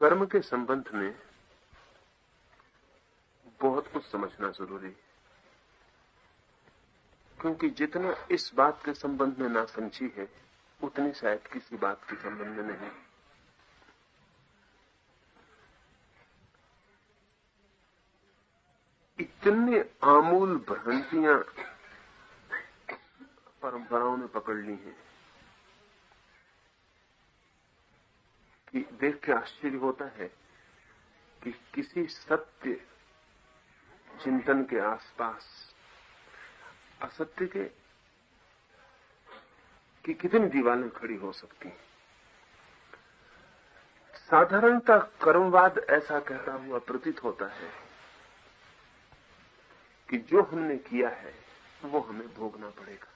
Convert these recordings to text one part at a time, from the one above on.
कर्म के संबंध में बहुत कुछ समझना जरूरी है, क्योंकि जितना इस बात के संबंध में ना समझी है उतनी शायद किसी बात के संबंध में नहीं। इतने आमूल भ्रांतियां परंपराओं ने पकड़ ली हैं कि देख के आश्चर्य होता है कि किसी सत्य चिंतन के आसपास असत्य के कि कितनी दीवारें खड़ी हो सकती हैं। साधारणतः कर्मवाद ऐसा कहता हुआ प्रतीत होता है कि जो हमने किया है वो हमें भोगना पड़ेगा।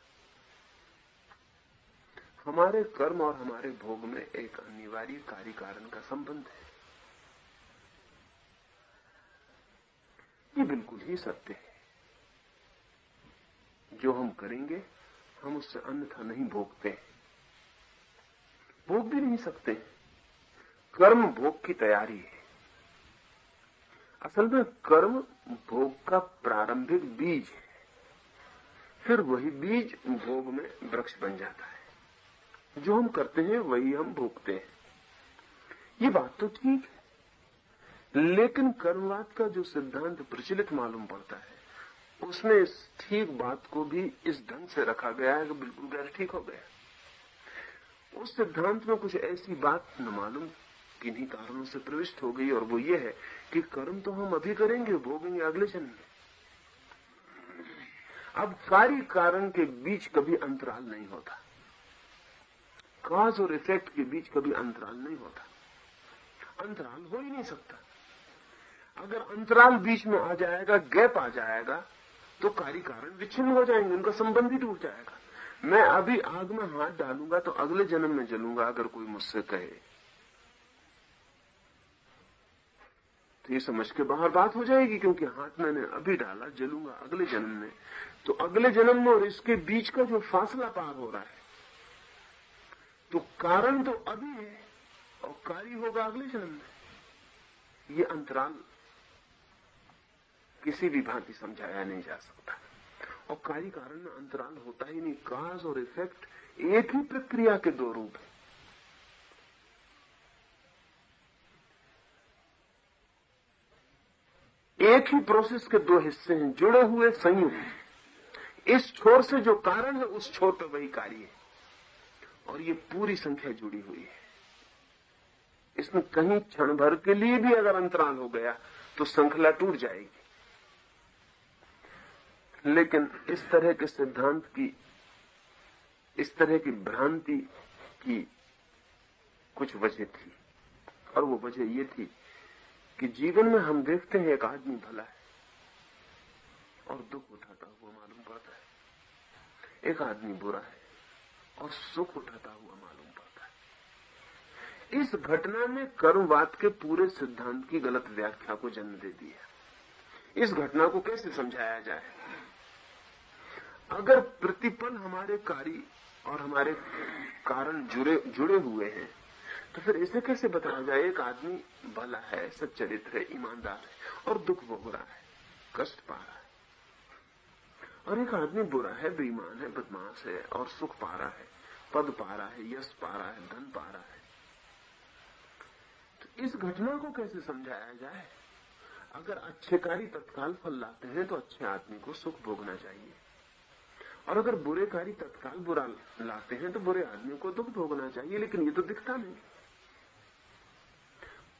हमारे कर्म और हमारे भोग में एक अनिवार्य कार्य कारण का संबंध है। ये बिल्कुल ही सत्य है। जो हम करेंगे हम उससे अन्यथा नहीं भोगते, भोग भी नहीं सकते। कर्म भोग की तैयारी है। असल में कर्म भोग का प्रारंभिक बीज है, फिर वही बीज भोग में वृक्ष बन जाता है। जो हम करते हैं वही हम भोगते हैं। ये बात तो ठीक है, लेकिन कर्मवाद का जो सिद्धांत प्रचलित मालूम पड़ता है उसमें इस ठीक बात को भी इस ढंग से रखा गया है कि बिल्कुल गैर ठीक हो गया। उस सिद्धांत में कुछ ऐसी बात न मालूम किन्हीं कारणों से प्रविष्ट हो गई, और वो ये है कि कर्म तो हम अभी करेंगे, भोगेंगे अगले जन्म में। अब कार्य कारण के बीच कभी अंतराल नहीं होता, कॉज और इफेक्ट के बीच कभी अंतराल नहीं होता, अंतराल हो ही नहीं सकता। अगर अंतराल बीच में आ जाएगा, गैप आ जाएगा, तो कार्य कारण विच्छिन्न हो जाएंगे, उनका संबंध ही टूट जाएगा। मैं अभी आग में हाथ डालूंगा तो अगले जन्म में जलूंगा, अगर कोई मुझसे कहे तो ये समझ के बाहर बात हो जाएगी, क्योंकि हाथ मैंने अभी डाला, जलूंगा अगले जन्म में। तो अगले जन्म में और इसके बीच का जो फासला पार हो रहा है, तो कारण तो अभी है और कार्य होगा अगले जन्म में। ये अंतराल किसी भी भांति समझाया नहीं जा सकता, और कार्य कारण में अंतराल होता ही नहीं। कॉज और इफेक्ट एक ही प्रक्रिया के दो रूप है। एक ही प्रोसेस के दो हिस्से हैं, जुड़े हुए, संयुक्त। इस छोर से जो कारण है उस छोर पर वही कार्य है, और ये पूरी संख्या जुड़ी हुई है। इसमें कहीं क्षण भर के लिए भी अगर अंतराल हो गया तो श्रृंखला टूट जाएगी। लेकिन इस तरह के सिद्धांत की, इस तरह की भ्रांति की कुछ वजह थी, और वो वजह ये थी कि जीवन में हम देखते हैं एक आदमी भला है और दुख उठाता हुआ मालूम पड़ता है, एक आदमी बुरा है और सुख उठाता हुआ मालूम पड़ता है। इस घटना ने कर्मवाद के पूरे सिद्धांत की गलत व्याख्या को जन्म दे दिया। इस घटना को कैसे समझाया जाए? अगर प्रतिपल हमारे कार्य और हमारे कारण जुड़े हुए हैं, तो फिर इसे कैसे बताया जाए? एक आदमी भला है, सच्चरित्र है, ईमानदार है और दुख भोग रहा है, कष्ट पा रहा है, और एक आदमी बुरा है, बेईमान है, बदमाश है और सुख पा रहा है, पद पा रहा है, यश पा रहा है, धन पा रहा है। तो इस घटना को कैसे समझाया जाए? अगर अच्छे कार्य तत्काल फल लाते हैं तो अच्छे आदमी को सुख भोगना चाहिए, और अगर बुरे कार्य तत्काल बुरा लाते हैं तो बुरे आदमी को दुख भोगना चाहिए। लेकिन ये तो दिखता नहीं।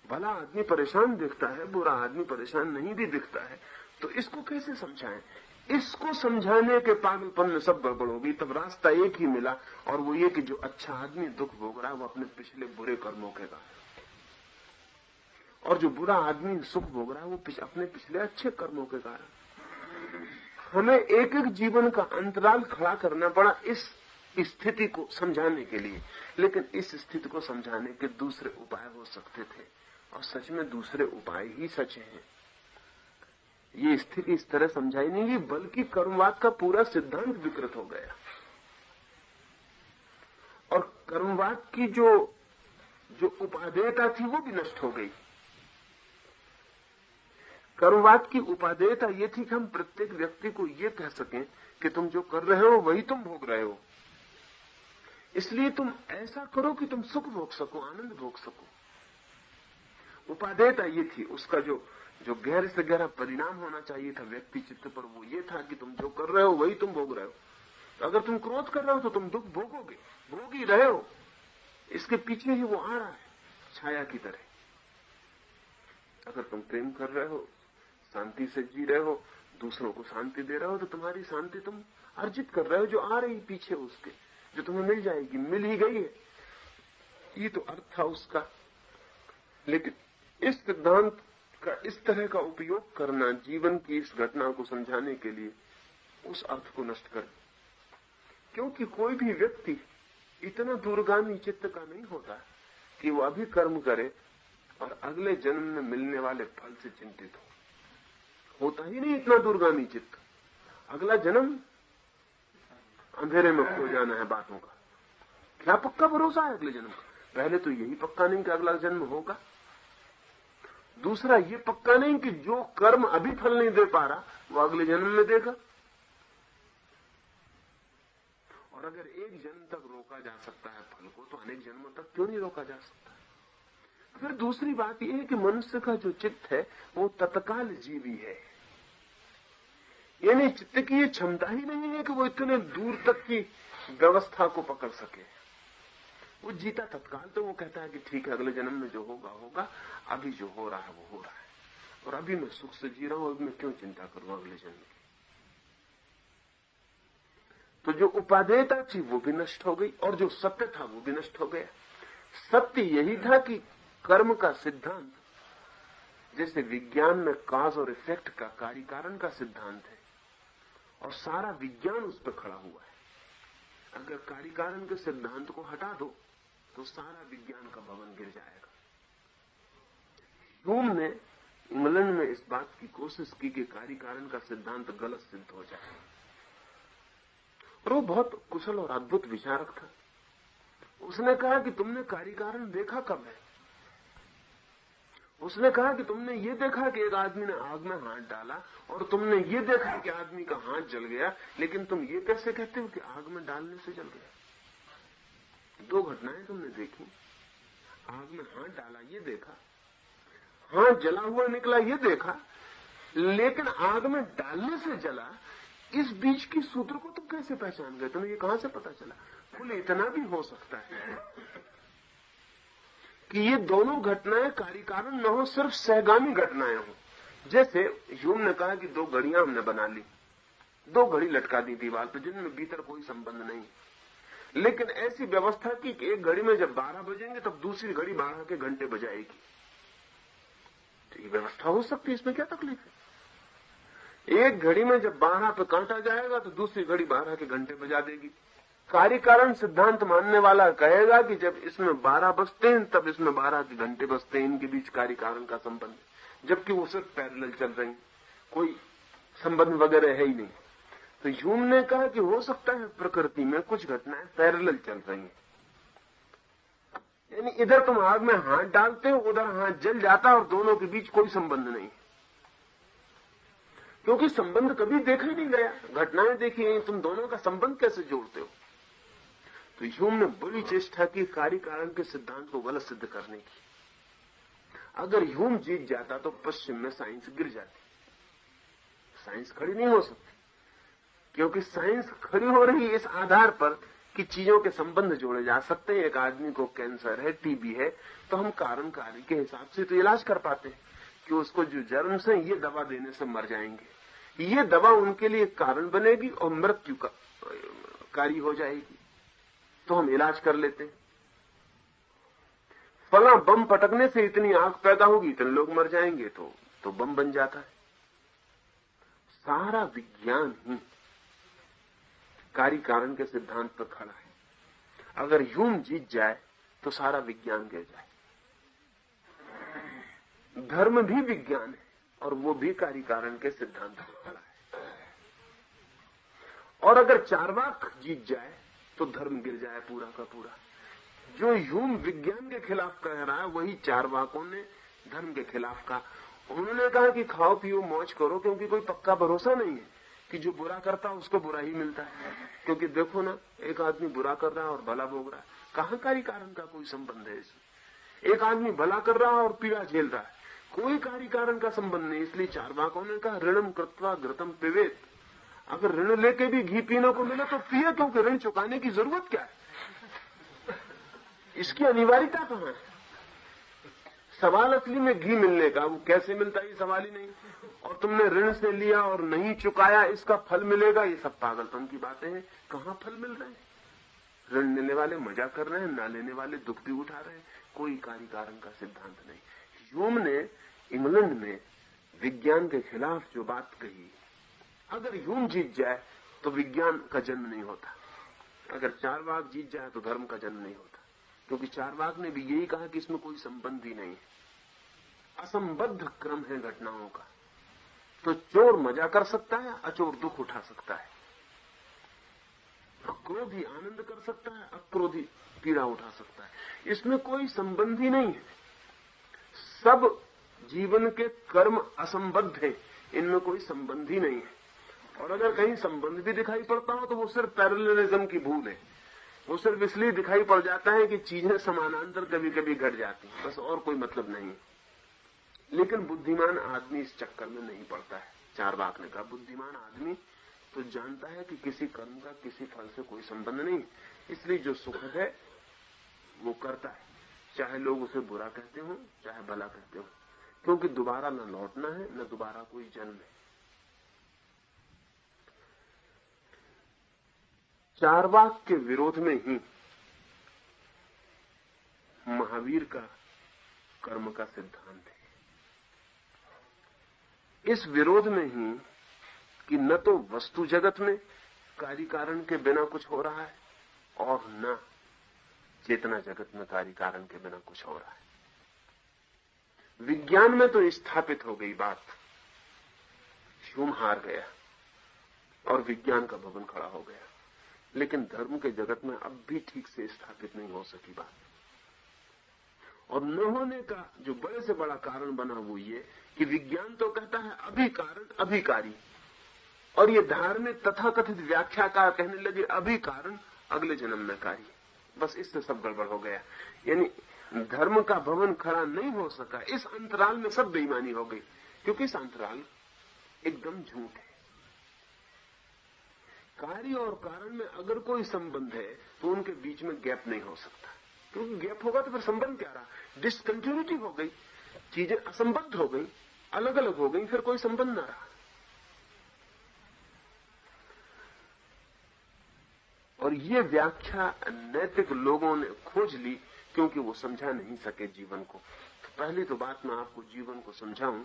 भला आदमी परेशान दिखता है, बुरा आदमी परेशान नहीं भी दिखता है, तो इसको कैसे समझाएं? इसको समझाने के पागलपन में सब गड़बड़ होगी। तब रास्ता एक ही मिला, और वो ये कि जो अच्छा आदमी दुख भोग रहा है वो अपने पिछले बुरे कर्मों के कारण, और जो बुरा आदमी सुख भोग रहा है वो अपने पिछले अच्छे कर्मों के कारण। हमें एक एक जीवन का अंतराल खड़ा करना पड़ा इस स्थिति को समझाने के लिए। लेकिन इस स्थिति को समझाने के दूसरे उपाय हो सकते थे, और सच में दूसरे उपाय ही सच हैं। ये स्थिति इस तरह समझाई नहीं गई, बल्कि कर्मवाद का पूरा सिद्धांत विकृत हो गया। और कर्मवाद की जो जो उपादेयता थी वो भी नष्ट हो गई। कर्मवाद की उपादेयता ये थी कि हम प्रत्येक व्यक्ति को ये कह सकें कि तुम जो कर रहे हो वही तुम भोग रहे हो, इसलिए तुम ऐसा करो कि तुम सुख भोग सको, आनंद भोग सको। उपादेयता ये थी, उसका जो गहरे से गहरा परिणाम होना चाहिए था व्यक्ति चित्त पर, वो ये था कि तुम जो कर रहे हो वही तुम भोग रहे हो। तो अगर तुम क्रोध कर रहे हो तो तुम दुख भोगोगे, भोग ही रहे हो, इसके पीछे ही वो आ रहा है छाया की तरह। अगर तुम प्रेम कर रहे हो, शांति से जी रहे हो, दूसरों को शांति दे रहे हो, तो तुम्हारी शांति तुम अर्जित कर रहे हो, जो आ रही पीछे उसके, जो तुम्हें मिल जाएगी, मिल ही गई है। ये तो अर्थ था उसका। लेकिन इस सिद्धांत का इस तरह का उपयोग करना जीवन की इस घटना को समझाने के लिए उस अर्थ को नष्ट कर, क्योंकि कोई भी व्यक्ति इतना दूरगामी चित्त का नहीं होता कि वो अभी कर्म करे और अगले जन्म में मिलने वाले फल से चिंतित होता ही नहीं इतना दूरगामी चित्त। अगला जन्म अंधेरे में खो जाना है बातों का, क्या पक्का भरोसा है अगले जन्म का? पहले तो यही पक्का नहीं कि अगला जन्म होगा, दूसरा ये पक्का नहीं कि जो कर्म अभी फल नहीं दे पा रहा वो अगले जन्म में देगा। और अगर एक जन्म तक रोका जा सकता है फल को, तो अनेक जन्मों तक क्यों नहीं रोका जा सकता? फिर दूसरी बात यह है कि मनुष्य का जो चित्त है वो तत्काल जीवी है, यानी चित्त की ये क्षमता ही नहीं है कि वो इतने दूर तक की व्यवस्था को पकड़ सके। वो जीता तत्काल, तो वो कहता है कि ठीक है अगले जन्म में जो होगा होगा, अभी जो हो रहा है वो हो रहा है, और अभी मैं सुख से जी रहा हूं, अभी मैं क्यों चिंता करूं अगले जन्म की। तो जो उपादेयता थी वो भी नष्ट हो गई और जो सत्य था वो भी नष्ट हो गया। सत्य यही था कि कर्म का सिद्धांत, जैसे विज्ञान में कॉज और इफेक्ट का, कार्य कारण का सिद्धांत है, और सारा विज्ञान उस पर खड़ा हुआ है। अगर कार्य कारण के सिद्धांत को हटा दो तो सारा विज्ञान का भवन गिर जाएगा। ह्यूम ने इंग्लैंड में इस बात की कोशिश की कि कार्य कारण का सिद्धांत गलत सिद्ध हो जाए, और वो बहुत कुशल और अद्भुत विचारक था। उसने कहा कि तुमने कार्य कारण देखा कब है? उसने कहा कि तुमने ये देखा कि एक आदमी ने आग में हाथ डाला और तुमने ये देखा कि आदमी का हाथ जल गया, लेकिन तुम ये कैसे कहते हो कि आग में डालने से जल गया? दो घटनाएं तुमने देखी, आग में हाथ डाला ये देखा, हाथ जला हुआ निकला ये देखा, लेकिन आग में डालने से जला, इस बीच की सूत्र को तुम कैसे पहचान गए? तुम्हें ये कहां से पता चला? बोले इतना भी हो सकता है कि ये दोनों घटनाएं कार्य कारण न हो, सिर्फ सहगामी घटनाएं हो। जैसे ह्यूम ने कहा कि दो घड़ियां हमने बना ली, दो घड़ी लटका दी दीवार पर जिनमें भीतर कोई संबंध नहीं, लेकिन ऐसी व्यवस्था की कि एक घड़ी में जब 12 बजेंगे तब दूसरी घड़ी 12 के घंटे बजाएगी। तो ये व्यवस्था हो सकती है, इसमें क्या तकलीफ है? एक घड़ी में जब 12 पे कांटा जाएगा तो दूसरी घड़ी 12 के घंटे बजा देगी। कार्य कारण सिद्धांत मानने वाला कहेगा कि जब इसमें 12 बजते हैं तब इसमें 12 के घंटे बजते हैं, इनके बीच कार्य कारण का संबंध है, जबकि वो सिर्फ पैरेलल चल रही, कोई संबंध वगैरह है ही नहीं। तो ह्यूम ने कहा कि हो सकता है प्रकृति में कुछ घटनाएं पैरेलल चल रही हैं, यानी इधर तुम आग में हाथ डालते हो, उधर हाथ जल जाता है और दोनों के बीच कोई संबंध नहीं, क्योंकि संबंध कभी देखा ही नहीं गया, घटनाएं देखी हैं, तुम दोनों का संबंध कैसे जोड़ते हो? तो ह्यूम ने बड़ी चेष्टा की कार्य कारण के सिद्धांत को गलत सिद्ध करने की। अगर ह्यूम जीत जाता तो पश्चिम में साइंस गिर जाती, साइंस खड़ी नहीं हो सकती, क्योंकि साइंस खड़ी हो रही इस आधार पर कि चीजों के संबंध जोड़े जा सकते हैं। एक आदमी को कैंसर है, टीबी है, तो हम कारण कार्य के हिसाब से तो इलाज कर पाते हैं कि उसको जो जर्म से ये दवा देने से मर जाएंगे, ये दवा उनके लिए कारण बनेगी और मृत्यु का कार्य हो जाएगी, तो हम इलाज कर लेते हैं। फला बम पटकने से इतनी आग पैदा होगी, इतने लोग मर जाएंगे, तो बम बन जाता है। सारा विज्ञान ही कार्य कारण के सिद्धांत पर खड़ा है। अगर ह्यूम जीत जाए तो सारा विज्ञान गिर जाए। धर्म भी विज्ञान है और वो भी कार्य कारण के सिद्धांत पर खड़ा है। और अगर चार्वाक जीत जाए तो धर्म गिर जाए पूरा का पूरा। जो ह्यूम विज्ञान के खिलाफ कह रहा है वही चारवाकों ने धर्म के खिलाफ कहा। उन्होंने कहा कि खाओ पियो मौज करो, क्योंकि कोई पक्का भरोसा नहीं है कि जो बुरा करता है उसको बुरा ही मिलता है। क्योंकि देखो ना, एक आदमी बुरा कर रहा है और भला भोग रहा है, कहां कार्य कारण का कोई संबंध है इसमें। एक आदमी भला कर रहा है और पीड़ा झेल रहा है, कोई कार्य कारण का संबंध नहीं। इसलिए चारवाकों ने कहा ऋणम कृत्वा घृतम पिबेत, अगर ऋण लेके भी घी पीने को मिले तो पिए, क्योंकि ऋण चुकाने की जरूरत क्या है, इसकी अनिवार्यता कहां है। सवाल असली में घी मिलने का, वो कैसे मिलता है ये सवाल ही नहीं। और तुमने ऋण से लिया और नहीं चुकाया, इसका फल मिलेगा, ये सब पागलपन की बातें हैं। कहां फल मिल रहे हैं? ऋण लेने वाले मजा कर रहे हैं, ना लेने वाले दुख भी उठा रहे हैं। कोई कार्य कारण का सिद्धांत नहीं। ह्यूम ने इंग्लैंड में विज्ञान के खिलाफ जो बात कही, अगर ह्यूम जीत जाए तो विज्ञान का जन्म नहीं होता, अगर चारवाक जीत जाए तो धर्म का जन्म नहीं होता। क्योंकि चारवाक ने भी यही कहा कि इसमें कोई संबंध ही नहीं है, असंबद्ध क्रम है घटनाओं का। तो चोर मजा कर सकता है, अचोर दुख उठा सकता है, क्रोधी आनंद कर सकता है, अक्रोधी पीड़ा उठा सकता है। इसमें कोई संबंध ही नहीं है। सब जीवन के कर्म असंबद्ध हैं, इनमें कोई संबंध ही नहीं है। और अगर कहीं संबंध भी दिखाई पड़ता हो तो वो सिर्फ पैरेललिज्म की भूल है। वो सिर्फ इसलिए दिखाई पड़ जाता है कि चीजें समानांतर कभी कभी घट जाती हैं, बस, और कोई मतलब नहीं है। लेकिन बुद्धिमान आदमी इस चक्कर में नहीं पड़ता है। चारवाक ने कहा बुद्धिमान आदमी तो जानता है कि किसी कर्म का किसी फल से कोई संबंध नहीं, इसलिए जो सुखद है वो करता है, चाहे लोग उसे बुरा कहते हो चाहे भला कहते हो, क्योंकि दोबारा न लौटना है न दोबारा कोई जन्म है। चारवाक के विरोध में ही महावीर का कर्म का सिद्धांत है। इस विरोध में ही कि न तो वस्तु जगत में कार्य कारण के बिना कुछ हो रहा है और न चेतना जगत में कार्य कारण के बिना कुछ हो रहा है। विज्ञान में तो स्थापित हो गई बात, ह्यूम हार गया और विज्ञान का भवन खड़ा हो गया, लेकिन धर्म के जगत में अब भी ठीक से स्थापित नहीं हो सकी बात। और न होने का जो बड़े से बड़ा कारण बना वो ये कि विज्ञान तो कहता है अभी कारण अभी कार्य, और ये धार्मिक तथाकथित व्याख्याकार कहने लगे अभी कारण अगले जन्म में कार्य। बस इससे सब गड़बड़ हो गया। यानी धर्म का भवन खड़ा नहीं हो सका। इस अंतराल में सब बेईमानी हो गई, क्योंकि इस अंतराल एकदम झूठ है। कार्य और कारण में अगर कोई संबंध है तो उनके बीच में गैप नहीं हो सकता, क्योंकि गैप होगा तो फिर संबंध क्या रहा, डिसकंटिन्यूटी हो गई, चीजें असंबद्ध हो गई, अलग अलग हो गई, फिर कोई संबंध ना रहा। और ये व्याख्या नैतिक लोगों ने खोज ली, क्योंकि वो समझा नहीं सके जीवन को। तो पहली तो बात मैं आपको जीवन को समझाऊं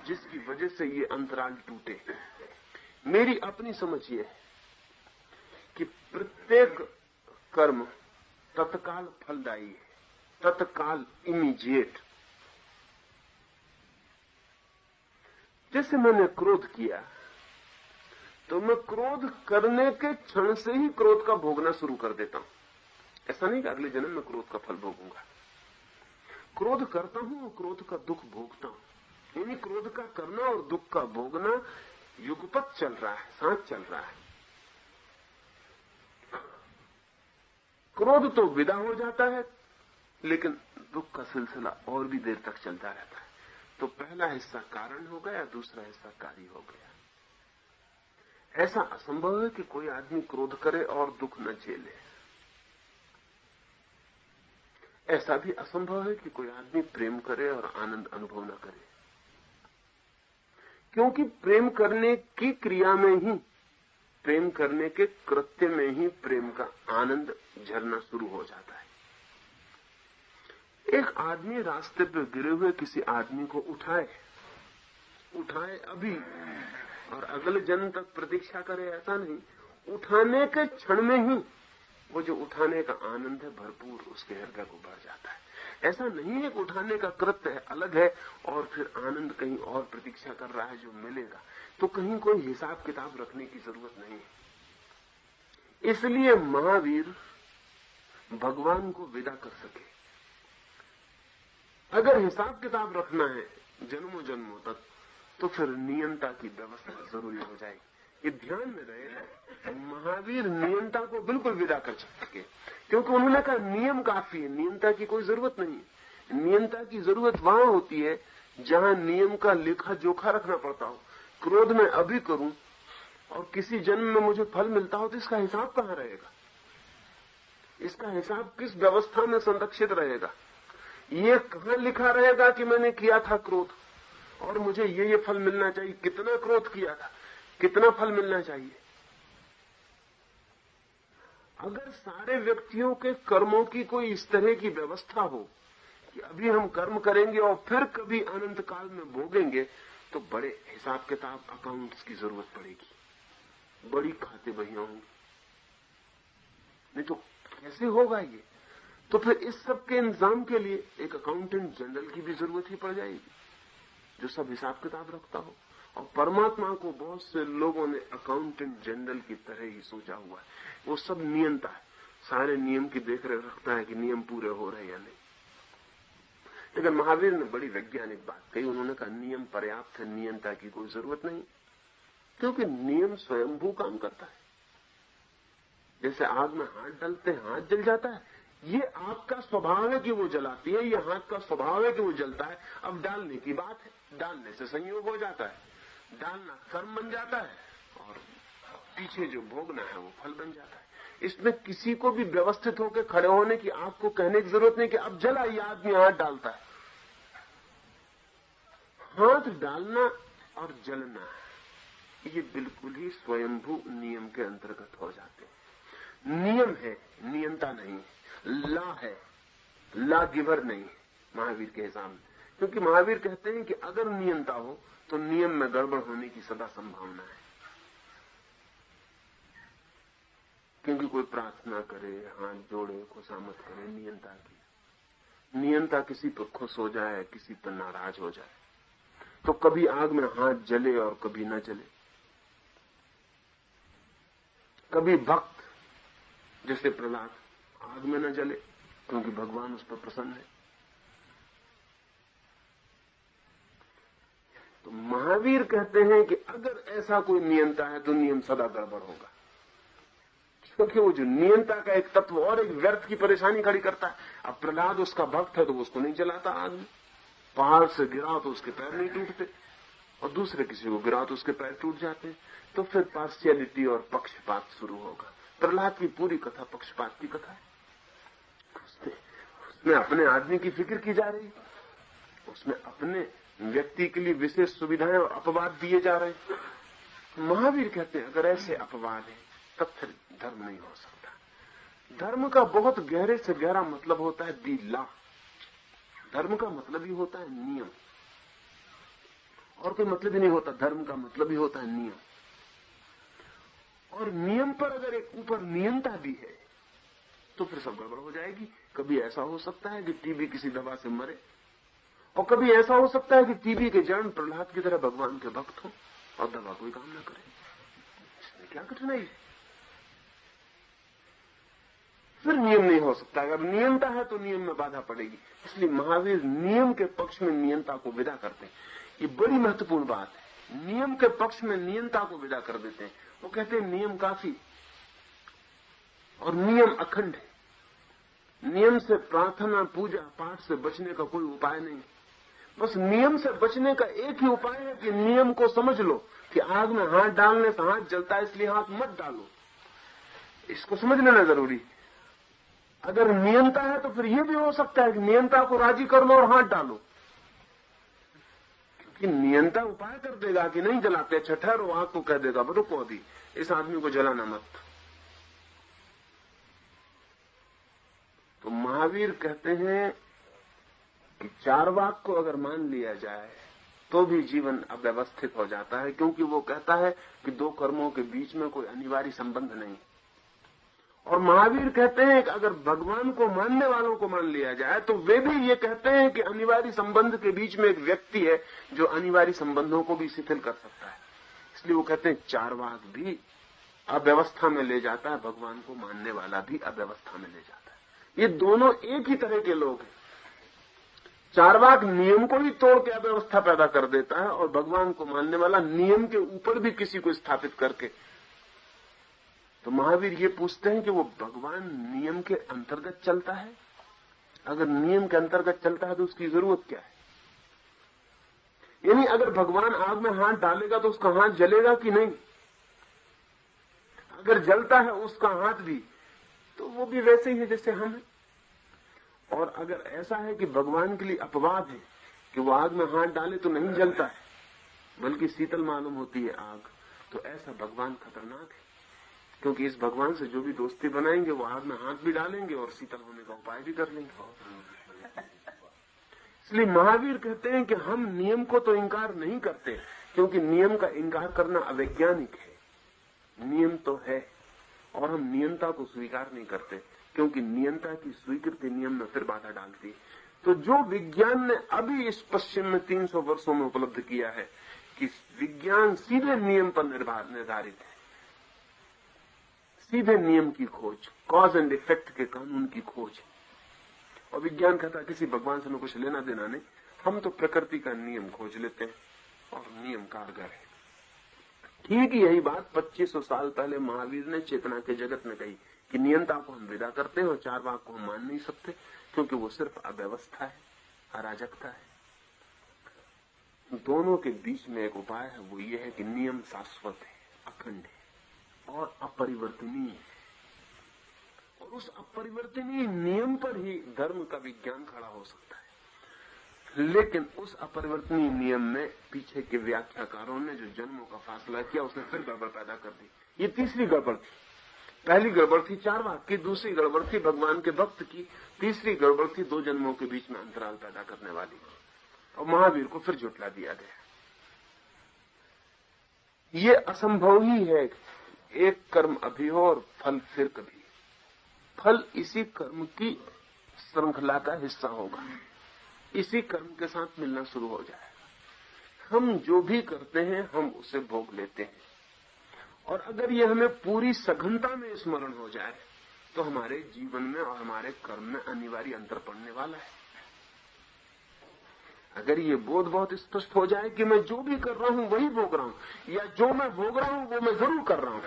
जिसकी वजह से ये अंतराल टूटे। मेरी अपनी समझ ये है कि प्रत्येक कर्म तत्काल फलदायी है, तत्काल इमीडिएट। जैसे मैंने क्रोध किया तो मैं क्रोध करने के क्षण से ही क्रोध का भोगना शुरू कर देता हूं। ऐसा नहीं कि अगले जन्म में क्रोध का फल भोगूंगा। क्रोध करता हूं और क्रोध का दुख भोगता हूं। यानी क्रोध का करना और दुख का भोगना युगपत चल रहा है, साथ चल रहा है। क्रोध तो विदा हो जाता है, लेकिन दुख का सिलसिला और भी देर तक चलता रहता है। तो पहला हिस्सा कारण हो गया, दूसरा हिस्सा कार्य हो गया। ऐसा असंभव है कि कोई आदमी क्रोध करे और दुख न झेले। ऐसा भी असंभव है कि कोई आदमी प्रेम करे और आनंद अनुभव न करे, क्योंकि प्रेम करने की क्रिया में ही, प्रेम करने के कृत्य में ही प्रेम का आनंद झरना शुरू हो जाता है। एक आदमी रास्ते पर गिरे हुए किसी आदमी को उठाए अभी और अगले जन्म तक प्रतीक्षा करे, ऐसा नहीं। उठाने के क्षण में ही वो जो उठाने का आनंद है भरपूर उसके हृदय को भर जाता है। ऐसा नहीं है कि उठाने का कृत्य है अलग है और फिर आनंद कहीं और प्रतीक्षा कर रहा है जो मिलेगा। तो कहीं कोई हिसाब किताब रखने की जरूरत नहीं है। इसलिए महावीर भगवान को विदा कर सके। अगर हिसाब किताब रखना है जन्मों जन्मों तक, तो फिर नियंता की व्यवस्था जरूरी हो जाएगी। ये ध्यान में रहे, महावीर नियंता को बिल्कुल विदा कर सके, क्योंकि उन्होंने कहा नियम काफी है, नियंता की कोई जरूरत नहीं है। नियंता की जरूरत वहां होती है जहां नियम का लेखा जोखा रखना पड़ता हो। क्रोध में अभी करूं और किसी जन्म में मुझे फल मिलता हो, तो इसका हिसाब कहां रहेगा? इसका हिसाब किस व्यवस्था में संरक्षित रहेगा? ये कहां लिखा रहेगा कि मैंने किया था क्रोध और मुझे ये फल मिलना चाहिए? कितना क्रोध किया था, कितना फल मिलना चाहिए? अगर सारे व्यक्तियों के कर्मों की कोई इस तरह की व्यवस्था हो कि अभी हम कर्म करेंगे और फिर कभी अनंत काल में भोगेंगे, तो बड़े हिसाब किताब अकाउंट्स की जरूरत पड़ेगी, बड़ी खाते बहियां होंगी। नहीं तो कैसे होगा ये? तो फिर इस सब के इंतजाम के लिए एक अकाउंटेंट जनरल की भी जरूरत ही पड़ जाएगी, जो सब हिसाब किताब रखता हो। और परमात्मा को बहुत से लोगों ने अकाउंटेंट जनरल की तरह ही सोचा हुआ है। वो सब नियंता है, सारे नियम की देखरेख रखता है कि नियम पूरे हो रहे या नहीं। लेकिन महावीर ने बड़ी वैज्ञानिक बात कही। उन्होंने कहा नियम पर्याप्त है, नियंता की कोई जरूरत नहीं, क्योंकि नियम स्वयंभू काम करता है। जैसे आग में हाथ डालते हैं, हाथ जल जाता है। ये आग का स्वभाव है कि वो जलाती है, ये हाथ का स्वभाव है कि वो जलता है। अब डालने की बात है, डालने से संयोग हो जाता है, डालना कर्म बन जाता है और पीछे जो भोगना है वो फल बन जाता है। इसमें किसी को भी व्यवस्थित होकर खड़े होने की, आपको कहने की जरूरत नहीं कि अब जला, ये आदमी हाथ डालता है। हाथ डालना और जलना ये बिल्कुल ही स्वयंभू नियम के अंतर्गत हो जाते हैं। नियम है, नियंता नहीं। ला है, ला गिवर नहीं महावीर के हिसाब में। क्योंकि महावीर कहते हैं कि अगर नियंता हो तो नियम में गड़बड़ होने की सदा संभावना है। क्योंकि कोई प्रार्थना करे, हाथ जोड़े, खुशामद करे नियंता की, नियंता किसी पर खुश हो जाए, किसी पर नाराज हो जाए, तो कभी आग में हाथ जले और कभी न जले। कभी भक्त जैसे प्रहलाद आग में न जले क्योंकि भगवान उस पर प्रसन्न है। तो महावीर कहते हैं कि अगर ऐसा कोई नियंता है तो नियम सदा गड़बड़ होगा, क्योंकि वो जो नियंता का एक तत्व और एक व्यर्थ की परेशानी खड़ी करता है। अब प्रहलाद उसका भक्त है तो उसको नहीं जलाता आग में, पहाड़ से गिरा तो उसके पैर नहीं टूटते, और दूसरे किसी को गिरा तो उसके पैर टूट जाते। तो फिर पार्शियलिटी और पक्षपात शुरू होगा। प्रहलाद की पूरी कथा पक्षपात की कथा है। उसमें अपने आदमी की फिक्र की जा रही, उसमें अपने व्यक्ति के लिए विशेष सुविधाएं और अपवाद दिए जा रहे। महावीर कहते हैं अगर ऐसे अपवाद है तब फिर धर्म नहीं हो सकता। धर्म का बहुत गहरे से गहरा मतलब होता है दी लॉ। धर्म का मतलब ही होता है नियम, और कोई मतलब ही नहीं होता। धर्म का मतलब ही होता है नियम, और नियम पर अगर एक ऊपर नियंता भी है तो फिर सब गड़बड़ हो जाएगी। कभी ऐसा हो सकता है कि टीबी किसी दवा से मरे, और कभी ऐसा हो सकता है कि टीबी के जड़ प्रहलाद की तरह भगवान के भक्त हो और दवा कोई काम ना करे। इसमें क्या कठिनाई है? फिर नियम नहीं हो सकता। अगर नियंता है तो नियम में बाधा पड़ेगी। इसलिए महावीर नियम के पक्ष में नियंता को विदा करते हैं। ये बड़ी महत्वपूर्ण बात है। नियम के पक्ष में नियंता को विदा कर देते हैं। वो कहते हैं नियम काफी और नियम अखंड है। नियम से प्रार्थना, पूजा पाठ से बचने का कोई उपाय नहीं। बस नियम से बचने का एक ही उपाय है कि नियम को समझ लो कि आग में हाथ डालने से हाथ जलता है, इसलिए हाथ मत डालो। इसको समझ लेना जरूरी। अगर नियंता है तो फिर यह भी हो सकता है कि नियंता को राजी कर लो और हाथ डालो, क्योंकि नियंता उपाय कर देगा कि नहीं जलाते, अच्छा ठहरो, आग को कह देगा रुको अभी, इस आदमी को जलाना मत। तो महावीर कहते हैं कि चारवाक को अगर मान लिया जाए तो भी जीवन अव्यवस्थित हो जाता है, क्योंकि वो कहता है कि दो कर्मों के बीच में कोई अनिवार्य संबंध नहीं। और महावीर कहते हैं कि अगर भगवान को मानने वालों को मान लिया जाए तो वे भी ये कहते हैं कि अनिवार्य संबंध के बीच में एक व्यक्ति है जो अनिवार्य संबंधों को भी शिथिल कर सकता है। इसलिए वो कहते हैं चारवाक भी अव्यवस्था में ले जाता है, भगवान को मानने वाला भी अव्यवस्था में ले जाता है। ये दोनों एक ही तरह के लोग हैं। चार्वाक नियम को ही तोड़ के अव्यवस्था पैदा कर देता है और भगवान को मानने वाला नियम के ऊपर भी किसी को स्थापित करके। तो महावीर ये पूछते हैं कि वो भगवान नियम के अंतर्गत चलता है? अगर नियम के अंतर्गत चलता है तो उसकी जरूरत क्या है? यानी अगर भगवान आग में हाथ डालेगा तो उसका हाथ जलेगा कि नहीं? अगर जलता है उसका हाथ भी, तो वो भी वैसे ही है जैसे हम हैं। और अगर ऐसा है कि भगवान के लिए अपवाद है कि वो आग में हाथ डाले तो नहीं जलता है, बल्कि शीतल मालूम होती है आग, तो ऐसा भगवान खतरनाक है। क्योंकि इस भगवान से जो भी दोस्ती बनाएंगे वो आग में हाथ भी डालेंगे और शीतल होने का उपाय भी कर लेंगे। इसलिए महावीर कहते हैं कि हम नियम को तो इंकार नहीं करते, क्योंकि नियम का इंकार करना अवैज्ञानिक है। नियम तो है और हम नियंता को स्वीकार नहीं करते, क्योंकि नियंता की स्वीकृति नियम में फिर बाधा डालती है। तो जो विज्ञान ने अभी इस पश्चिम में 300 वर्षों में उपलब्ध किया है कि विज्ञान सीधे नियम पर निर्धारित है, सीधे नियम की खोज, कॉज एंड इफेक्ट के कानून की खोज। और विज्ञान कहता है किसी भगवान से कुछ लेना देना नहीं, हम तो प्रकृति का नियम खोज लेते हैं और नियम कारगर है। ठीक यही बात 2500 साल पहले महावीर ने चेतना के जगत में कही कि नियंता को हम विदा करते हैं और चार्वाक को हम मान नहीं सकते, क्योंकि वो सिर्फ अव्यवस्था है, अराजकता है। दोनों के बीच में एक उपाय है, वो ये है कि नियम शाश्वत है, अखंड है और अपरिवर्तनीय है। और उस अपरिवर्तनीय नियम पर ही धर्म का विज्ञान खड़ा हो सकता है। लेकिन उस अपरिवर्तनीय नियम में पीछे के व्याख्याकारों ने जो जन्मों का फासला किया, उसने फिर गड़बड़ पैदा कर दी। ये तीसरी गड़बड़ थी। पहली गड़बड़ थी चार्वाक की, दूसरी गड़बड़ थी भगवान के भक्त की, तीसरी गड़बड़ थी 2 जन्मों के बीच में अंतराल पैदा करने वाली। और महावीर को फिर झुठला दिया गया। ये असंभव ही है, एक कर्म अभी हो और फल फिर कभी। फल इसी कर्म की श्रृंखला का हिस्सा होगा, इसी कर्म के साथ मिलना शुरू हो जाएगा। हम जो भी करते हैं हम उसे भोग लेते हैं, और अगर ये हमें पूरी सघनता में स्मरण हो जाए तो हमारे जीवन में और हमारे कर्म में अनिवार्य अंतर पड़ने वाला है। अगर ये बोध बहुत स्पष्ट हो जाए कि मैं जो भी कर रहा हूं वही भोग रहा हूं, या जो मैं भोग रहा हूं वो मैं जरूर कर रहा हूं।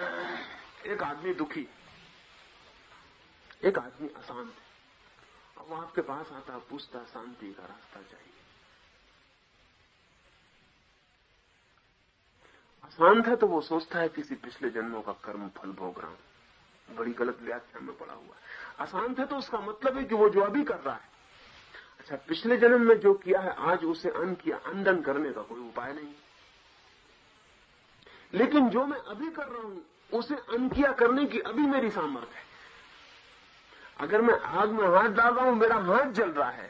एक आदमी दुखी, एक आदमी अशांत है, वो आपके पास आता, पूछता शांति का रास्ता चाहिए। अशांत है तो वो सोचता है किसी पिछले जन्मों का कर्म फल भोग रहा हूं। बड़ी गलत व्याख्या में पड़ा हुआ है। अशांत है तो उसका मतलब है कि वो जो अभी कर रहा है, अच्छा पिछले जन्म में जो किया है आज उसे अंडन करने का कोई उपाय नहीं। लेकिन जो मैं अभी कर रहा हूं उसे अनकिया करने की अभी मेरी सामर्थ्य है। अगर मैं आग में हाथ डाल रहा हूं, मेरा हाथ जल रहा है,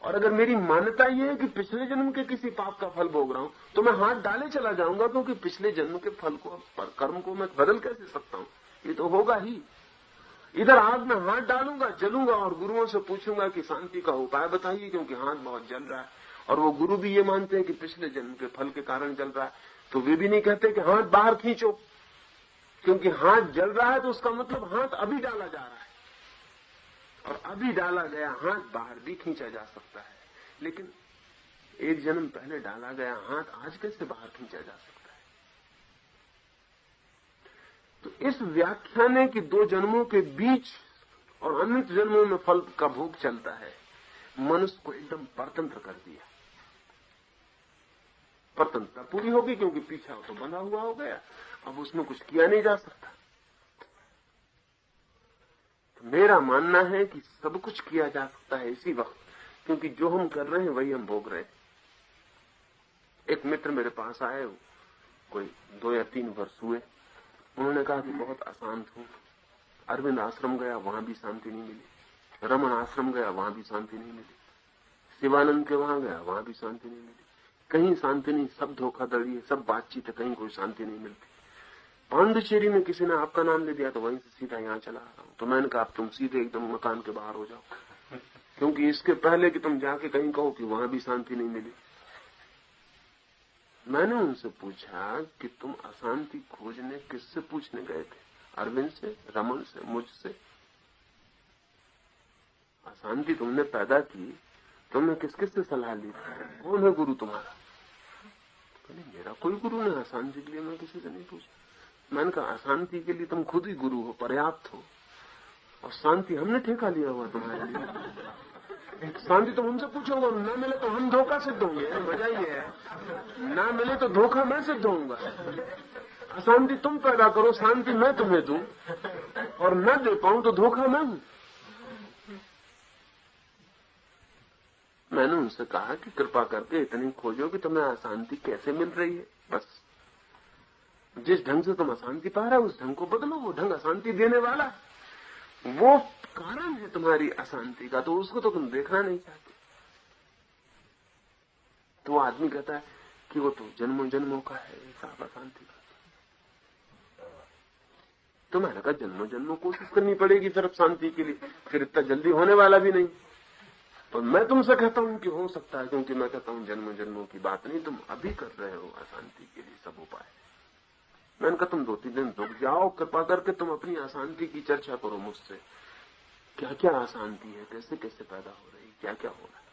और अगर मेरी मान्यता यह है कि पिछले जन्म के किसी पाप का फल भोग रहा हूं, तो मैं हाथ डाले चला जाऊंगा, क्योंकि पिछले जन्म के फल को, कर्म को मैं बदल कैसे सकता हूं? ये तो होगा ही। इधर आग में हाथ डालूंगा, जलूंगा, और गुरुओं से पूछूंगा कि शांति का उपाय बताइए, क्योंकि हाथ बहुत जल रहा है। और वो गुरु भी ये मानते हैं कि पिछले जन्म के फल के कारण जल रहा है, तो वे भी नहीं कहते कि हाथ बाहर खींचो, क्योंकि हाथ जल रहा है तो उसका मतलब हाथ अभी डाला जा रहा है, और अभी डाला गया हाथ बाहर भी खींचा जा सकता है। लेकिन एक जन्म पहले डाला गया हाथ आज कैसे बाहर खींचा जा सकता है? तो इस व्याख्या ने कि 2 जन्मों के बीच और अनंत जन्मों में फल का भोग चलता है, मनुष्य को एकदम परतंत्र कर दिया। परतंत्रता पूरी होगी क्योंकि पीछा तो बंधा हुआ हो गया, अब उसमें कुछ किया नहीं जा सकता। मेरा मानना है कि सब कुछ किया जा सकता है इसी वक्त, क्योंकि जो हम कर रहे हैं वही हम भोग रहे हैं। एक मित्र मेरे पास आए, कोई 2 या 3 वर्ष हुए। उन्होंने कहा कि बहुत अशांत हूं। अरविंद आश्रम गया, वहां भी शांति नहीं मिली। रमन आश्रम गया, वहां भी शांति नहीं मिली। शिवानंद के वहां गया, वहां भी शांति नहीं मिली। कहीं शांति नहीं, सब धोखाधड़ी है, सब बातचीत है, कहीं कोई शांति नहीं मिलती। पांडुचेरी में किसी ने आपका नाम ले दिया तो वहीं से सीधा यहां चला आ रहा हूं। तो मैंने कहा आप तुम सीधे एकदम मकान के बाहर हो जाओ, क्योंकि इसके पहले कि तुम जाके कहीं कहो कि वहां भी शांति नहीं मिली। मैंने उनसे पूछा कि तुम अशांति खोजने किससे पूछने गए थे? अरविंद से, रमन से, मुझसे? अशांति तुमने पैदा की, तुमने किस किस से सलाह ली? कौन है गुरु तुम्हारा? मेरा कोई गुरु नहीं, अशांति के लिए मैं किसी से नहीं पूछा। मैंने कहा अशांति के लिए तुम खुद ही गुरु हो, पर्याप्त हो, और शांति हमने ठेका लिया हुआ तुम्हारे लिए। शांति तुम हमसे पूछोगे, ना मिले तो हम धोखा सिद्ध होंगे। मजा ही है, ना मिले तो धोखा मैं सिद्ध होऊंगा। अशांति तुम पैदा करो, शांति मैं तुम्हें दूं, और न दे पाऊं तो धोखा मैं हूं। मैंने उनसे कहा कि कृपा करके इतनी खोजो कि तुम्हें अशांति कैसे मिल रही है। बस जिस ढंग से तुम अशांति पा रहे हो उस ढंग को बदलो। वो ढंग अशांति देने वाला है, वो कारण है तुम्हारी अशांति का, तो उसको तो तुम देखना नहीं चाहते। तो वो आदमी कहता है कि वो तो जन्मों जन्मों का है साहब अशांति का। तो मैंने कहा जन्मों जन्मों कोशिश करनी पड़ेगी सिर्फ शांति के लिए, फिर इतना जल्दी होने वाला भी नहीं। तो मैं तुमसे कहता हूं कि हो सकता है, क्योंकि मैं कहता हूं जन्मों जन्मों की बात नहीं, तुम अभी कर रहे हो अशांति के लिए सब उपाय। मैंने कहा तुम 2-3 दिन रुक जाओ, कृपा करके तुम अपनी अशांति की चर्चा करो मुझसे। क्या क्या अशांति है, कैसे कैसे पैदा हो रही, क्या क्या हो रहा है।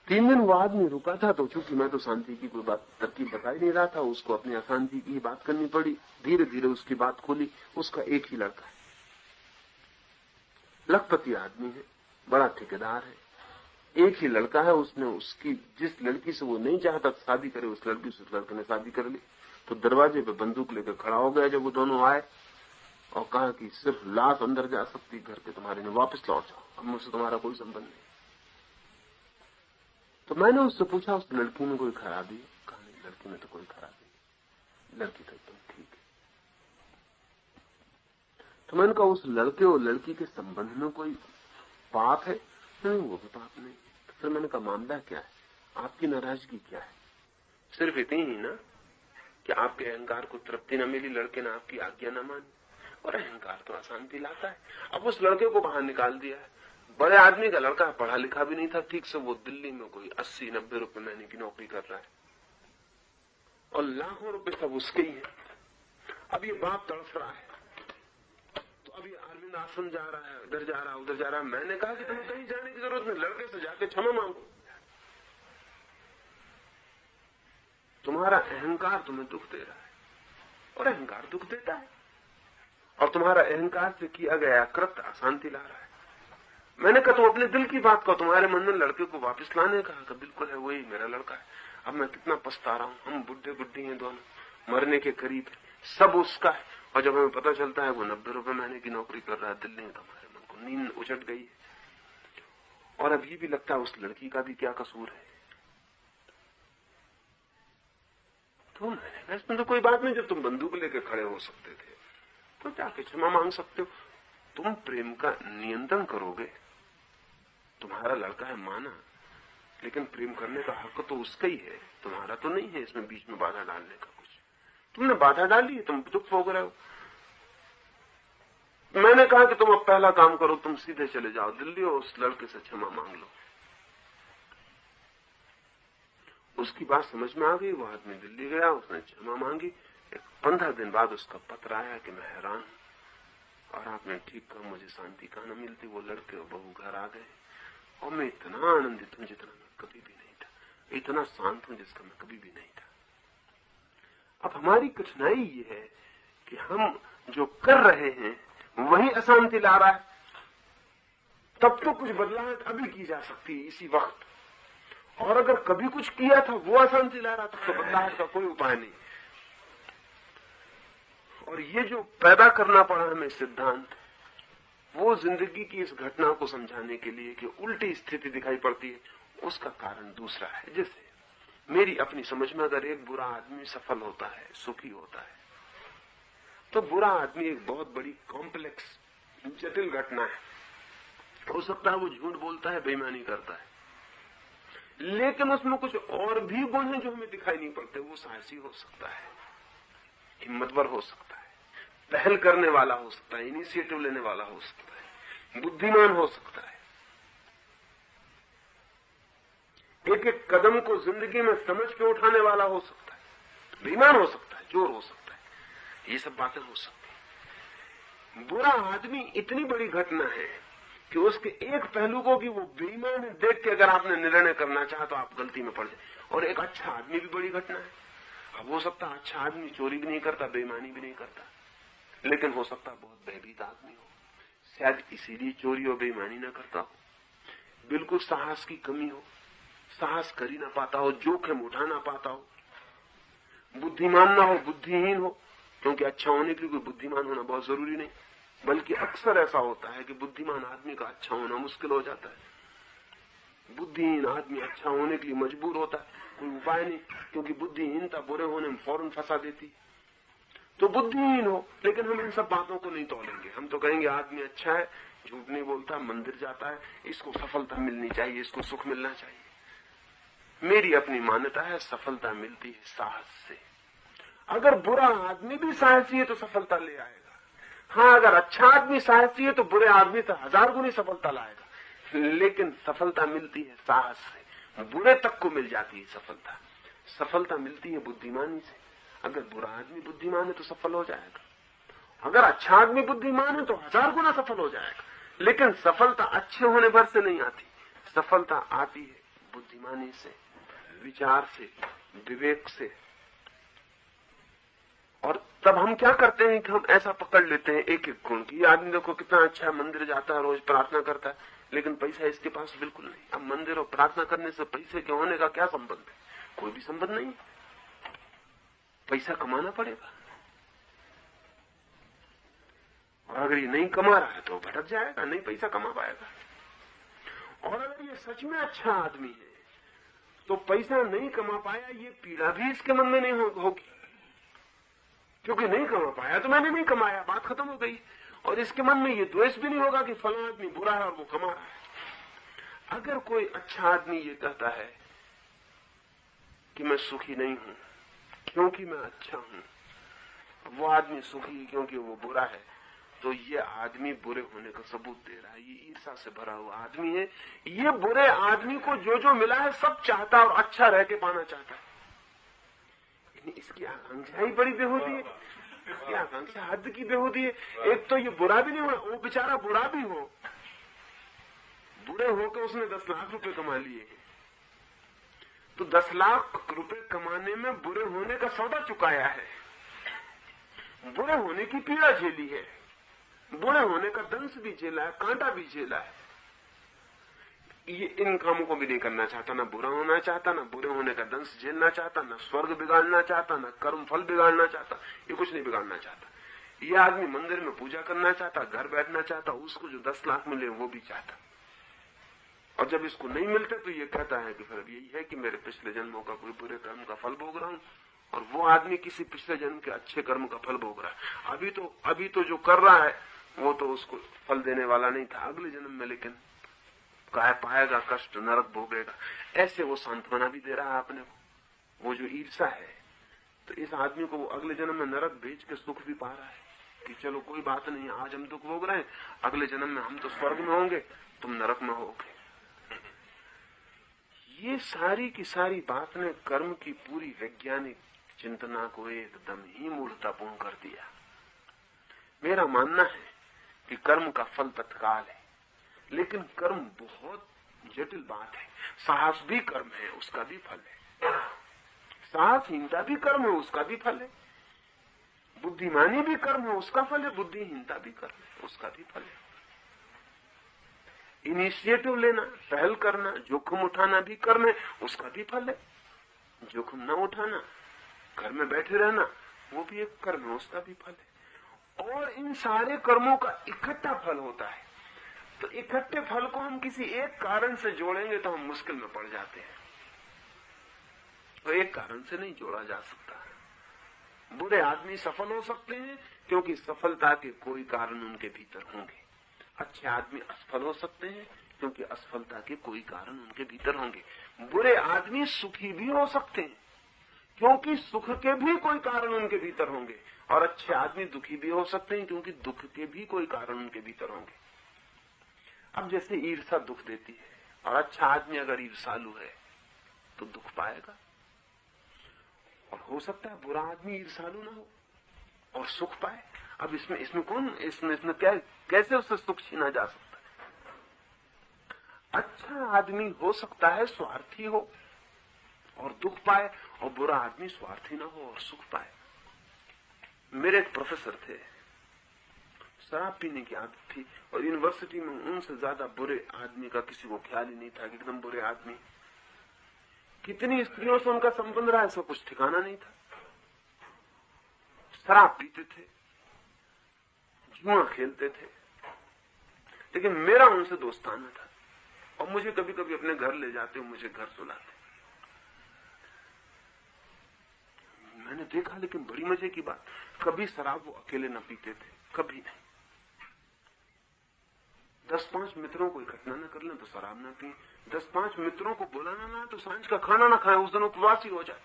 3 दिन वो आदमी रुका था, तो चूंकि मैं तो शांति की कोई बात तरकीब बता ही नहीं रहा था, उसको अपनी अशांति की बात करनी पड़ी। धीरे धीरे उसकी बात खोली। उसका एक ही लड़का है, लखपति आदमी है, बड़ा ठेकेदार है, एक ही लड़का है। उसने उसकी जिस लड़की से वो नहीं चाहता शादी करे, उस लड़की से उस लड़के ने शादी कर ली। तो दरवाजे पे बंदूक लेकर खड़ा हो गया जब वो दोनों आए, और कहा कि सिर्फ लाश अंदर जा सकती घर के तुम्हारे, ने वापस लौट जाओ, अब मुझसे तुम्हारा कोई संबंध नहीं। तो मैंने उससे पूछा उस लड़की में कोई खराबी? कहा नहीं, लड़की में तो कोई खराबी, लड़की तो एकदम ठीक है। तो मैंने कहा उस लड़के और लड़की के संबंध में कोई पाप है? नहीं, वो भी पाप नहीं। तो फिर मैंने कहा मामला क्या है, आपकी नाराजगी क्या है? सिर्फ इतनी ही ना कि आपके अहंकार को तृप्ति न मिली, लड़के ने आपकी आज्ञा न मानी, और अहंकार तो अशांति लाता है। अब उस लड़के को बाहर निकाल दिया है। बड़े आदमी का लड़का, पढ़ा लिखा भी नहीं था ठीक से, वो दिल्ली में कोई 80-90 रुपए महीने की नौकरी कर रहा है, और लाखों रुपए सब उसके ही है। अब ये बाप तड़फ रहा है, तो अब ये अरविंद आश्रम जा रहा है, इधर जा रहा है, उधर जा रहा है। मैंने कहा कि तुम्हें कहीं जाने की जरूरत नहीं, लड़के से जाके क्षमा मांगो। तुम्हारा अहंकार तुम्हें दुख दे रहा है, और अहंकार दुख देता है, और तुम्हारा अहंकार से किया गया कृत्य अशांति ला रहा है। मैंने कहा तुम अपने दिल की बात कहो, तुम्हारे मन में लड़के को वापस लाने का तो बिल्कुल है, वही मेरा लड़का है। अब मैं कितना पछता रहा हूं, हम बुढ़े बुढ़ी हैं दोनों, मरने के करीब, सब उसका है। और जब हमें पता चलता है वो 90 रुपए महीने की नौकरी कर रहा है दिल्ली में, तो हमारे मन को नींद उचट गई है। और अब ये भी लगता है उस लड़की का भी क्या कसूर है। तो मैंने, इसमें तो कोई बात नहीं, जब तुम बंदूक लेकर खड़े हो सकते थे तो जाके क्षमा मांग सकते हो। तुम प्रेम का नियंत्रण करोगे, तुम्हारा लड़का है माना, लेकिन प्रेम करने का हक तो उसका ही है, तुम्हारा तो नहीं है इसमें बीच में बाधा डालने का कुछ। तुमने बाधा डाली है, तुम दुख भोग रहे हो। मैंने कहा कि तुम अब पहला काम करो, तुम सीधे चले जाओ दिल्ली और उस लड़के से क्षमा मांग लो। उसकी बात समझ में आ गई, वो आदमी दिल्ली गया, उसने क्षमा मांगी। 15 दिन बाद उसका पत्र आया कि मैं हैरान हूं, और आपने ठीक कहा, मुझे शांति कहां न मिलती। वो लड़के और बहू घर आ गए, और मैं इतना आनंदित हूं जितना मैं कभी भी नहीं था, इतना शांत हूं जिसका मैं कभी भी नहीं था। अब हमारी कठिनाई ये है कि हम जो कर रहे हैं वही अशांति ला रहा है। तब तो कुछ बदलाव अभी की जा सकती है इसी वक्त, और अगर कभी कुछ किया था वो अशांति ला रहा था तो बदलाव का कोई उपाय नहीं। और ये जो पैदा करना पड़ा हमें सिद्धांत, वो जिंदगी की इस घटना को समझाने के लिए कि उल्टी स्थिति दिखाई पड़ती है, उसका कारण दूसरा है। जैसे मेरी अपनी समझ में, अगर एक बुरा आदमी सफल होता है, सुखी होता है, तो बुरा आदमी एक बहुत बड़ी कॉम्प्लेक्स जटिल घटना है। हो सकता है वो झूठ बोलता है, बेईमानी करता है, लेकिन उसमें कुछ और भी गुण हैं जो हमें दिखाई नहीं पड़ते। वो साहसी हो सकता है, हिम्मतवर हो सकता है, पहल करने वाला हो सकता है, इनिशिएटिव लेने वाला हो सकता है, बुद्धिमान हो सकता है, एक एक कदम को जिंदगी में समझ के उठाने वाला हो सकता है, बेईमान हो सकता है, चोर हो सकता है, ये सब बातें हो सकती हैं। बुरा आदमी इतनी बड़ी घटना है कि उसके एक पहलू को कि वो बेईमान है देख के अगर आपने निर्णय करना चाहा तो आप गलती में पड़ जाए। और एक अच्छा आदमी भी बड़ी घटना है। अब हो सकता है अच्छा आदमी चोरी भी नहीं करता, बेईमानी भी नहीं करता, लेकिन हो सकता है बहुत भयभीत आदमी हो, शायद इसीलिए चोरी और बेईमानी न करता हो। बिल्कुल साहस की कमी हो, साहस कर ही ना पाता हो, जोखिम उठा ना पाता हो, बुद्धिमान ना हो, बुद्धिहीन हो। क्योंकि अच्छा होने के लिए कोई बुद्धिमान होना बहुत जरूरी नहीं, बल्कि अक्सर ऐसा होता है कि बुद्धिमान आदमी का अच्छा होना मुश्किल हो जाता है। बुद्धिहीन आदमी अच्छा होने के लिए मजबूर होता है, कोई उपाय नहीं, क्योंकि बुद्धिहीनता बुरे होने में फौरन फंसा देती। तो बुद्धिहीन हो, लेकिन हम इन सब बातों को नहीं तोलेंगे। हम तो कहेंगे आदमी अच्छा है, झूठ नहीं बोलता, मंदिर जाता है, इसको सफलता मिलनी चाहिए, इसको सुख मिलना चाहिए। मेरी अपनी मान्यता है सफलता मिलती है साहस से। अगर बुरा आदमी भी साहसी है तो सफलता ले आएगा। हाँ, अगर अच्छा आदमी साहसी है तो बुरे आदमी तो 1000 गुनी सफलता लाएगा। लेकिन सफलता मिलती है साहस से, बुरे तक को मिल जाती है सफलता। सफलता मिलती है बुद्धिमानी से। अगर बुरा आदमी बुद्धिमान है तो सफल हो जाएगा, अगर अच्छा आदमी बुद्धिमान है तो 1000 गुना सफल हो जाएगा। लेकिन सफलता अच्छे होने भर से नहीं आती, सफलता आती है बुद्धिमानी से, विचार से, विवेक से। और तब हम क्या करते हैं कि हम ऐसा पकड़ लेते हैं एक एक गुण की, आदमी देखो कितना अच्छा मंदिर जाता है, रोज प्रार्थना करता है, लेकिन पैसा इसके पास बिल्कुल नहीं। अब मंदिर और प्रार्थना करने से पैसे के होने का क्या संबंध है? कोई भी संबंध नहीं। पैसा कमाना पड़ेगा, और अगर ये नहीं कमा रहा है तो भटक जाएगा, नहीं पैसा कमा पाएगा। और अगर ये सच में अच्छा आदमी है तो पैसा नहीं कमा पाया ये पीड़ा भी इसके मन में नहीं होगी, क्योंकि नहीं कमा पाया तो मैंने नहीं कमाया, बात खत्म हो गई। और इसके मन में ये द्वेष भी नहीं होगा कि फला आदमी बुरा है और वो कमा रहा है। अगर कोई अच्छा आदमी ये कहता है कि मैं सुखी नहीं हूं क्योंकि मैं अच्छा हूं, वो आदमी सुखी क्योंकि वो बुरा है, तो ये आदमी बुरे होने का सबूत दे रहा है। ये ईर्ष्या से भरा हुआ आदमी है। ये बुरे आदमी को जो जो मिला है सब चाहता और अच्छा रह के पाना चाहता है। इसकी आकांक्षा ही बड़ी बेहूदी है, इसकी आकांक्षा हद की बेहूदी है। एक तो ये बुरा भी नहीं होना, वो बेचारा बुरा भी हो, बुरे होकर उसने 10 लाख रुपए कमा लिए, तो 10 लाख रुपए कमाने में बुरे होने का सौदा चुकाया है, बुरे होने की पीड़ा झेली है, बुरे होने का दंश भी झेला है, कांटा भी झेला है। ये इन कामों को भी नहीं करना चाहता, ना बुरा होना चाहता, ना बुरे होने का दंश झेलना चाहता, ना स्वर्ग बिगाड़ना चाहता, ना कर्म फल बिगाड़ना चाहता, ये कुछ नहीं बिगाड़ना चाहता। ये आदमी मंदिर में पूजा करना चाहता, घर बैठना चाहता, उसको जो 10 लाख मिले वो भी चाहता। और जब इसको नहीं मिलते तो ये कहता है कि फिर यही है कि मेरे पिछले जन्मों का कोई बुरे कर्म का फल भोग रहा हूं, और वो आदमी किसी पिछले जन्म के अच्छे कर्म का फल भोग रहा है। अभी तो जो कर रहा है वो तो उसको फल देने वाला नहीं था, अगले जन्म में लेकिन काय पाएगा, कष्ट नरक भोगेगा। ऐसे वो सांत्वना भी दे रहा है अपने को। वो जो ईर्ष्या है, तो इस आदमी को वो अगले जन्म में नरक भेज के सुख भी पा रहा है कि चलो कोई बात नहीं, आज हम दुख भोग रहे हैं, अगले जन्म में हम तो स्वर्ग में होंगे, तुम नरक में होगे। ये सारी की सारी बात ने कर्म की पूरी वैज्ञानिक चिंतना को एकदम ही मूर्खतापूर्ण कर दिया। मेरा मानना है कि कर्म का फल तत्काल है, लेकिन कर्म बहुत जटिल बात है। साहस भी कर्म है, उसका भी फल है। साहसहीनता भी कर्म है, उसका भी फल है। बुद्धिमानी भी कर्म है, उसका फल है। बुद्धिहीनता भी कर्म है, उसका भी फल है। इनिशिएटिव लेना, पहल करना, जोखिम उठाना भी कर्म है, उसका भी फल है। जोखिम न उठाना, घर में बैठे रहना, वो भी एक कर्म है, उसका भी फल है। और इन सारे कर्मों का इकट्ठा फल होता है। तो इकट्ठे फल को हम किसी एक कारण से जोड़ेंगे तो हम मुश्किल में पड़ जाते हैं। तो एक कारण से नहीं जोड़ा जा सकता। बुरे आदमी सफल हो सकते हैं क्योंकि सफलता के कोई कारण उनके भीतर होंगे। अच्छे आदमी असफल हो सकते हैं क्योंकि असफलता के कोई कारण उनके भीतर होंगे। बुरे आदमी सुखी भी हो सकते हैं क्योंकि सुख के भी कोई कारण उनके भीतर होंगे। और अच्छे आदमी दुखी भी हो सकते हैं क्योंकि दुख के भी कोई कारण उनके भीतर होंगे। अब जैसे ईर्ष्या दुख देती है, और अच्छा आदमी अगर ईर्ष्यालु है तो दुख पाएगा। और हो सकता है बुरा आदमी ईर्ष्यालु ना हो और सुख पाए। अब इसमें कौन इसमें क्या कैसे उससे सुख छीना जा सकता है? अच्छा आदमी हो सकता है स्वार्थी हो और दुख पाए, और बुरा आदमी स्वार्थी ना हो और सुख पाए। मेरे एक प्रोफेसर थे, शराब पीने की आदत थी, और यूनिवर्सिटी में उनसे ज्यादा बुरे आदमी का किसी को ख्याल ही नहीं था कि एकदम बुरे आदमी। कितनी स्त्रियों से उनका संबंध रहा, इसका कुछ ठिकाना नहीं था। शराब पीते थे, जुआ खेलते थे, लेकिन मेरा उनसे दोस्ताना था, और मुझे कभी कभी अपने घर ले जाते, मुझे घर सुलाते। मैंने देखा, लेकिन बड़ी मजे की बात, कभी शराब वो अकेले न पीते थे, कभी नहीं। 10-5 मित्रों को इकट्ठा न कर लें तो शराब न पी, 10-5 मित्रों को बुलाना ना तो सांझ का खाना ना खाएं, उस दिन उपवास ही हो जाए।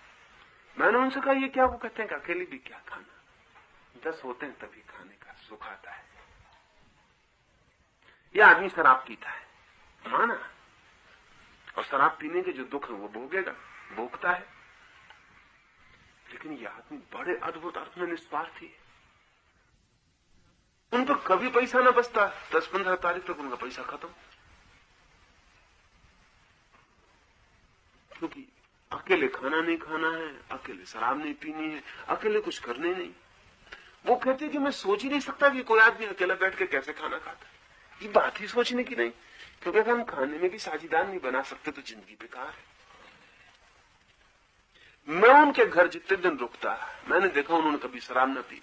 मैंने उनसे कहा, ये क्या? वो कहते हैं कि अकेले भी क्या खाना, 10 होते हैं तभी खाने का सुख आता है। ये आदमी शराब पीता है, माना, और शराब पीने के जो दुख है वो भोगता है, लेकिन ये आदमी बड़े अद्भुत अर्थ में निस्वार्थी है। उन पर कभी पैसा ना बचता, 10-15 तारीख तक उनका पैसा खत्म, क्योंकि अकेले खाना नहीं खाना है, अकेले शराब नहीं पीनी है, अकेले कुछ करने नहीं। वो कहते कि मैं सोच ही नहीं सकता कि कोई आदमी अकेला बैठ के कैसे खाना खाता है। ये बात ही सोचने की नहीं, क्योंकि अगर हम खाने में भी साझेदार नहीं बना सकते तो जिंदगी बेकार है। मैं उनके घर जितने दिन रुकता, मैंने देखा उन्होंने कभी शराब न पी,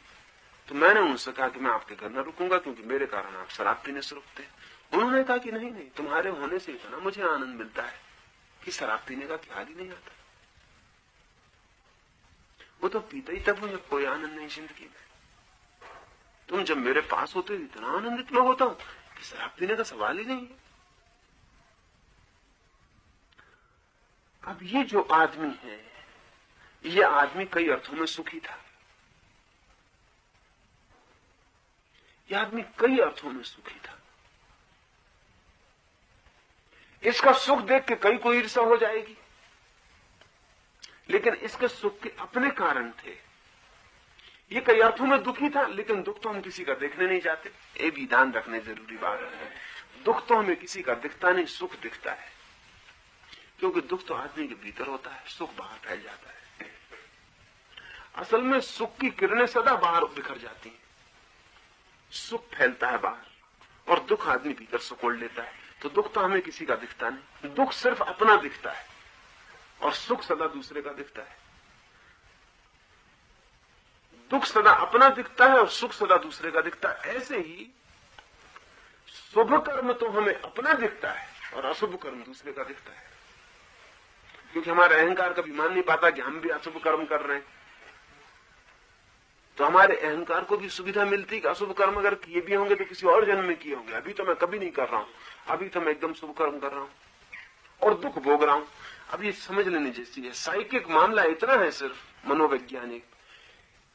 तो मैंने उनसे कहा कि मैं आपके घर न रुकूंगा क्योंकि मेरे कारण आप शराब पीने से रुकते हैं। उन्होंने कहा कि नहीं, तुम्हारे होने से इतना मुझे आनंद मिलता है कि शराब पीने का ख्याल ही नहीं आता। वो तो पीता ही तब मुझे कोई आनंद नहीं जिंदगी में। तुम जब मेरे पास होते इतना आनंदित मैं होता हूं कि शराब पीने का सवाल ही नहीं है। अब ये जो आदमी है, ये आदमी कई अर्थों में सुखी था। यह आदमी कई अर्थों में सुखी था। इसका सुख देख के कई को ईर्ष्या हो जाएगी, लेकिन इसके सुख के अपने कारण थे। ये कई अर्थों में दुखी था, लेकिन दुख तो हम किसी का देखने नहीं जाते। ये भी ध्यान रखने जरूरी बात है, दुख तो हमें किसी का दिखता नहीं, सुख दिखता है, क्योंकि दुख तो आदमी के भीतर होता है, सुख बाहर फैल जाता है। असल में सुख की किरणें सदा बाहर बिखर जाती हैं, सुख फैलता है बाहर, और दुख आदमी भीतर सुकोड़ लेता है। तो दुख तो हमें किसी का दिखता नहीं, दुख सिर्फ अपना दिखता है, और सुख सदा दूसरे का दिखता है। दुख सदा अपना दिखता है और सुख सदा दूसरे का दिखता है। ऐसे ही शुभ कर्म तो हमें अपना दिखता है और अशुभ कर्म दूसरे का दिखता है, क्योंकि हमारा अहंकार कभी मान नहीं पाता कि हम भी अशुभ कर्म कर रहे हैं। तो हमारे अहंकार को भी सुविधा मिलती कि अशुभ कर्म अगर किए भी होंगे तो किसी और जन्म में किए होंगे, अभी तो मैं कभी नहीं कर रहा हूं, अभी तो मैं एकदम शुभ कर्म कर रहा हूं और दुख भोग रहा हूं। अब ये समझ लेने जैसी है। साइकिक मामला इतना है सिर्फ मनोवैज्ञानिक,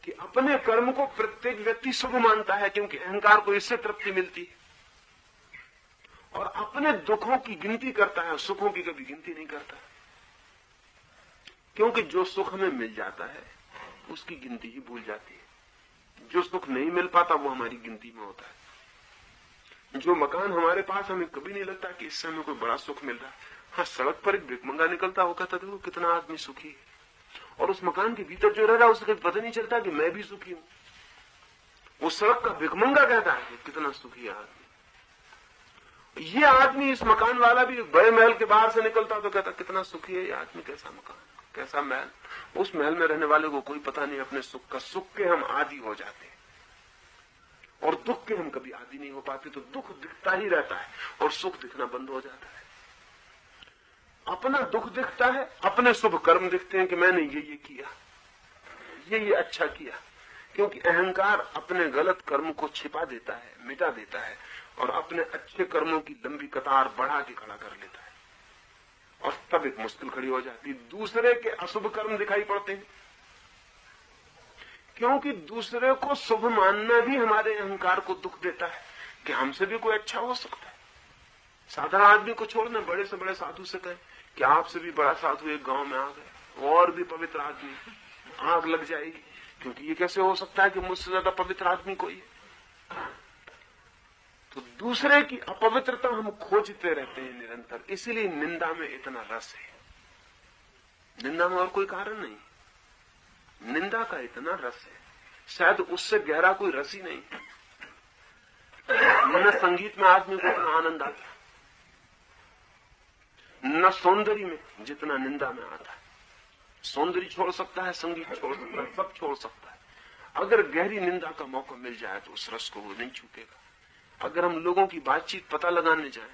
कि अपने कर्म को प्रत्येक व्यक्ति शुभ मानता है क्योंकि अहंकार को इससे तृप्ति मिलती है, और अपने दुखों की गिनती करता है, सुखों की कभी गिनती नहीं करता, क्योंकि जो सुख हमें मिल जाता है उसकी गिनती ही भूल जाती है। जो सुख नहीं मिल पाता वो हमारी गिनती में होता है। जो मकान हमारे पास, हमें कभी नहीं लगता कि इससे हमें कोई बड़ा सुख मिल रहा है। हाँ, सड़क पर एक भिखमंगा निकलता, वो कहता देखो कितना आदमी सुखी है, और उस मकान के भीतर जो रह रहा है उसे कभी पता नहीं चलता कि मैं भी सुखी हूं। वो सड़क का भिखमंगा कहता है कितना सुखी है आदमी। ये आदमी, इस मकान वाला भी बड़े महल के बाहर से निकलता तो कहता कितना सुखी है ये आदमी, कैसा मकान, कैसा महल। उस महल में रहने वाले को कोई पता नहीं अपने सुख का। सुख के हम आदी हो जाते हैं और दुख के हम कभी आदी नहीं हो पाते। तो दुख दिखता ही रहता है और सुख दिखना बंद हो जाता है। अपना दुख दिखता है, अपने शुभ कर्म दिखते हैं कि मैंने ये किया, ये अच्छा किया, क्योंकि अहंकार अपने गलत कर्म को छिपा देता है, मिटा देता है, और अपने अच्छे कर्मों की लंबी कतार बढ़ा के खड़ा कर लेता है, और तब एक मुश्किल खड़ी हो जाती है। दूसरे के अशुभ कर्म दिखाई पड़ते हैं, क्योंकि दूसरे को शुभ मानना भी हमारे अहंकार को दुख देता है कि हमसे भी कोई अच्छा हो सकता है। साधारण आदमी को छोड़ना, बड़े से बड़े साधु से कहें कि आपसे भी बड़ा साधु एक गांव में आ गए, और भी पवित्र आदमी, आग लग जाएगी, क्योंकि ये कैसे हो सकता है कि मुझसे ज्यादा पवित्र आदमी कोई है। तो दूसरे की अपवित्रता हम खोजते रहते हैं निरंतर, इसीलिए निंदा में इतना रस है। निंदा में और कोई कारण नहीं, निंदा का इतना रस है, शायद उससे गहरा कोई रस ही नहीं। न संगीत में आदमी को इतना आनंद आता, न सौंदर्य में जितना निंदा में आता है। सौंदर्य छोड़ सकता है, संगीत छोड़ सकता है, सब छोड़ सकता है। अगर गहरी निंदा का मौका मिल जाए तो उस रस को वो नहीं छूटेगा। अगर हम लोगों की बातचीत पता लगाने जाएं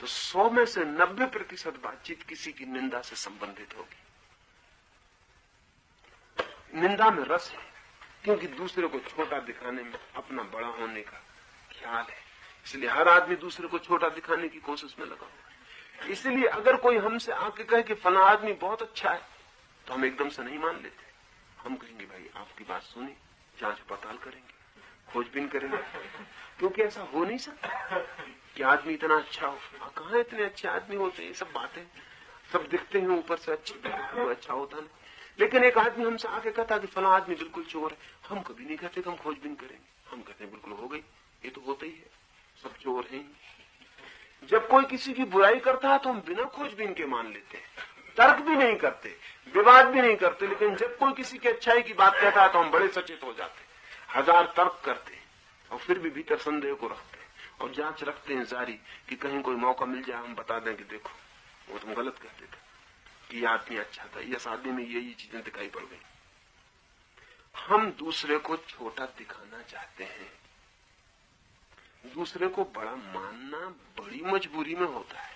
तो 100 में से 90% बातचीत किसी की निंदा से संबंधित होगी। निंदा में रस है, क्योंकि दूसरे को छोटा दिखाने में अपना बड़ा होने का ख्याल है, इसलिए हर आदमी दूसरे को छोटा दिखाने की कोशिश में लगा हुआ है। इसलिए अगर कोई हमसे आके कहे कि फला आदमी बहुत अच्छा है, तो हम एकदम से नहीं मान लेते। हम कहेंगे भाई आपकी बात सुनी, जांच पड़ताल करेंगे, खोजबीन करेंगे, क्योंकि ऐसा हो नहीं सकता कि आदमी इतना अच्छा हो। कहाँ इतने अच्छे आदमी होते हैं, ये सब बातें सब दिखते हैं ऊपर से अच्छे, वो अच्छा होता नहीं। लेकिन एक आदमी हमसे आके कहता कि फला आदमी बिल्कुल चोर है, हम कभी नहीं कहते कि हम खोजबीन करेंगे, हम कहते हैं बिल्कुल हो गई, ये तो होता ही है, सब चोर हैं। जब कोई किसी की बुराई करता है तो हम बिना खोजबीन के मान लेते हैं, तर्क भी नहीं करते, विवाद भी नहीं करते। लेकिन जब कोई किसी की अच्छाई की बात कहता है तो हम बड़े सचेत हो जाते, हजार तर्क करते और फिर भी भीतर संदेह को रखते और जांच रखते हैं जारी कि कहीं कोई मौका मिल जाए हम बता दें कि देखो वो तुम गलत कहते थे, कि यह आदमी अच्छा था, इस आदमी में ये चीजें दिखाई पड़ गई। हम दूसरे को छोटा दिखाना चाहते हैं। दूसरे को बड़ा मानना बड़ी मजबूरी में होता है,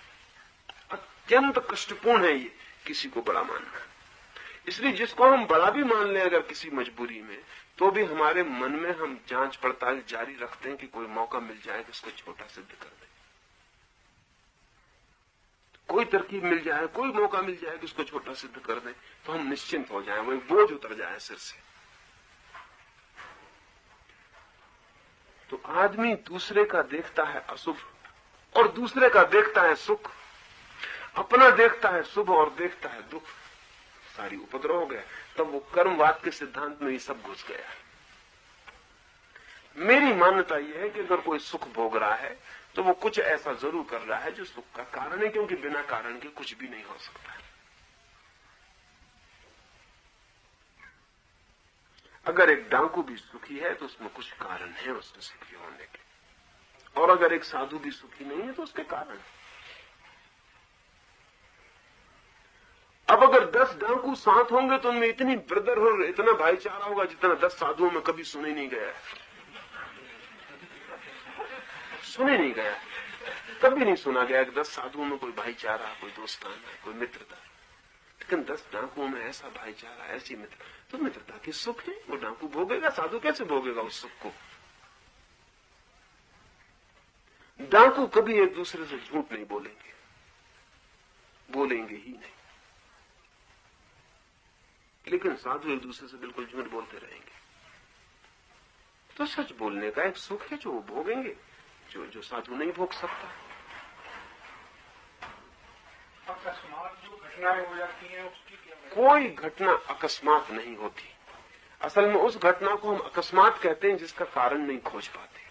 अत्यंत कष्टपूर्ण है ये किसी को बड़ा मानना। इसलिए जिसको हम बड़ा भी मान लें अगर किसी मजबूरी में, तो भी हमारे मन में हम जांच पड़ताल जारी रखते हैं कि कोई मौका मिल जाए कि उसको छोटा सिद्ध कर दे, कोई तरकीब मिल जाए, कोई मौका मिल जाए कि उसको छोटा सिद्ध कर दे, तो हम निश्चिंत हो जाएं, वो बोझ उतर जाए सिर से। तो आदमी दूसरे का देखता है अशुभ और दूसरे का देखता है सुख, अपना देखता है शुभ और देखता है दुख, सारी उपद्रव हो गया। तब वो कर्मवाद के सिद्धांत में ये सब घुस गया। मेरी मान्यता यह है कि अगर कोई सुख भोग रहा है तो वो कुछ ऐसा जरूर कर रहा है जो सुख का कारण है, क्योंकि बिना कारण के कुछ भी नहीं हो सकता। अगर एक डाकू भी सुखी है तो उसमें कुछ कारण है उसके सुखी होने के, और अगर एक साधु भी सुखी नहीं है तो उसके कारण है। अब अगर 10 डाकू साथ होंगे तो उनमें इतनी ब्रदर और इतना भाईचारा होगा जितना 10 साधुओं में कभी सुने नहीं गया, सुने नहीं गया, कभी नहीं सुना गया कि 10 साधुओं में कोई भाईचारा, कोई दोस्ताना, कोई मित्रता। लेकिन 10 डाकुओं में ऐसा भाईचारा, ऐसी मित्र, तो मित्रता की सुख है। वो डाकू भोगेगा, साधु कैसे भोगेगा उस सुख को? डाकू कभी एक दूसरे से झूठ नहीं बोलेंगे, बोलेंगे ही नहीं, लेकिन साधु एक दूसरे से बिल्कुल झूठ बोलते रहेंगे। तो सच बोलने का एक सुख है जो वो भोगेंगे, जो साधु नहीं भोग सकता। अकस्मात जो घटनाएं हो जाती हैं उसकी क्या? कोई घटना अकस्मात नहीं होती। असल में उस घटना को हम अकस्मात कहते हैं जिसका कारण नहीं खोज पाते।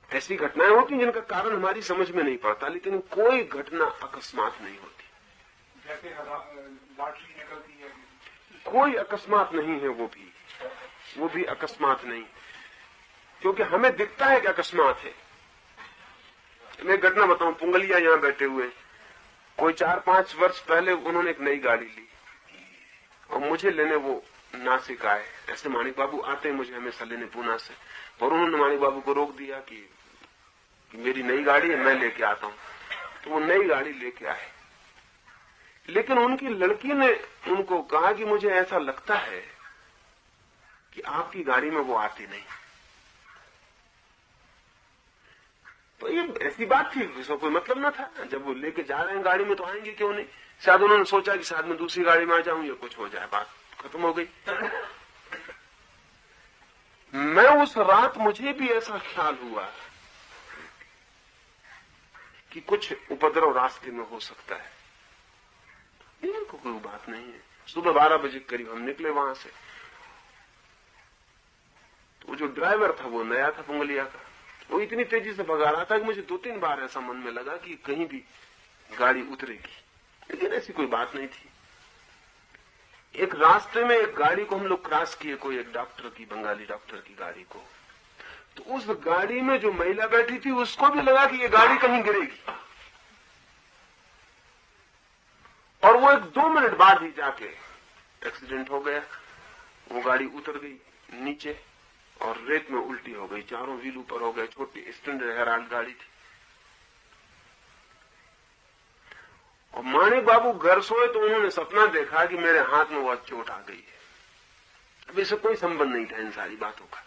ऐसी घटनाएं होती हैं जिनका कारण हमारी समझ में नहीं पड़ता, लेकिन कोई घटना अकस्मात नहीं होती। जैसे लॉटरी निकलती है, कोई अकस्मात नहीं है, वो भी अकस्मात नहीं, क्योंकि हमें दिखता है कि अकस्मात है। मैं एक घटना बताऊं, पुंगलिया यहां बैठे हुए, कोई 4-5 वर्ष पहले उन्होंने एक नई गाड़ी ली और मुझे लेने वो नासिक आए। ऐसे माणिक बाबू आते हैं मुझे हमेशा लेने पूना से, और उन्होंने माणिक बाबू को रोक दिया कि मेरी नई गाड़ी है, मैं लेके आता हूं। तो वो नई गाड़ी लेके आए, लेकिन उनकी लड़की ने उनको कहा कि मुझे ऐसा लगता है कि आपकी गाड़ी में वो आती नहीं। तो ये ऐसी बात थी, इसका कोई मतलब ना था। जब वो लेके जा रहे हैं गाड़ी में तो आएंगे क्यों नहीं। शायद उन्होंने सोचा कि शायद मैं दूसरी गाड़ी में आ जाऊं या कुछ हो जाए, बात खत्म हो गई। मैं उस रात मुझे भी ऐसा ख्याल हुआ कि कुछ उपद्रव रास्ते में हो सकता है, लेकिन कोई बात नहीं है। सुबह 12 बजे करीब हम निकले वहां से, तो वो जो ड्राइवर था वो नया था पुंगलिया का, वो इतनी तेजी से भगा रहा था कि मुझे 2-3 बार ऐसा मन में लगा कि कहीं भी गाड़ी उतरेगी, लेकिन ऐसी कोई बात नहीं थी। एक रास्ते में एक गाड़ी को हम लोग क्रॉस किए, कोई एक डॉक्टर की, बंगाली डॉक्टर की गाड़ी को, तो उस गाड़ी में जो महिला बैठी थी उसको भी लगा कि ये गाड़ी कहीं गिरेगी, और वो एक 2 मिनट बाद ही जाके एक्सीडेंट हो गया। वो गाड़ी उतर गई नीचे और रेत में उल्टी हो गई, चारों व्हील ऊपर हो गए। छोटी स्टैंडर्ड हेराल्ड गाड़ी थी। और माणिक बाबू घर सोए तो उन्होंने सपना देखा कि मेरे हाथ में बहुत चोट आ गई है। अब इससे कोई संबंध नहीं था इन सारी बातों का।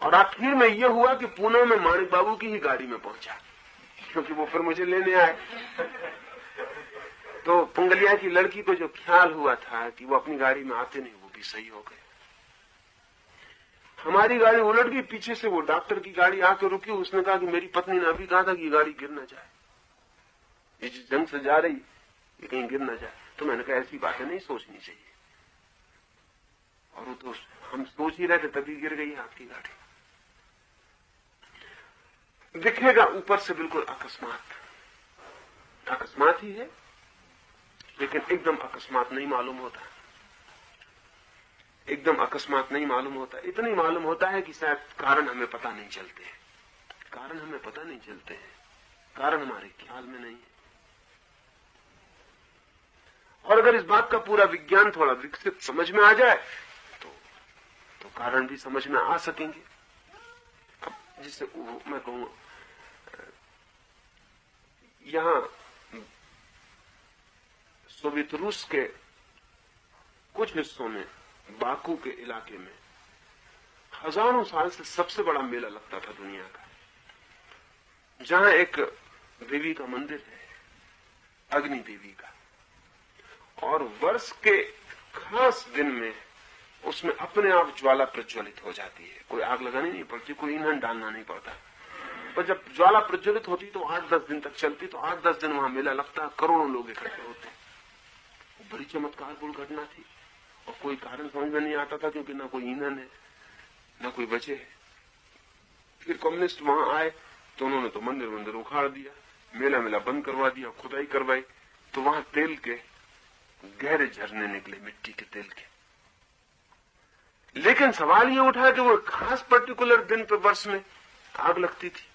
और आखिर में यह हुआ कि पुणे में माणिक बाबू की ही गाड़ी में पहुंचा, क्योंकि वो फिर मुझे लेने आए। तो पुंगलिया की लड़की को जो ख्याल हुआ था कि वो अपनी गाड़ी में आते नहीं, वो भी सही हो गए। हमारी गाड़ी उलट गई, पीछे से वो डॉक्टर की गाड़ी आके रुकी। उसने कहा कि मेरी पत्नी ने अभी कहा था कि ये गाड़ी गिर न जाए, ये जिस ढंग से जा रही ये कहीं गिर न जाए। तो मैंने कहा ऐसी बातें नहीं सोचनी चाहिए। और वो तो हम सोच ही रहे थे तभी गिर गई आपकी गाड़ी। दिखेगा ऊपर से बिल्कुल अकस्मात ही है, लेकिन एकदम अकस्मात नहीं मालूम होता। एकदम अकस्मात नहीं मालूम होता। इतना ही मालूम होता है कि शायद कारण हमें पता नहीं चलते हैं। कारण हमें पता नहीं चलते हैं, कारण हमारे ख्याल में नहीं है। और अगर इस बात का पूरा विज्ञान थोड़ा विकसित समझ में आ जाए तो कारण भी समझ में आ सकेंगे। अब जिसे मैं कहूं, यहां सोवियत रूस के कुछ हिस्सों में, बाकू के इलाके में हजारों साल से सबसे बड़ा मेला लगता था दुनिया का, जहां एक देवी का मंदिर है, अग्नि देवी का। और वर्ष के खास दिन में उसमें अपने आप ज्वाला प्रज्वलित हो जाती है। कोई आग लगानी नहीं पड़ती, कोई ईंधन डालना नहीं पड़ता। पर जब ज्वाला प्रज्वलित होती तो 8-10 दिन तक चलती। तो 8-10 दिन वहां मेला लगता है, करोड़ों लोग इकट्ठे होते। बड़ी चमत्कारपूर्ण घटना थी और कोई कारण समझ में नहीं आता था, क्योंकि ना कोई ईंधन है ना कोई बचे है। फिर कम्युनिस्ट वहां आए तो उन्होंने तो मंदिर उखाड़ दिया, मेला बंद करवा दिया, खुदाई करवाई। तो वहां तेल के गहरे झरने निकले, मिट्टी के तेल के। लेकिन सवाल ये उठा कि वो खास पर्टिकुलर दिन पर वर्ष में आग लगती थी।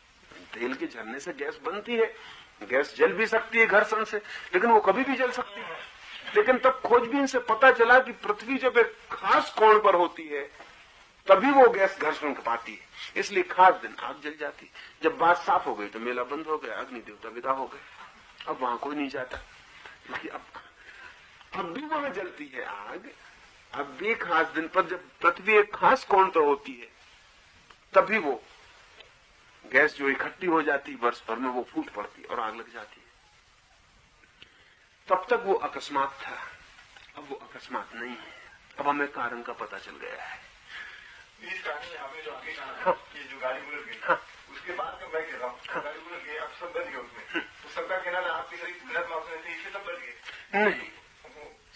तेल के झरने से गैस बनती है, गैस जल भी सकती है घर्षण से, लेकिन वो कभी भी जल सकती है। लेकिन तब खोजबीन से पता चला कि पृथ्वी जब एक खास कोण पर होती है तभी वो गैस घर्षण पाती है, इसलिए खास दिन आग जल जाती। जब बात साफ हो गई तो मेला बंद हो गया, अग्नि देवता विदा हो गए। अब वहां कोई नहीं जाता, क्योंकि अब भी वहां जलती है आग। अब भी खास दिन पर जब पृथ्वी एक खास कोण पर होती है तभी वो गैस जो इकट्ठी हो जाती वर्ष भर में, वो फूट पड़ती और आग लग जाती है। तब तक वो अकस्मात था, अब वो अकस्मात नहीं है। अब हमें कारण का पता चल गया है। इस कहानी हमें जो आगे कहा कि जो गाड़ी उलट गई, उसके बाद का मैं कह रहा हूँ, गाड़ी उलट गई, अब सब बच गए उसमें। तो सबका कहना था आपकी शरीर मेहनत में उसने थी, इसलिए सब बच गए। नहीं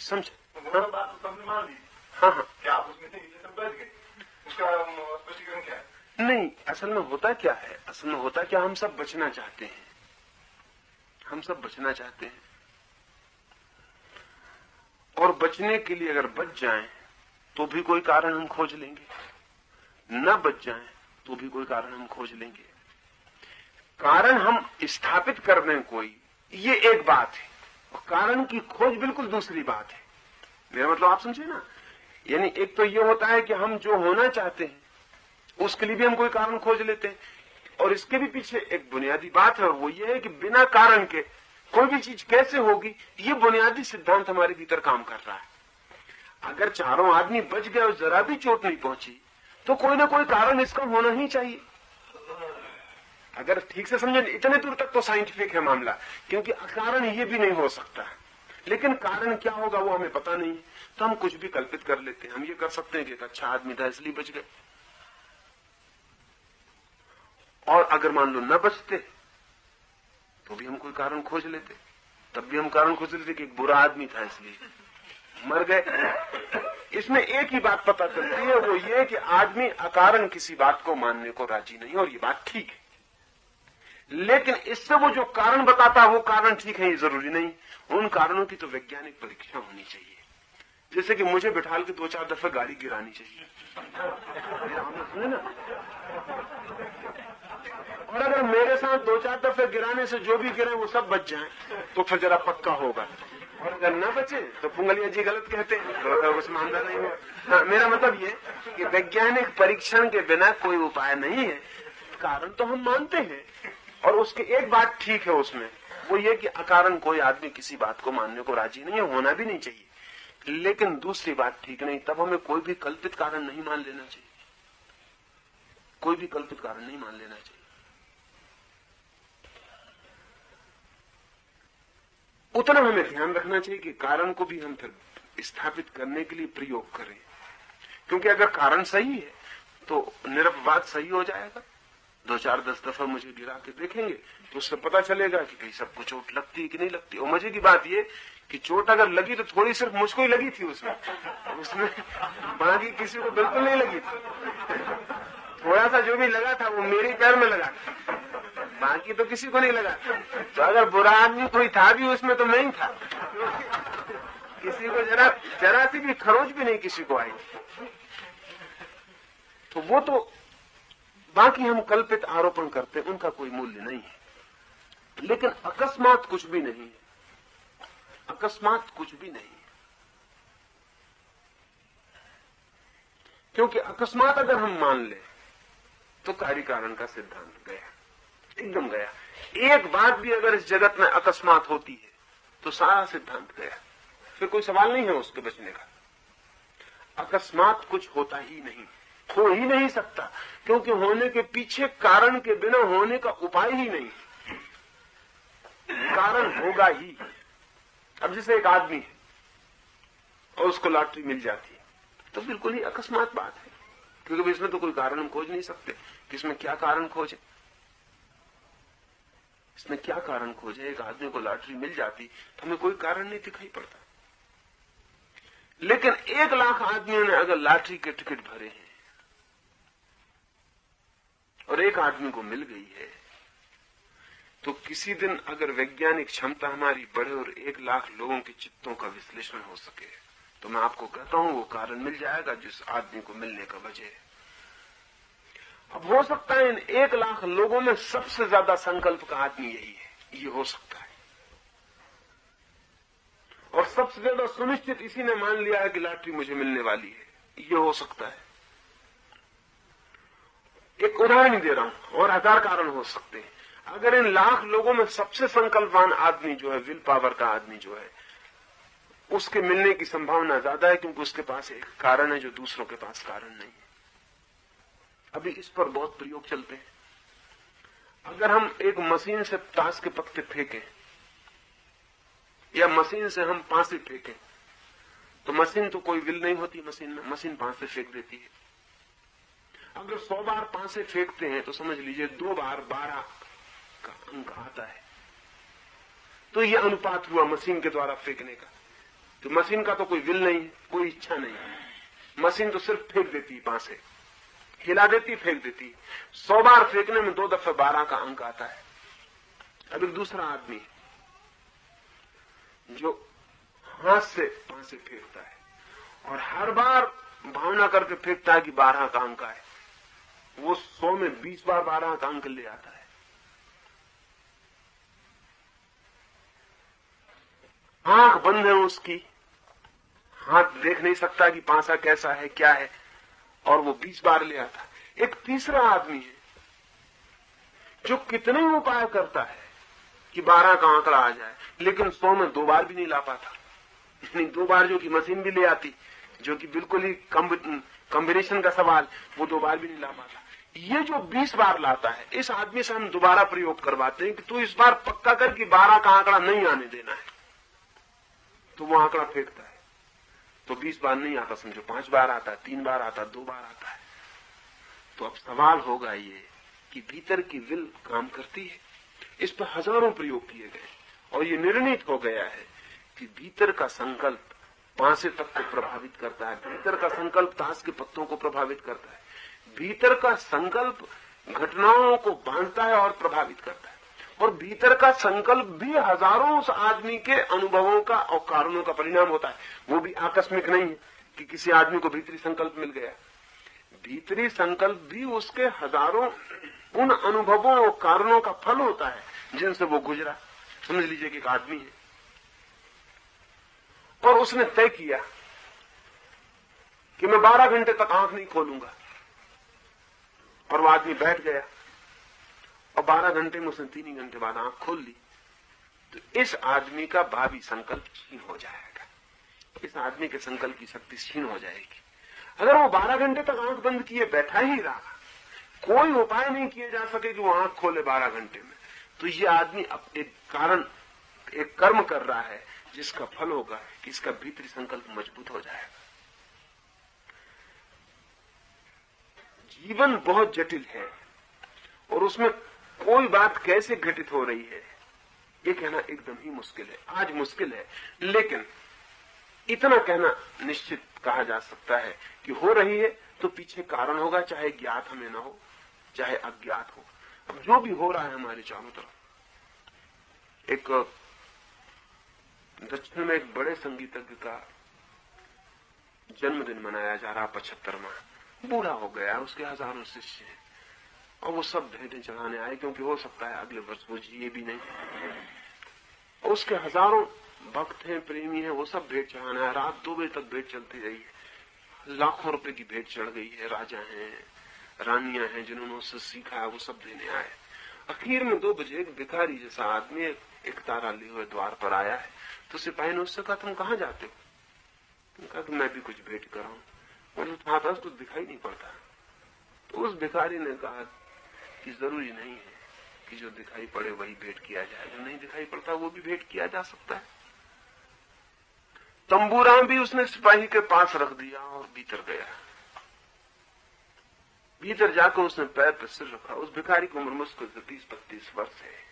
समझ, वो बात तो सबने मान ली। हाँ क्या आप उसमें थे, इसलिए सब बच गए। उसका स्पष्टीकरण क्या है? नहीं, असल में होता क्या है, असल में होता क्या, हम सब बचना चाहते हैं। हम सब बचना चाहते हैं, और बचने के लिए अगर बच जाएं तो भी कोई कारण हम खोज लेंगे, न बच जाएं तो भी कोई कारण हम खोज लेंगे। कारण हम स्थापित कर दें कोई, ये एक बात है, और कारण की खोज बिल्कुल दूसरी बात है। मेरा मतलब आप समझे ना? यानी एक तो ये होता है कि हम जो होना चाहते हैं उसके लिए भी हम कोई कारण खोज लेते हैं, और इसके भी पीछे एक बुनियादी बात है, और वो ये है कि बिना कारण के कोई भी चीज कैसे होगी, ये बुनियादी सिद्धांत हमारे भीतर काम कर रहा है। अगर चारों आदमी बच गए और जरा भी चोट नहीं पहुंची तो कोई ना कोई कारण इसका होना ही चाहिए। अगर ठीक से समझे, इतने दूर तक तो साइंटिफिक है मामला, क्योंकि कारण ये भी नहीं हो सकता, लेकिन कारण क्या होगा वो हमें पता नहीं है, तो हम कुछ भी कल्पित कर लेते हैं। हम ये कर सकते हैं कि एक अच्छा आदमी था इसलिए बच गए, और अगर मान लो न बचते तो भी हम कोई कारण खोज लेते, तब भी हम कारण खोज लेते कि एक बुरा आदमी था इसलिए मर गए। इसमें एक ही बात पता चलती है, वो ये कि आदमी अकारण किसी बात को मानने को राजी नहीं, और ये बात ठीक है। लेकिन इससे वो जो कारण बताता है वो कारण ठीक है ये जरूरी नहीं। उन कारणों की तो वैज्ञानिक परीक्षा होनी चाहिए। जैसे कि मुझे बिठाल के 2-4 दफे गाड़ी गिरानी चाहिए, सुने ना, और अगर मेरे साथ 2-4 दफे गिराने से जो भी गिरे वो सब बच जाएं तो फिर जरा पक्का होगा, और अगर न बचे तो पुंगलिया जी गलत कहते हैं तो उसमें अंदर नहीं हुआ। हाँ, मेरा मतलब ये कि वैज्ञानिक परीक्षण के बिना कोई उपाय नहीं है। कारण तो हम मानते हैं, और उसकी एक बात ठीक है उसमें, वो ये कि अकारण कोई आदमी किसी बात को मानने को राजी नहीं है, होना भी नहीं चाहिए। लेकिन दूसरी बात ठीक नहीं, तब हमें कोई भी कल्पित कारण नहीं मान लेना चाहिए, कोई भी कल्पित कारण नहीं मान लेना चाहिए। उतना हमें ध्यान रखना चाहिए कि कारण को भी हम फिर स्थापित करने के लिए प्रयोग करें, क्योंकि अगर कारण सही है तो निरपवाद सही हो जाएगा। 2-4-10 दफा मुझे गिरा के देखेंगे तो उससे पता चलेगा कि भाई सबको चोट लगती है कि नहीं लगती। और मजे की बात ये कि चोट अगर लगी तो थोड़ी सिर्फ मुझको ही लगी थी, उसमें बाकी किसी को बिल्कुल नहीं लगी थी। थोड़ा सा जो भी लगा था वो मेरे पैर में लगा, बाकी तो किसी को नहीं लगा। तो अगर बुरा आदमी कोई था भी उसमें तो मैं ही था, किसी को जरा सी भी खरोच भी नहीं किसी को आई। तो वो तो बाकी हम कल्पित आरोपण करते हैं, उनका कोई मूल्य नहीं है। लेकिन अकस्मात कुछ भी नहीं है, अकस्मात कुछ भी नहीं है, क्योंकि अकस्मात अगर हम मान ले तो कार्य कारण का सिद्धांत गया, एकदम गया। एक बात भी अगर इस जगत में अकस्मात होती है तो सारा सिद्धांत गया, फिर कोई सवाल नहीं है उसके बचने का। अकस्मात कुछ होता ही नहीं, हो ही नहीं सकता, क्योंकि होने के पीछे कारण के बिना होने का उपाय ही नहीं, कारण होगा ही। अब जैसे एक आदमी है और उसको लॉटरी मिल जाती है तो बिल्कुल ही अकस्मात बात है, क्योंकि इसमें तो कोई कारण हम खोज नहीं सकते कि इसमें क्या कारण खोजे, इसमें क्या कारण खोजे। एक आदमी को लॉटरी मिल जाती तो हमें कोई कारण नहीं दिखाई पड़ता। लेकिन 1 लाख आदमियों ने अगर लॉटरी के टिकट भरे हैं और एक आदमी को मिल गई है, तो किसी दिन अगर वैज्ञानिक क्षमता हमारी बढ़े और 1 लाख लोगों के चित्तों का विश्लेषण हो सके तो मैं आपको कहता हूं वो कारण मिल जाएगा जिस आदमी को मिलने का वजह है। अब हो सकता है इन 1 लाख लोगों में सबसे ज्यादा संकल्प का आदमी यही है, ये हो सकता है। और सबसे ज्यादा सुनिश्चित इसी ने मान लिया है कि लॉटरी मुझे मिलने वाली है, ये हो सकता है। एक उदाहरण दे रहा हूं, और 1000 कारण हो सकते हैं। अगर इन लाख लोगों में सबसे संकल्पवान आदमी जो है, विल पावर का आदमी जो है, उसके मिलने की संभावना ज्यादा है, क्योंकि उसके पास एक कारण है जो दूसरों के पास कारण नहीं है। अभी इस पर बहुत प्रयोग चलते हैं। अगर हम एक मशीन से ताश के पत्ते फेंकें या मशीन से हम पांसे फेंकें तो मशीन तो कोई विल नहीं होती मशीन में, मशीन पांसे फेंक देती है। अगर 100 बार पांसे फेंकते हैं तो समझ लीजिए 2 बार 12 का अंक आता है, तो यह अनुपात हुआ मशीन के द्वारा फेंकने का। तो मशीन का तो कोई विल नहीं है, कोई इच्छा नहीं है, मशीन तो सिर्फ फेंक देती है, पांसे हिला देती, फेंक देती। 100 बार फेंकने में 2 दफे 12 का अंक आता है। अब एक दूसरा आदमी जो हाथ से पांसे फेंकता है और हर बार भावना करके फेंकता है कि 12 का अंक है, वो 100 में 20 बार 12 का अंक ले आता है। आंख बंद है उसकी, हाथ देख नहीं सकता कि पांसा कैसा है क्या है, और वो 20 बार ले आता है। एक तीसरा आदमी है जो कितने उपाय करता है कि 12 का आंकड़ा आ जाए, लेकिन 100 में 2 बार भी नहीं ला पाता। यानी 2 बार जो कि मशीन भी ले आती, जो कि बिल्कुल ही कॉम्बिनेशन का सवाल, वो 2 बार भी नहीं ला पाता। ये जो 20 बार लाता है, इस आदमी से हम दोबारा प्रयोग करवाते हैं कि तू इस बार पक्का कर कि 12 का आंकड़ा नहीं आने देना है, तो वो आंकड़ा फेंकता है। तो 20 बार नहीं आता, समझो 5 बार आता है, 3 बार आता है, 2 बार आता है। तो अब सवाल होगा ये कि भीतर की विल काम करती है। इस पर हजारों प्रयोग किए गए और ये निर्णित हो गया है कि भीतर का संकल्प पांसे तक को प्रभावित करता है। भीतर का संकल्प ताश के पत्तों को प्रभावित करता है। भीतर का संकल्प घटनाओं को बांधता है और प्रभावित करता है। और भीतर का संकल्प भी हजारों उस आदमी के अनुभवों का और कारणों का परिणाम होता है। वो भी आकस्मिक नहीं है कि किसी आदमी को भीतरी संकल्प मिल गया। भीतरी संकल्प भी उसके हजारों उन अनुभवों और कारणों का फल होता है जिनसे वो गुजरा। समझ लीजिए कि एक आदमी है और उसने तय किया कि मैं 12 घंटे तक आंख नहीं खोलूंगा, और वो आदमी बैठ गया और 12 घंटे में उसने 3 ही घंटे बाद आंख खोल ली। तो इस आदमी का भावी संकल्प क्षीण हो जाएगा। इस आदमी के संकल्प की शक्ति क्षीण हो जाएगी। अगर वो 12 घंटे तक आंख बंद किए बैठा ही रहा, कोई उपाय नहीं किए जा सके कि वो आंख खोले 12 घंटे में, तो ये आदमी अब एक कर्म कर रहा है जिसका फल होगा कि इसका भीतरी संकल्प मजबूत हो जाएगा। जीवन बहुत जटिल है और उसमें कोई बात कैसे घटित हो रही है ये कहना एकदम ही मुश्किल है। आज मुश्किल है, लेकिन इतना कहना निश्चित कहा जा सकता है कि हो रही है तो पीछे कारण होगा, चाहे ज्ञात हमें ना हो चाहे अज्ञात हो। अब जो भी हो रहा है हमारे चारों तरफ, एक दक्षिण में एक बड़े संगीतज्ञ का जन्मदिन मनाया जा रहा, 75वां। बूढ़ा हो गया, उसके हजारों शिष्य हैं और वो सब भेंटें चढ़ाने आए, क्योंकि हो सकता है अगले वर्ष वो जिए भी नहीं। और उसके हजारों भक्त हैं, प्रेमी हैं, वो सब भेंट चढ़ाने आए। रात 2 बजे तक भेंट चलती रही है। लाखों रुपए की भेंट चढ़ गई है। राजा हैं, रानियां हैं जिन्होंने उससे सीखा है, वो सब देने आए। आखिर में 2 बजे एक भिखारी जैसा आदमी एक तारा लिए हुए द्वार पर आया है। तो सिपाही ने उससे कहा, तुम कहां जाते हो? तुमने कहा कि मैं भी कुछ भेंट कर रहा हूं। और तुम्हारे पास तो दिखाई नहीं पड़ता। तो उस भिखारी ने कहा कि जरूरी नहीं है कि जो दिखाई पड़े वही भेंट किया जाए, जो नहीं दिखाई पड़ता वो भी भेंट किया जा सकता है। तंबूरा भी उसने सिपाही के पास रख दिया और भीतर गया। भीतर जाकर उसने पैर पर सिर रखा। उस भिखारी की उम्र मुश्किल से 30-32 वर्ष है।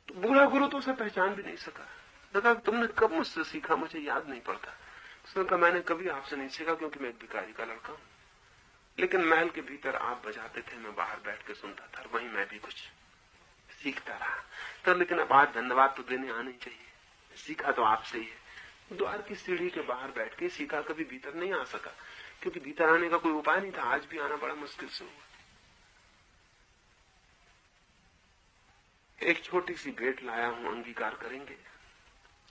तो बूढ़ा गुरु तो उसे पहचान भी नहीं सका। लगा तुमने कब मुझसे सीखा? मुझे याद नहीं पड़ता। उसने कहा, मैंने कभी आपसे नहीं सीखा, क्योंकि मैं एक भिखारी का लड़का हूं। लेकिन महल के भीतर आप बजाते थे, मैं बाहर बैठ के सुनता था, वहीं मैं भी कुछ सीखता रहा। तो लेकिन अब आज धन्यवाद तो देने आना ही चाहिए, सीखा तो आपसे ही है। द्वार की सीढ़ी के बाहर बैठ के सीखा, कभी भीतर नहीं आ सका, क्योंकि भीतर आने का कोई उपाय नहीं था। आज भी आना बड़ा मुश्किल से हुआ। एक छोटी सी भेंट लाया हूं, अंगीकार करेंगे?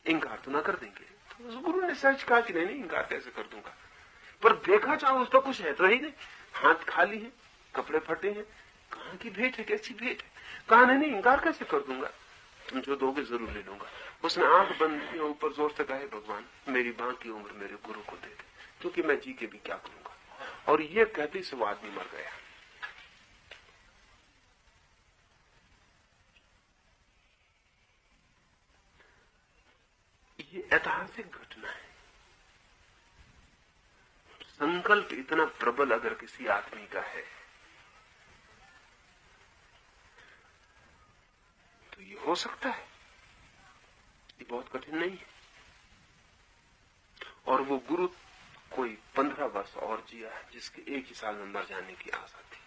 इंकार तो ना कर देंगे। तो उस गुरु ने सच कहा कि नहीं, इंकार कैसे कर दूंगा। पर देखा चाहो उस पर कुछ है तो ही नहीं, हाथ खाली है, कपड़े फटे हैं, कहां की भेंट है, कैसी भेंट है? कहा नहीं, इंकार कैसे कर दूंगा, तुम जो दोगे जरूर ले लूंगा। उसने आंख बंद की, ऊपर जोर से कहे, भगवान मेरी बाकी उम्र मेरे गुरु को दे दे, क्योंकि मैं जी के भी क्या करूंगा। और ये कहते से वो आदमी मर गया। ये ऐतिहासिक घटना है। संकल्प इतना प्रबल अगर किसी आदमी का है तो ये हो सकता है, ये बहुत कठिन नहीं है। और वो गुरु कोई 15 वर्ष और जिया, जिसके एक ही साल में मर जाने की आशा थी।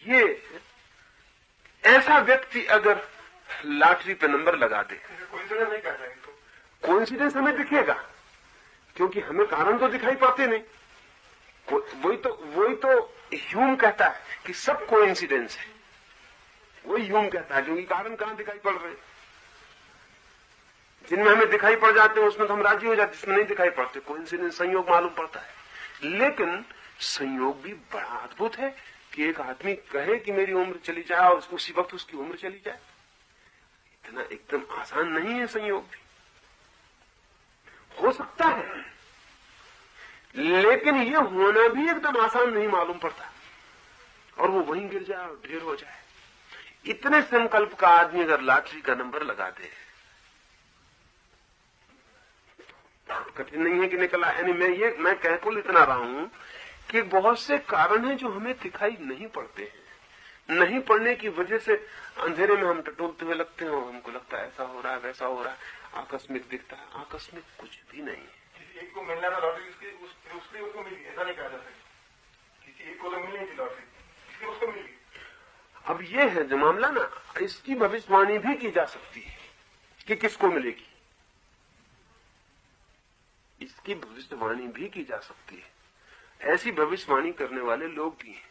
ये ऐसा व्यक्ति अगर लॉटरी पे नंबर लगा दे, कोइंसिडेंस नहीं कहना है तो कोइंसिडेंस हमें दिखेगा, क्योंकि हमें कारण तो दिखाई पड़ते नहीं। वही तो ह्यूम कहता है कि सब कोइंसिडेंस है। वही ह्यूम कहता है, क्योंकि कारण कहां दिखाई पड़ रहे हैं। जिनमें हमें दिखाई पड़ जाते हैं उसमें तो हम राजी हो जाते, जिसमें नहीं दिखाई पड़ते कोइंसिडेंस, संयोग मालूम पड़ता है। लेकिन संयोग भी बड़ा अद्भुत है कि एक आदमी कहे कि मेरी उम्र चली जाए और उसी वक्त उसकी उम्र चली जाए। इतना एकदम आसान नहीं है। संयोग भी हो सकता है, लेकिन ये होना भी एकदम आसान नहीं मालूम पड़ता, और वो वहीं गिर जाए और ढेर हो जाए। इतने संकल्प का आदमी अगर लॉटरी का नंबर लगा दे, कठिन नहीं है कि निकला। यानी मैं कह कुल इतना रहा हूं कि बहुत से कारण हैं जो हमें दिखाई नहीं पड़ते हैं, नहीं पढ़ने की वजह से अंधेरे में हम टटोलते हुए लगते हैं और हमको लगता है ऐसा हो रहा है वैसा हो रहा है, आकस्मिक दिखता है। आकस्मिक कुछ भी नहीं है। किसी एक को मिलना था लॉटरी, उसको मिली, ऐसा नहीं कहा जा सकता। किसी एक को तो मिलनी थी लॉटरी, इसलिए उसको मिली। अब ये है जो मामला ना, इसकी भविष्यवाणी भी की जा सकती है कि किसको मिलेगी, इसकी भविष्यवाणी भी की जा सकती है। ऐसी भविष्यवाणी करने वाले लोग भी हैं।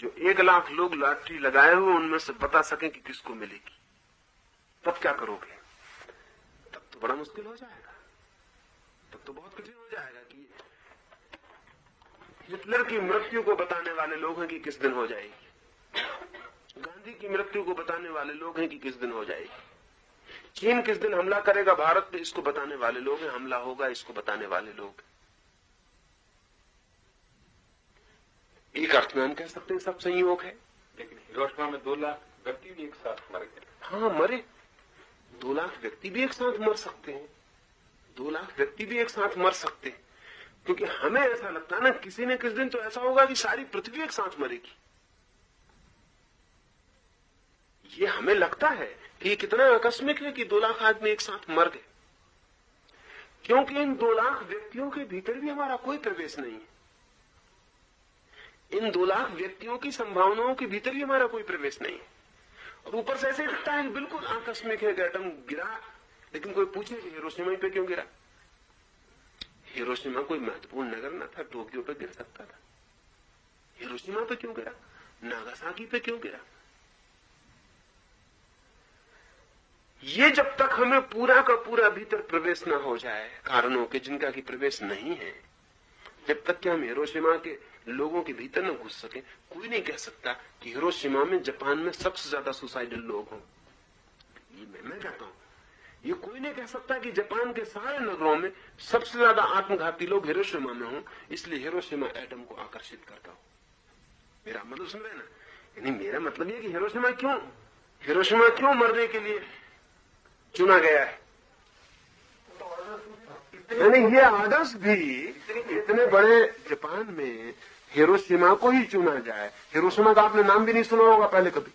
जो 1 लाख लोग लॉटरी लगाए हुए उनमें से बता सकें कि किसको मिलेगी, तब क्या करोगे? तब तो बड़ा मुश्किल हो जाएगा, तब तो बहुत कठिन हो जाएगा कि हिटलर की मृत्यु को बताने वाले लोग हैं कि किस दिन हो जाएगी, गांधी की मृत्यु को बताने वाले लोग हैं कि किस दिन हो जाएगी, चीन किस दिन हमला करेगा भारत पे इसको बताने वाले लोग हैं, हमला होगा इसको बताने वाले लोग। एक अर्थ में हम कह सकते हैं सब संयोग है। लेकिन हिरोशिमा में 2 लाख व्यक्ति भी एक साथ मर गए। हाँ मरे, 2 लाख व्यक्ति भी एक साथ मर सकते हैं, 2 लाख व्यक्ति भी एक साथ मर सकते हैं, क्योंकि हमें ऐसा लगता है ना किसी न किस दिन तो ऐसा होगा कि सारी पृथ्वी एक साथ मरेगी। ये हमें लगता है कि ये कितना आकस्मिक है कि 2 लाख आदमी एक साथ मर गए, क्योंकि इन 2 लाख व्यक्तियों के भीतर भी हमारा कोई प्रवेश नहीं है। इन 2 लाख व्यक्तियों की संभावनाओं के भीतर भी हमारा कोई प्रवेश नहीं है। और ऊपर से ऐसे लगता है कि बिल्कुल आकस्मिक है कि एटम गिरा, लेकिन कोई पूछे कि हिरोशिमा पे क्यों गिरा? हिरोशिमा कोई महत्वपूर्ण नगर न था, टोक्यो पे गिर सकता था। हिरोशिमा पे क्यों गिरा? नागासाकी पे क्यों गिरा? ये जब तक हमें पूरा का पूरा भीतर प्रवेश न हो जाए कारणों के जिनका की प्रवेश नहीं है, जब तक कि हम हिरोशिमा के लोगों के भीतर न घुस सके, कोई नहीं कह सकता कि हिरोशिमा में जापान में सबसे ज्यादा सुसाइडल लोग हों। ये मैं कहता हूं, ये कोई नहीं कह सकता कि जापान के सारे नगरों में सबसे ज्यादा आत्मघाती लोग हिरोशिमा में हों, इसलिए हिरोशिमा एटम को आकर्षित करता हो। मेरा मतलब सुन रहे ना? यानी मेरा मतलब ये कि हिरोशिमा क्यों मरने के लिए चुना गया है। यानी ये आदर्श भी इतने बड़े जापान में हिरोशिमा को ही चुना जाए। हिरोशिमा का आपने नाम भी नहीं सुना होगा पहले कभी।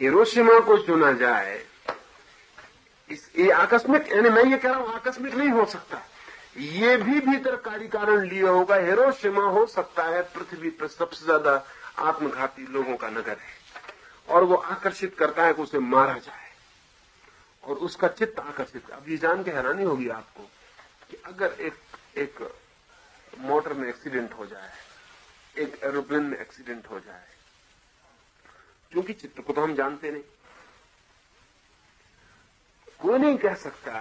हिरोशिमा को चुना जाए, ये आकस्मिक, यानी मैं ये कह रहा हूं आकस्मिक नहीं हो सकता, ये भी भीतर कार्य कारण लिए होगा। हिरोशिमा हो सकता है पृथ्वी पर सबसे ज्यादा आत्मघाती लोगों का नगर है, और वो आकर्षित करता है कि उसे मारा जाए, और उसका चित्त आकर्षित। अब ये जान के हैरानी होगी आपको कि अगर एक मोटर में एक्सीडेंट हो जाए, एक एरोप्लेन में एक्सीडेंट हो जाए, क्योंकि चित्त को तो हम जानते नहीं, कोई नहीं कह सकता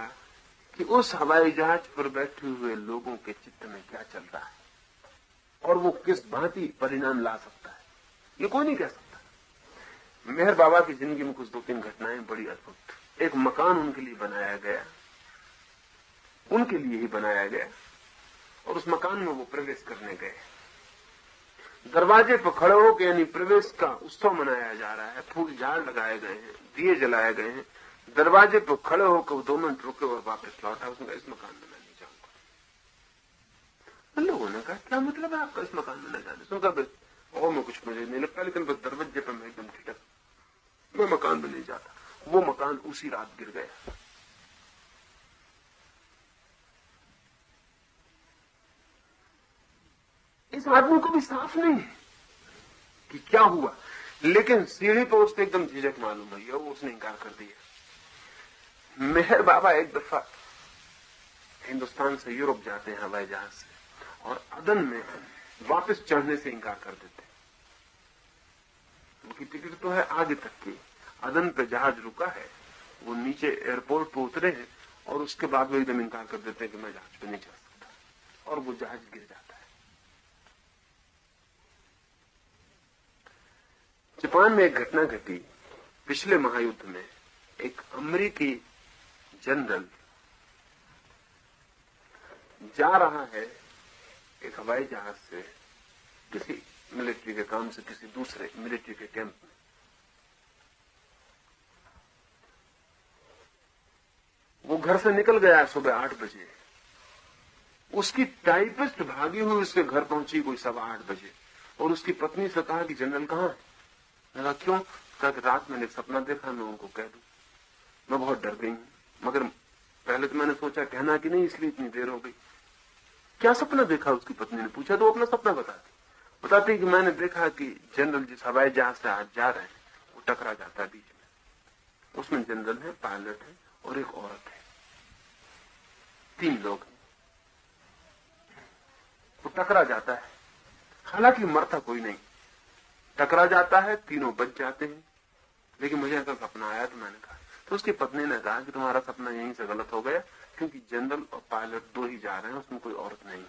कि उस हवाई जहाज पर बैठे हुए लोगों के चित्त में क्या चल रहा है और वो किस भांति परिणाम ला सकता है, ये कोई नहीं कह सकता। मेहर बाबा की जिंदगी में कुछ 2-3 घटनाएं बड़ी अद्भुत। एक मकान उनके लिए बनाया गया, उनके लिए ही बनाया गया, और उस मकान में वो प्रवेश करने गए। दरवाजे पर खड़े होकर, यानी प्रवेश का उत्सव मनाया जा रहा है, फूल झाड़ लगाए गए हैं, दिए जलाए गए हैं। दरवाजे पर खड़े होकर वो 2 मिनट रुके और वापस लौटा। उसने कहा इस मकान में मैं नहीं जाऊंगा। लोगों ने कहा क्या मतलब है आपका इस मकान में न जाने? उसने कहा और मैं कुछ मुझे नहीं लगता, लेकिन बस दरवाजे पर मैं एकदम ठिठक, मैं मकान में नहीं जाता। वो मकान उसी रात गिर गया। इस आदमी को भी साफ नहीं है कि क्या हुआ, लेकिन सीढ़ी पर उसने एकदम झिझक मालूम हुई और उसने इनकार कर दिया। मेहर बाबा एक दफा हिंदुस्तान से यूरोप जाते हैं हवाई जहाज से, और अदन में वापस चढ़ने से इनकार कर देते। उनकी टिकट तो है आगे तक की, अदन पे जहाज रुका है, वो नीचे एयरपोर्ट पे उतरे हैं, और उसके बाद वो एकदम इनकार कर देते हैं कि मैं जहाज पे नहीं चढ़ सकता, और वो जहाज गिर जाता है। जापान में एक घटना घटी पिछले महायुद्ध में। एक अमेरिकी जनरल जा रहा है एक हवाई जहाज से किसी मिलिट्री के काम से किसी दूसरे मिलिट्री के कैंप में। वो घर से निकल गया सुबह 8 बजे, उसकी टाइपिस्ट भागी हुई उसके घर पहुंची कोई 8:15 बजे और उसकी पत्नी से कहा कि जनरल कहाँ है? मैंने कहा क्यों? कहा कि रात मैंने एक सपना देखा, मैं उनको कह दूं। मैं बहुत डर गई हूं, मगर पहले तो मैंने सोचा कहना कि नहीं, इसलिए इतनी देर हो गई। क्या सपना देखा? उसकी पत्नी ने पूछा। तो अपना सपना बताती कि मैंने देखा कि जनरल जिस हवाई जहाज से आज जा रहे हैं वो टकरा जाता है बीच में। उसमें जनरल है, पायलट है और एक औरत है, 3 लोग हैं। वो टकरा जाता है, हालांकि मरता कोई नहीं, टकरा जाता है, तीनों बच जाते हैं। लेकिन मुझे ऐसा सपना आया तो मैंने कहा, तो उसकी पत्नी ने कहा कि तुम्हारा सपना यहीं से गलत हो गया, क्योंकि जनरल और पायलट 2 ही जा रहे हैं, उसमें कोई औरत नहीं,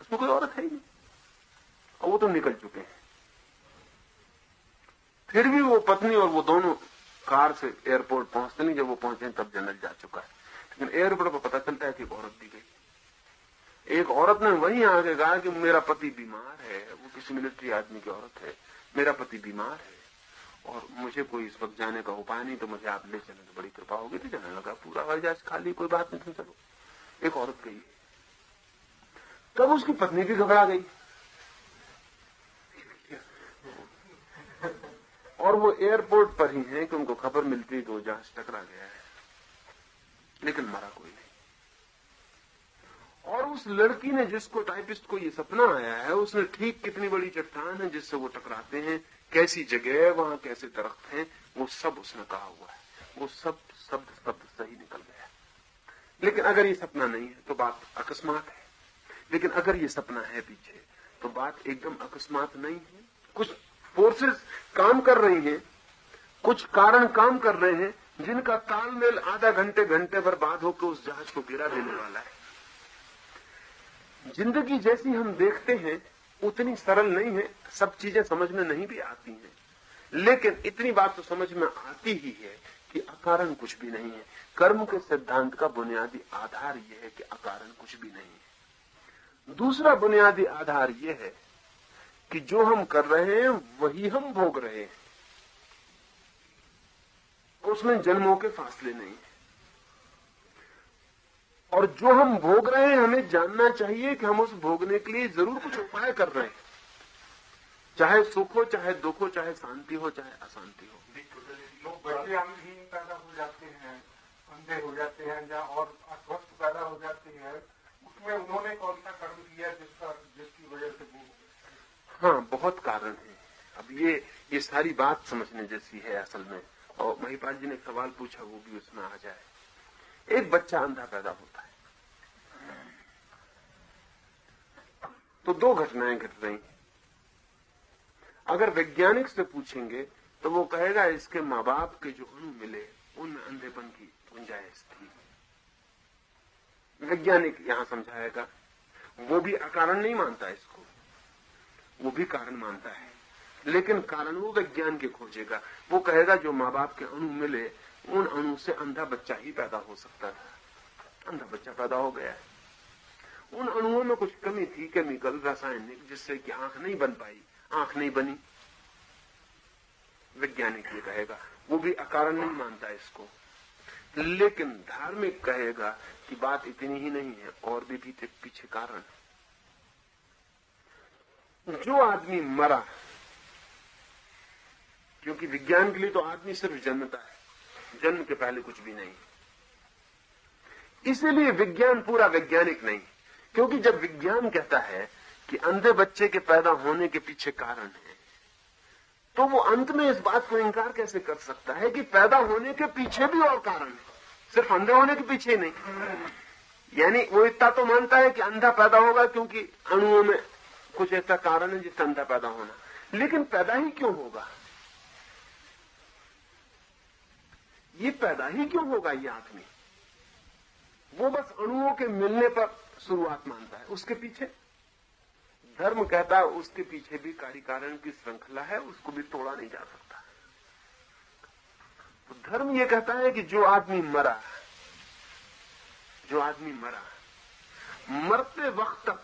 उसमें कोई औरत है ही नहीं, और वो तो निकल चुके हैं। फिर भी वो पत्नी और वो दोनों कार से एयरपोर्ट पहुंचते नहीं। जब वो पहुंचे तब जनरल जा चुका है, लेकिन एयरपोर्ट पर पता चलता है कि एक औरत दी गई। एक औरत ने वहीं आके कहा कि मेरा पति बीमार है, वो किसी मिलिट्री आदमी की औरत है, मेरा पति बीमार है और मुझे कोई इस वक्त जाने का उपाय नहीं, तो मुझे आप ले चलें तो बड़ी कृपा होगी। तो जाने लगा, पूरा हवाई जहाज खाली, कोई बात नहीं, तुम चलो। एक औरत गई, तब उसकी पत्नी भी घबरा गई और वो एयरपोर्ट पर ही है कि उनको खबर मिलती है कि वो जहाज टकरा गया है, लेकिन मरा कोई नहीं। और उस लड़की ने, जिसको टाइपिस्ट को ये सपना आया है, उसने ठीक कितनी बड़ी चट्टान है जिससे वो टकराते हैं, कैसी जगह है वहां, कैसे दरख्त हैं, वो सब उसने कहा हुआ है। वो सब शब्द सही निकल गया। लेकिन अगर ये सपना नहीं है तो बात अकस्मात है, लेकिन अगर ये सपना है पीछे तो बात एकदम अकस्मात नहीं है। कुछ फोर्सेस काम कर रही हैं, कुछ कारण काम कर रहे हैं, जिनका तालमेल आधा घंटे भर बाद होकर उस जहाज को गिरा देने वाला है। जिंदगी जैसी हम देखते हैं उतनी सरल नहीं है, सब चीजें समझ में नहीं भी आती हैं, लेकिन इतनी बात तो समझ में आती ही है कि अकारण कुछ भी नहीं है। कर्म के सिद्धांत का बुनियादी आधार यह है कि अकारण कुछ भी नहीं है। दूसरा बुनियादी आधार यह है कि जो हम कर रहे हैं वही हम भोग रहे हैं, उसमें जन्मों के फासले नहीं है। और जो हम भोग रहे हैं हमें जानना चाहिए कि हम उस भोगने के लिए जरूर कुछ उपाय कर रहे हैं, चाहे सुख हो, चाहे दुख हो, चाहे शांति हो, चाहे अशांति हो। लोग बच्चे अंगहीन पैदा हो जाते हैं, अंधे हो जाते हैं, या और अस्वस्थ पैदा हो जाते हैं, उसमें उन्होंने कौन सा कर्म किया जिसकी वजह से वो? हाँ, बहुत कारण है। अब ये सारी बात समझने जैसी है असल में। और महिपाल जी ने एक सवाल पूछा, वो भी उसमें आ जाए। एक बच्चा अंधा पैदा होता है तो 2 घटनाएं घट रही हैं। अगर वैज्ञानिक से पूछेंगे तो वो कहेगा इसके माँ बाप के जो अणु मिले उनमें अंधेपन की गुंजाइश थी। वैज्ञानिक यहां समझाएगा, वो भी अकारण नहीं मानता इसको, वो भी कारण मानता है, लेकिन कारण वो वैज्ञान के खोजेगा। वो कहेगा जो माँ बाप के अणु मिले उन अणु से अंधा बच्चा ही पैदा हो सकता था, अंधा बच्चा पैदा हो गया है। उन अणुओं में कुछ कमी थी, केमिकल, रासायनिक, जिससे कि आंख नहीं बन पाई, आंख नहीं बनी। वैज्ञानिक ये कहेगा, वो भी अकारण नहीं मानता इसको, लेकिन धार्मिक कहेगा कि बात इतनी ही नहीं है, और भी पीछे कारण है। जो आदमी मरा, क्योंकि विज्ञान के लिए तो आदमी सिर्फ जन्मता है, जन्म के पहले कुछ भी नहीं, इसलिए विज्ञान पूरा वैज्ञानिक नहीं। क्योंकि जब विज्ञान कहता है कि अंधे बच्चे के पैदा होने के पीछे कारण है, तो वो अंत में इस बात को इंकार कैसे कर सकता है कि पैदा होने के पीछे भी और कारण है, सिर्फ अंधे होने के पीछे ही नहीं। यानी वो इतना तो मानता है कि अंधा पैदा होगा क्योंकि अणुओं में कुछ ऐसा कारण है जिससे अंधा पैदा होना, लेकिन पैदा ही क्यों होगा? ये पैदा ही क्यों होगा ये आदमी? वो बस अणुओं के मिलने पर शुरुआत मानता है। उसके पीछे धर्म कहता है उसके पीछे भी कार्य कारण की श्रृंखला है, उसको भी तोड़ा नहीं जा सकता। तो धर्म ये कहता है कि जो आदमी मरा, मरते वक्त तक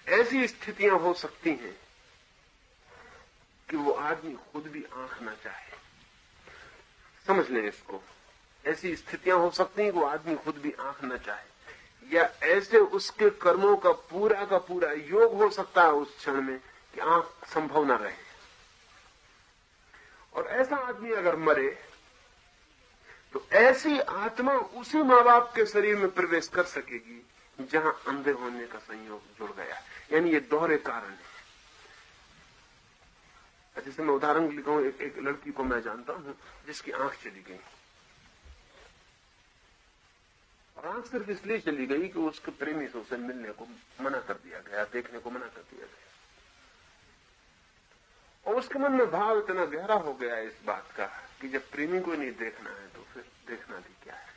ऐसी स्थितियां हो सकती हैं कि वो आदमी खुद भी आंख ना चाहे। समझ लें इसको, ऐसी स्थितियां हो सकती हैं कि वो आदमी खुद भी आंख न चाहे, या ऐसे उसके कर्मों का पूरा योग हो सकता है उस क्षण में कि आंख संभव न रहे। और ऐसा आदमी अगर मरे तो ऐसी आत्मा उसी माँ बाप के शरीर में प्रवेश कर सकेगी जहां अंधे होने का संयोग जुड़ गया। यानी ये दोहरे कारण है। जैसे मैं उदाहरण लिखा हूं, एक लड़की को मैं जानता हूं जिसकी आंख चली गई, और आंख सिर्फ इसलिए चली गई कि उसके प्रेमी से उसे मिलने को मना कर दिया गया, देखने को मना कर दिया गया, और उसके मन में भाव इतना गहरा हो गया इस बात का कि जब प्रेमी को नहीं देखना है तो फिर देखना भी क्या है।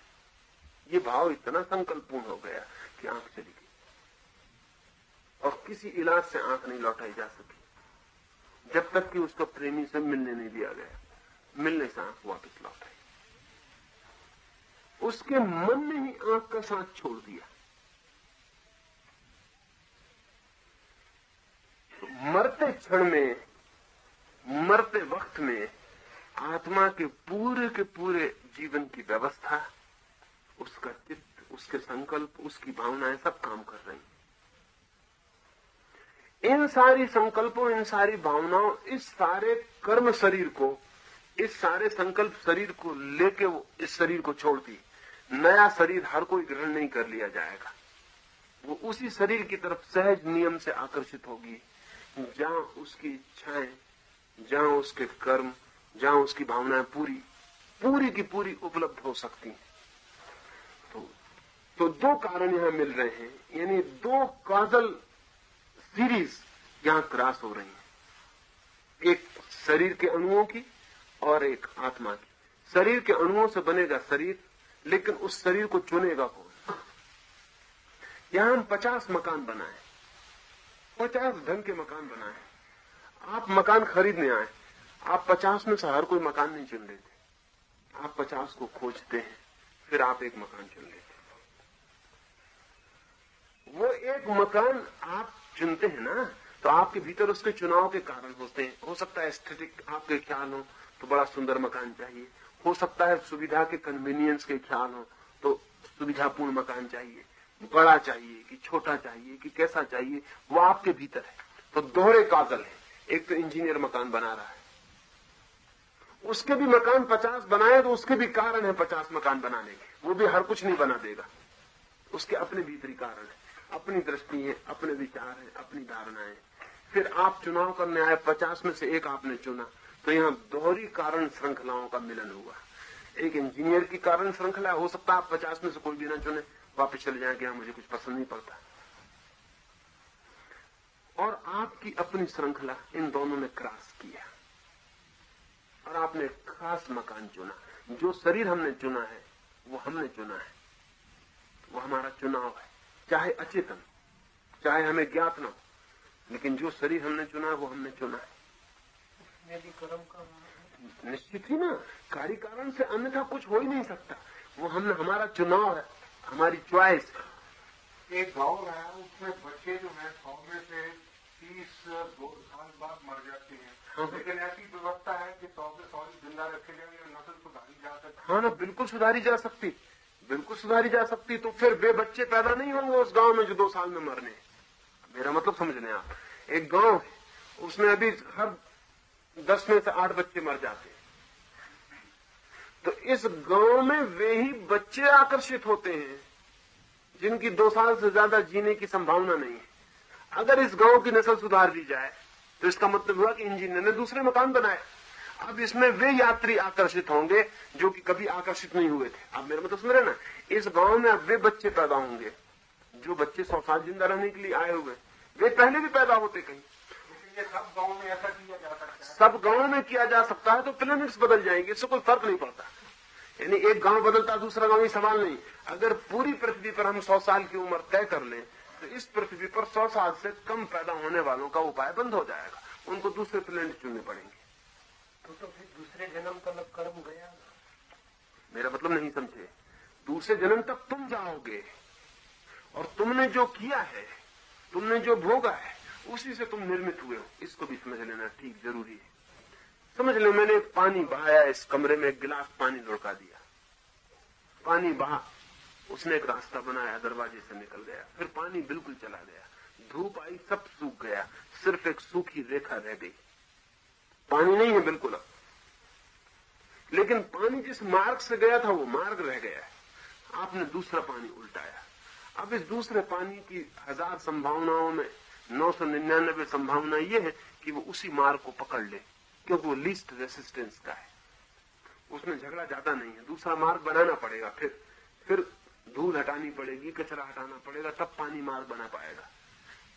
ये भाव इतना संकल्पपूर्ण हो गया कि आंख चली गई, और किसी इलाज से आंख नहीं लौटाई जा सकी जब तक कि उसको प्रेमी से मिलने नहीं दिया गया। मिलने से आंख वापस लौट आई। उसके मन ने ही आंख का साथ छोड़ दिया। तो मरते क्षण में, मरते वक्त में आत्मा के पूरे जीवन की व्यवस्था, उसका चित्त, उसके संकल्प, उसकी भावनाएं सब काम कर रही हैं। इन सारी संकल्पों, इन सारी भावनाओं, इस सारे कर्म शरीर को, इस सारे संकल्प शरीर को लेके वो इस शरीर को छोड़ती। नया शरीर हर कोई ग्रहण नहीं कर लिया जाएगा। वो उसी शरीर की तरफ सहज नियम से आकर्षित होगी जहां उसकी इच्छाएं, जहां उसके कर्म, जहां उसकी भावनाएं पूरी की पूरी उपलब्ध हो सकती हैं। तो दो कारण यहां मिल रहे हैं, यानी दो काजल सीरीज यहां क्रॉस हो रही है, एक शरीर के अणुओं की और एक आत्मा की। शरीर के अणुओं से बनेगा शरीर, लेकिन उस शरीर को चुनेगा कौन? यहां हम 50 मकान बनाए, 50 ढंग के मकान बनाए। आप मकान खरीदने आए, आप 50 में से हर कोई मकान नहीं चुन लेते। आप 50 को खोजते हैं, फिर आप एक मकान चुन लेते। वो एक मकान आप चुनते हैं ना, तो आपके भीतर उसके चुनाव के कारण होते हैं। हो सकता है एस्थेटिक आपके ख्याल हो तो बड़ा सुंदर मकान चाहिए, हो सकता है सुविधा के कन्वीनियंस के ख्याल हो तो सुविधापूर्ण मकान चाहिए, बड़ा चाहिए कि छोटा चाहिए कि कैसा चाहिए, वो आपके भीतर है। तो दोहरे काजल है। एक तो इंजीनियर मकान बना रहा है, उसके भी मकान 50 बनाए तो उसके भी कारण है 50 मकान बनाने के। वो भी हर कुछ नहीं बना देगा, उसके अपने भीतरी कारण है, अपनी दृष्टि है, अपने विचार है, अपनी धारणाएं। फिर आप चुनाव करने आए, 50 में से एक आपने चुना, तो यहां दोहरी कारण श्रृंखलाओं का मिलन हुआ। एक इंजीनियर की कारण श्रृंखला, हो सकता है आप 50 में से कोई भी ना चुने, वापस चले जाए कि हाँ मुझे कुछ पसंद नहीं पड़ता। और आपकी अपनी श्रृंखला, इन दोनों ने क्रॉस किया और आपने एक खास मकान चुना। जो शरीर हमने चुना है वो हमने चुना है, वो हमारा चुनाव है, चाहे अचेतन, चाहे हमें ज्ञात न हो, लेकिन जो शरीर हमने चुना है वो हमने चुना है। कर्म का निश्चित ही ना, कार्य कारण से अन्यथा कुछ हो ही नहीं सकता। वो हमने, हमारा चुनाव है, हमारी चॉइस है। एक गाँव है, उसमें बच्चे जो है 100 में से 30 साल बाद मर जाते हैं। हाँ। लेकिन ऐसी व्यवस्था है कि 100 के 100 जिंदा रखे जाएंगे, नस्ल सुधारी जा सकती। हाँ ना, बिल्कुल सुधारी जा सकती, बिल्कुल सुधारी जा सकती। तो फिर वे बच्चे पैदा नहीं होंगे उस गांव में जो 2 साल में मरने। मेरा मतलब समझ लें आप, एक गांव है, उसमें अभी हर 10 में से 8 बच्चे मर जाते हैं। तो इस गांव में वे ही बच्चे आकर्षित होते हैं जिनकी 2 साल से ज्यादा जीने की संभावना नहीं है। अगर इस गांव की नस्ल सुधार दी जाए तो इसका मतलब हुआ कि इंजीनियर ने दूसरे मकान बनाए। अब इसमें वे यात्री आकर्षित होंगे जो कि कभी आकर्षित नहीं हुए थे। अब मेरा मतलब समझ रहे ना, इस गांव में अब वे बच्चे पैदा होंगे जो बच्चे 100 साल जिंदा रहने के लिए आए हुए, वे पहले भी पैदा होते कहीं। लेकिन ये सब गाँव में ऐसा किया जा सकता है, सब गांव में किया जा सकता है, तो प्लेनेट्स बदल जाएंगे, इससे कोई फर्क नहीं पड़ता। यानी एक गांव बदलता दूसरा गांव, ये सवाल नहीं। अगर पूरी पृथ्वी पर हम 100 साल की उम्र तय कर लें तो इस पृथ्वी पर 100 साल से कम पैदा होने वालों का उपाय बंद हो जाएगा, उनको दूसरे प्लेनेट चुनने पड़ेंगे। तो फिर दूसरे जन्म का कर्म गया। मेरा मतलब नहीं समझे, दूसरे जन्म तक तुम जाओगे और तुमने जो किया है, तुमने जो भोगा है, उसी से तुम निर्मित हुए हो। इसको भी समझ लेना ठीक जरूरी है। समझ लो, मैंने पानी बहाया, इस कमरे में एक गिलास पानी लुढ़का दिया, पानी बहा, उसने एक रास्ता बनाया, दरवाजे से निकल गया। फिर पानी बिल्कुल चला गया, धूप आई, सब सूख गया, सिर्फ एक सूखी रेखा रह गई। पानी नहीं है बिल्कुल अब, लेकिन पानी जिस मार्ग से गया था वो मार्ग रह गया है। आपने दूसरा पानी उल्टाया। अब इस दूसरे पानी की 1000 संभावनाओं में 999 संभावना ये है कि वो उसी मार्ग को पकड़ ले, क्योंकि वो लीस्ट रेसिस्टेंस का है, उसमें झगड़ा ज्यादा नहीं है। दूसरा मार्ग बनाना पड़ेगा, फिर धूल हटानी पड़ेगी, कचरा हटाना पड़ेगा, तब पानी मार्ग बना पाएगा।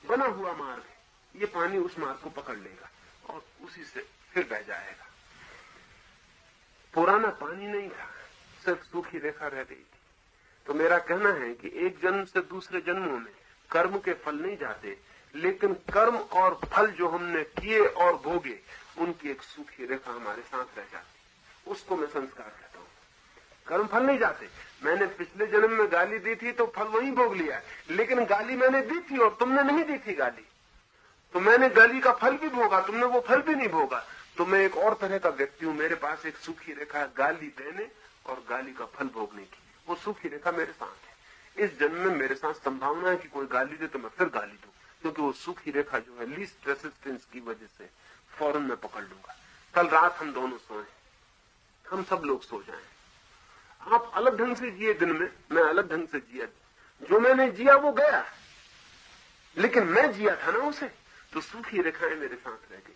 बना हुआ मार्ग है, ये पानी उस मार्ग को पकड़ लेगा और उसी से फिर बह जाएगा। पुराना पानी नहीं था, सिर्फ सूखी रेखा रह गई थी। तो मेरा कहना है कि एक जन्म से दूसरे जन्मों में कर्म के फल नहीं जाते, लेकिन कर्म और फल जो हमने किए और भोगे, उनकी एक सूखी रेखा हमारे साथ रह जाती। उसको मैं संस्कार कहता हूं। कर्म फल नहीं जाते। मैंने पिछले जन्म में गाली दी थी तो फल वहीं भोग लिया, लेकिन गाली मैंने दी थी और तुमने नहीं दी थी गाली, तो मैंने गाली का फल भी भोगा, तुमने वो फल भी नहीं भोगा। तो मैं एक और तरह का व्यक्ति हूं, मेरे पास एक सूखी रेखा गाली देने और गाली का फल भोगने की। वो सूखी रेखा मेरे साथ है। इस जन्म में मेरे साथ संभावना है कि कोई गाली दे तो मैं फिर गाली दूं, क्योंकि वो सूखी रेखा जो है लीस्ट रेसिस्टेंस की वजह से फौरन मैं पकड़ लूंगा। कल रात हम दोनों सोए, हम सब लोग सो जाएं। आप अलग ढंग से जिए दिन में, मैं अलग ढंग से जिया। जो मैंने जिया वो गया, लेकिन मैं जिया था ना उसे, तो सूखी रेखाएं मेरे साथ रह गई।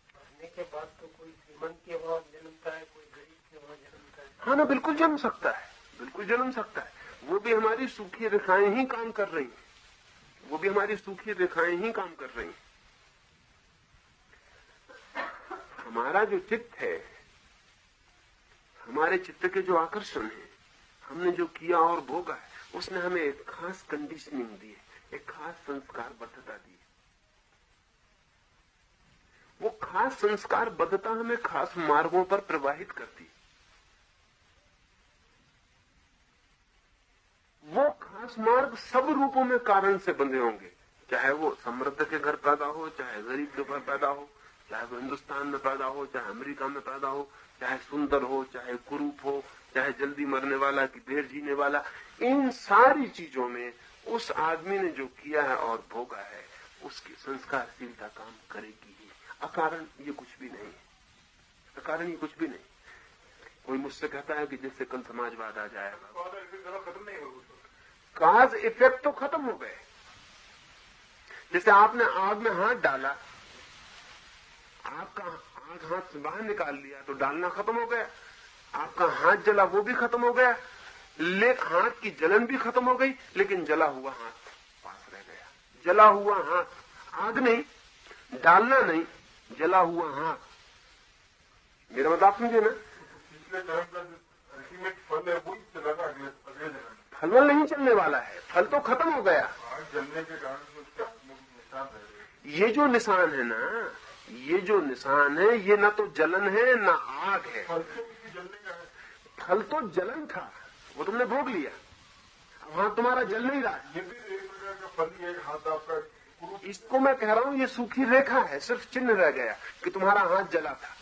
मरने के बाद तो कोई श्रीमंत के वहां जन्मता है, कोई गरीब के वहां जन्मता है। हाँ ना, बिल्कुल जन्म सकता है, बिल्कुल जन्म सकता है। वो भी हमारी सूखी रेखाएं ही काम कर रही हैं, वो भी हमारी सूखी रेखाएं ही काम कर रही हैं। हमारा जो चित्त है, हमारे चित्त के जो आकर्षण है, हमने जो किया और भोगा है, उसने हमें एक खास कंडीशनिंग दी है, एक खास संस्कार बद्धता दी है। वो खास संस्कार बद्धता हमें खास मार्गों पर प्रवाहित करती है। वो खास मार्ग सब रूपों में कारण से बंधे होंगे, चाहे वो समृद्ध के घर पैदा हो, चाहे गरीब के घर पैदा हो, चाहे वो हिंदुस्तान में पैदा हो, चाहे अमेरिका में पैदा हो, चाहे सुंदर हो, चाहे कुरूप हो, चाहे जल्दी मरने वाला कि देर जीने वाला। इन सारी चीजों में उस आदमी ने जो किया है और भोगा है, उसकी संस्कारशीलता काम करेगी ही। अकारण ये कुछ भी नहीं है, अकारण ये कुछ भी नहीं। कोई मुझसे कहता है कि जिससे कल समाजवाद आ जाएगा, खत्म नहीं होगा, काज इफेक्ट तो खत्म हो गए। जैसे आपने आग में हाथ डाला, आपका आग हाथ से बाहर निकाल लिया तो डालना खत्म हो गया। आपका हाथ जला वो भी खत्म हो गया, हाथ की जलन भी खत्म हो गई, लेकिन जला हुआ हाथ पास रह गया। जला हुआ हाथ, आग नहीं, डालना नहीं, जला हुआ हाथ। मेरा मतलब आप समझे ना? पिछले जन्म का अल्टीमेट फल है वही चलाना अगले जन्म। फल नहीं चलने वाला है, फल तो खत्म हो गया। आग जलने के कारण उसके आत्मा में निशान रह गए। ये जो निशान है ना, ये जो निशान है, ये ना तो जलन है ना आग है। फल तो किसी जलने का है। फल तो जलन था, वो तुमने भोग लिया, वहां तुम्हारा जल नहीं रहा। ये भी एक प्रकार का फल ही है, हाथ आपका। इसको मैं कह रहा हूं ये सूखी रेखा है, सिर्फ चिन्ह रह गया कि तुम्हारा हाथ जला था।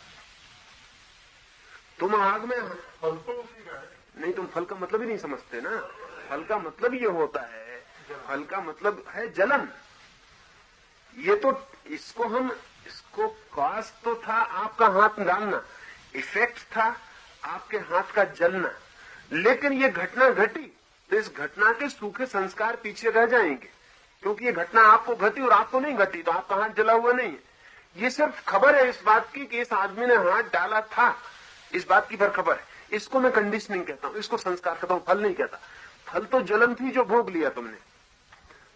तुम आग में, फल तो उसी का है। नहीं, तुम फल का मतलब ही नहीं समझते ना। फल का मतलब ये होता है, फल का मतलब है जलन। ये तो इसको कॉज तो था आपका हाथ डालना, इफेक्ट था आपके हाथ का जलना, लेकिन ये घटना घटी तो इस घटना के सूखे संस्कार पीछे रह जाएंगे, क्योंकि ये घटना आपको घटी और आपको नहीं घटी, तो आपका हाथ जला हुआ नहीं है। ये सिर्फ खबर है इस बात की कि इस आदमी ने हाथ डाला था, इस बात की पर खबर है। इसको मैं कंडीशनिंग कहता हूं, इसको संस्कार कहता हूं, फल नहीं कहता। फल तो जलन थी जो भोग लिया तुमने।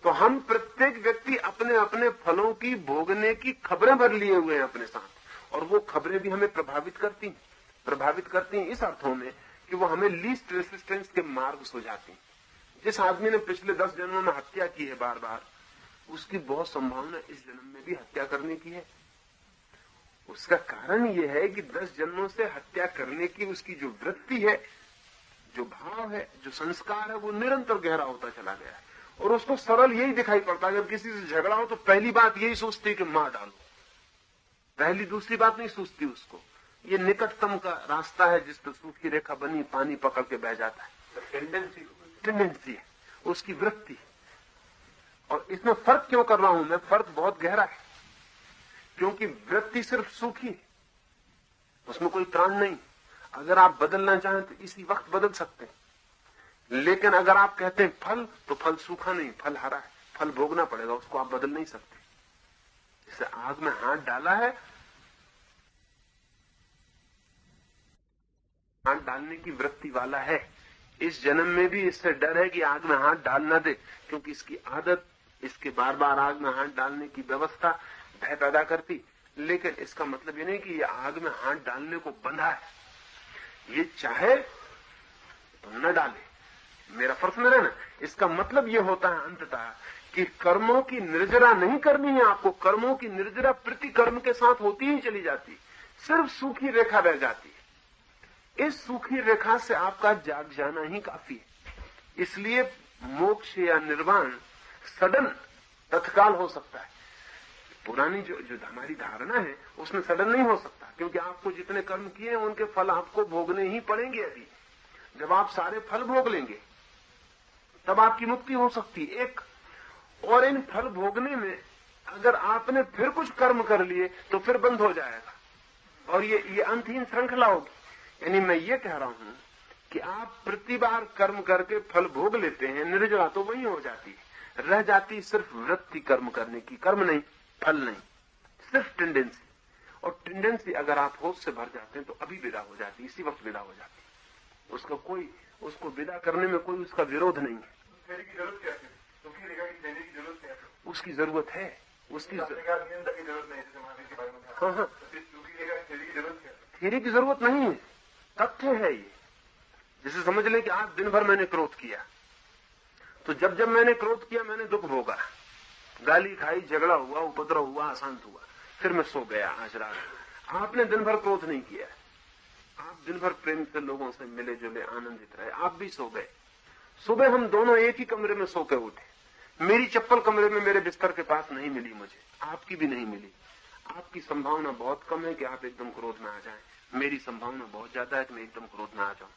तो हम प्रत्येक व्यक्ति अपने अपने फलों की भोगने की खबरें भर लिए हुए हैं अपने साथ, और वो खबरें भी हमें प्रभावित करती हैं इस अर्थों में कि वो हमें लीस्ट रेसिस्टेंस के मार्ग सुझाती हैं। जिस आदमी ने पिछले 10 जन्मों में हत्या की है बार बार, उसकी बहुत संभावना इस जन्म में भी हत्या करने की है। उसका कारण यह है कि 10 जन्मों से हत्या करने की उसकी जो वृत्ति है, जो भाव है, जो संस्कार है, वो निरंतर गहरा होता चला गया है। और उसको सरल यही दिखाई पड़ता है, अगर किसी से झगड़ा हो तो पहली बात यही सोचती है कि मार डालो, पहली दूसरी बात नहीं सोचती उसको। ये निकटतम का रास्ता है जिस पर सूखी रेखा बनी, पानी पकड़ के बह जाता है। टेंडेंसी है, उसकी वृत्ति। और इसमें फर्क क्यों कर रहा हूं मैं? फर्क बहुत गहरा है, क्योंकि वृत्ति सिर्फ सूखी है, उसमें कोई प्राण नहीं। अगर आप बदलना चाहें तो इसी वक्त बदल सकते हैं, लेकिन अगर आप कहते हैं फल, तो फल सूखा नहीं, फल हरा है, फल भोगना पड़ेगा, उसको आप बदल नहीं सकते। जैसे आग में हाथ डाला है, हाथ डालने की वृत्ति वाला है, इस जन्म में भी इससे डर है कि आग में हाथ डाल ना दे, क्योंकि इसकी आदत, इसके बार बार आग में हाथ डालने की व्यवस्था भय पैदा करती। लेकिन इसका मतलब ये नहीं कि ये आग में हाथ डालने को बंधा है, ये चाहे तो न डाले, मेरा फर्ज में रहना। इसका मतलब ये होता है अंततः कि कर्मों की निर्जरा नहीं करनी है आपको, कर्मों की निर्जरा प्रतिकर्म के साथ होती ही चली जाती, सिर्फ सूखी रेखा रह जाती है। इस सूखी रेखा से आपका जाग जाना ही काफी है। इसलिए मोक्ष या निर्वाण सडन, तत्काल हो सकता है। पुरानी जो हमारी धारणा है उसमें सडन नहीं हो सकता, क्योंकि आपको जितने कर्म किए हैं उनके फल आपको भोगने ही पड़ेंगे। अभी जब आप सारे फल भोग लेंगे तब आपकी मुक्ति हो सकती है एक। और इन फल भोगने में अगर आपने फिर कुछ कर्म कर लिए तो फिर बंद हो जाएगा, और ये अंतहीन श्रृंखला होगी। यानी मैं ये कह रहा हूं कि आप प्रति बार कर्म करके फल भोग लेते हैं, निर्जरा तो वही हो जाती है, रह जाती सिर्फ वृत्ति कर्म करने की, कर्म नहीं, फल नहीं, सिर्फ टेंडेंसी। और टेंडेंसी अगर आप होश से भर जाते हैं तो अभी विदा हो जाती, इसी वक्त विदा हो जाती। उसको विदा करने में कोई उसका विरोध नहीं है। थ्योरी की जरूरत क्या है? सूखी रेखा की थ्योरी की जरूरत क्या है? उसकी जरूरत है, उसकी की जरूरत नहीं, जैसे महावीर के बारे में। हाँ, सूखी रेखा की थ्योरी की जरूरत क्या है? थ्योरी की जरूरत नहीं है, तथ्य है ये। जैसे समझ लें कि आज दिन भर मैंने क्रोध किया, तो जब मैंने क्रोध किया मैंने दुख भोगा, गाली खाई, झगड़ा हुआ, उपद्रव हुआ, अशांत हुआ, फिर मैं सो गया। आज रात आपने दिन भर क्रोध नहीं किया, आप दिन भर प्रेम से लोगों से मिले जुले, आनंदित रहे, आप भी सो गए। सुबह हम दोनों एक ही कमरे में सो के उठे, मेरी चप्पल कमरे में मेरे बिस्तर के पास नहीं मिली मुझे, आपकी भी नहीं मिली। आपकी संभावना बहुत कम है कि आप एकदम क्रोध में आ जाएं, मेरी संभावना बहुत ज्यादा है कि मैं एकदम क्रोध में आ जाऊं।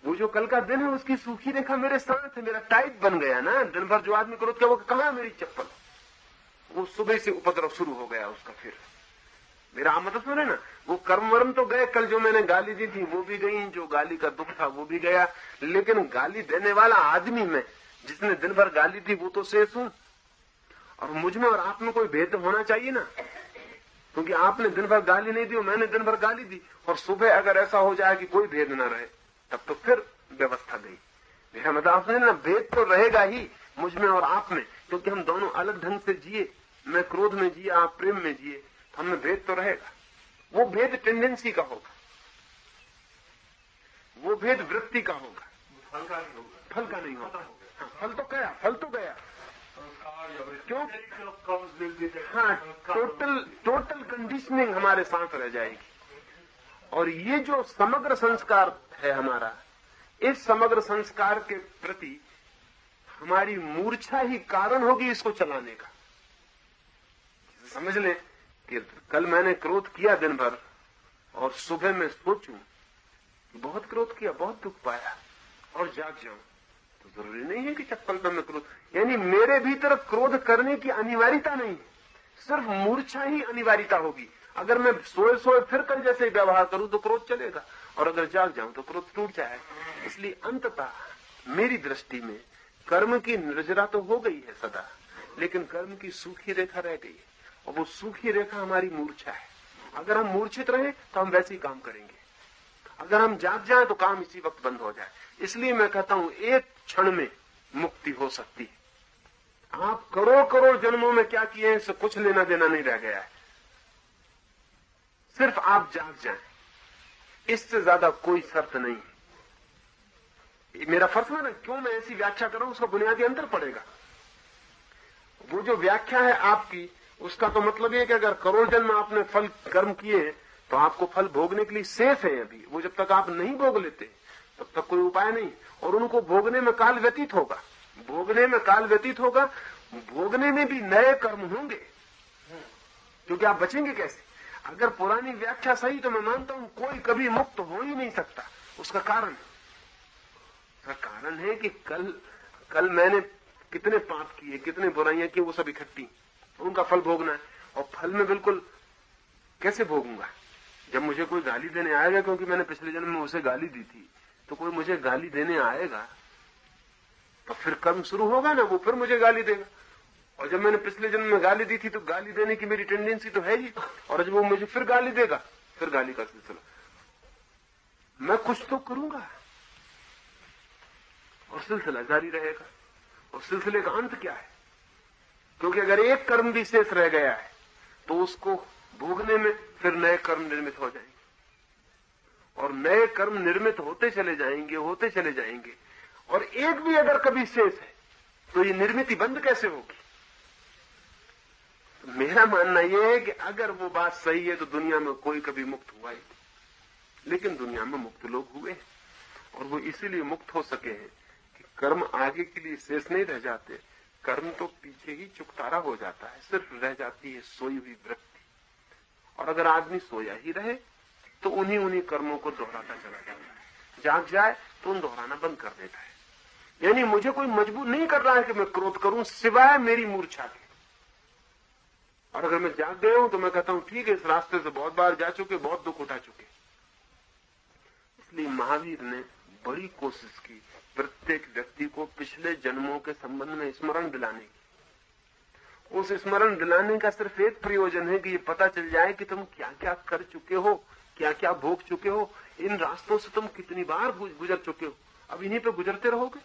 वो जो कल का दिन है उसकी सूखी रेखा मेरे साथ है, मेरा टाइप बन गया ना। दिन भर जो आदमी क्रोध किया वो कहां मेरी चप्पल, वो सुबह से उपद्रव शुरू हो गया उसका। फिर मेरा मतलब सुने ना, वो कर्म वर्म तो गए, कल जो मैंने गाली दी थी वो भी गई, जो गाली का दुख था वो भी गया, लेकिन गाली देने वाला आदमी में, जिसने दिन भर गाली दी, वो तो शेष हूं। और मुझ में और आप में कोई भेद होना चाहिए ना, क्योंकि आपने दिन भर गाली नहीं दी और मैंने दिन भर गाली दी, और सुबह अगर ऐसा हो जाए कि कोई भेद न रहे तब तो फिर व्यवस्था गई। मेरा मतलब आपने ना, भेद तो रहेगा ही मुझ में और आप में, क्योंकि हम दोनों अलग ढंग से जिए, मैं क्रोध में जिए, आप प्रेम में जिए, तो हमें भेद तो रहेगा। वो भेद टेंडेंसी का होगा, वो भेद वृत्ति का होगा, फल का नहीं होगा। फल का नहीं होगा। हाँ, फल तो गया, फल तो गया। क्यों? हाँ, टोटल कंडीशनिंग हमारे साथ रह जाएगी। और ये जो समग्र संस्कार है हमारा, इस समग्र संस्कार के प्रति हमारी मूर्छा ही कारण होगी इसको चलाने का। समझ लें कि कल मैंने क्रोध किया दिन भर, और सुबह मैं सोचूं कि बहुत क्रोध किया, बहुत दुख पाया, और जाग जाऊं, तो जरूरी नहीं है कि चप्पल पर मैं क्रोध, यानी मेरे भीतर क्रोध करने की अनिवार्यता नहीं, सिर्फ मूर्छा ही अनिवार्यता होगी। अगर मैं सोए फिर कल जैसे व्यवहार करूं तो क्रोध चलेगा, और अगर जाग जाऊं तो क्रोध टूट जाएगा। इसलिए अंततः मेरी दृष्टि में कर्म की निर्जरा तो हो गई है सदा, लेकिन कर्म की सूखी रेखा रह गई है, और वो सूखी रेखा हमारी मूर्छा है। अगर हम मूर्छित रहे तो हम वैसे ही काम करेंगे, अगर हम जाग जाएं तो काम इसी वक्त बंद हो जाए। इसलिए मैं कहता हूं एक क्षण में मुक्ति हो सकती है। आप करोड़ जन्मों में क्या किए हैं इससे कुछ लेना देना नहीं रह गया है, सिर्फ आप जाग जाएं, इससे ज्यादा कोई शर्त नहीं है। मेरा फर्ज है ना, क्यों मैं ऐसी व्याख्या कर रहा हूं, उसका बुनियादी अंतर पड़ेगा। वो जो व्याख्या है आपकी, उसका तो मतलब ये कि अगर करोड़ जन्म आपने फल कर्म किए तो आपको फल भोगने के लिए सेफ है अभी। वो जब तक आप नहीं भोग लेते तब तक कोई उपाय नहीं, और उनको भोगने में काल व्यतीत होगा, भोगने में काल व्यतीत होगा, भोगने में भी नए कर्म होंगे, क्योंकि आप बचेंगे कैसे? अगर पुरानी व्याख्या सही तो मैं मानता हूं कोई कभी मुक्त हो ही नहीं सकता। उसका कारण इसका कारण है कि कल मैंने कितने पाप किए, कितने बुराइयां की, वो सब इकट्ठी, उनका फल भोगना है। और फल में बिल्कुल कैसे भोगूंगा? जब मुझे कोई गाली देने आएगा, क्योंकि मैंने पिछले जन्म में उसे गाली दी थी, तो कोई मुझे गाली देने आएगा तो फिर कर्म शुरू होगा ना, वो फिर मुझे गाली देगा। और जब मैंने पिछले जन्म में गाली दी थी तो गाली देने की मेरी टेंडेंसी तो है ही, और जब वो मुझे फिर गाली देगा, फिर गाली का सिलसिला। मैं कुछ तो करूंगा और सिलसिला जारी रहेगा। और सिलसिले का अंत क्या है? क्योंकि अगर एक कर्म भी शेष रह गया है तो उसको भोगने में फिर नए कर्म निर्मित हो जाएंगे, और नए कर्म निर्मित होते चले जाएंगे, होते चले जाएंगे। और एक भी अगर कभी शेष है तो ये निर्मिति बंद कैसे होगी? तो मेरा मानना यह है कि अगर वो बात सही है तो दुनिया में कोई कभी मुक्त हुआ ही नहीं। लेकिन दुनिया में मुक्त लोग हुए हैं, और वो इसीलिए मुक्त हो सके हैं कि कर्म आगे के लिए शेष नहीं रह जाते। कर्म तो पीछे ही चुकतारा हो जाता है, सिर्फ रह जाती है सोई हुई वृत्ति। और अगर आदमी सोया ही रहे तो उन्हीं कर्मों को दोहराता चला जाता है। जाग जाए तो उन दोहराना बंद कर देता है। यानी मुझे कोई मजबूर नहीं कर रहा है कि मैं क्रोध करूं, सिवाय मेरी मूर्छा के। और अगर मैं जाग गया हूं तो मैं कहता हूं ठीक है, इस रास्ते से बहुत बार जा चुके, बहुत दुख उठा चुके। इसलिए महावीर ने बड़ी कोशिश की प्रत्येक व्यक्ति को पिछले जन्मों के संबंध में स्मरण दिलाने की। उस स्मरण दिलाने का सिर्फ एक प्रयोजन है कि ये पता चल जाए कि तुम क्या क्या कर चुके हो, क्या क्या भोग चुके हो, इन रास्तों से तुम कितनी बार गुजर चुके हो, अब इन्हीं पे गुजरते रहोगे।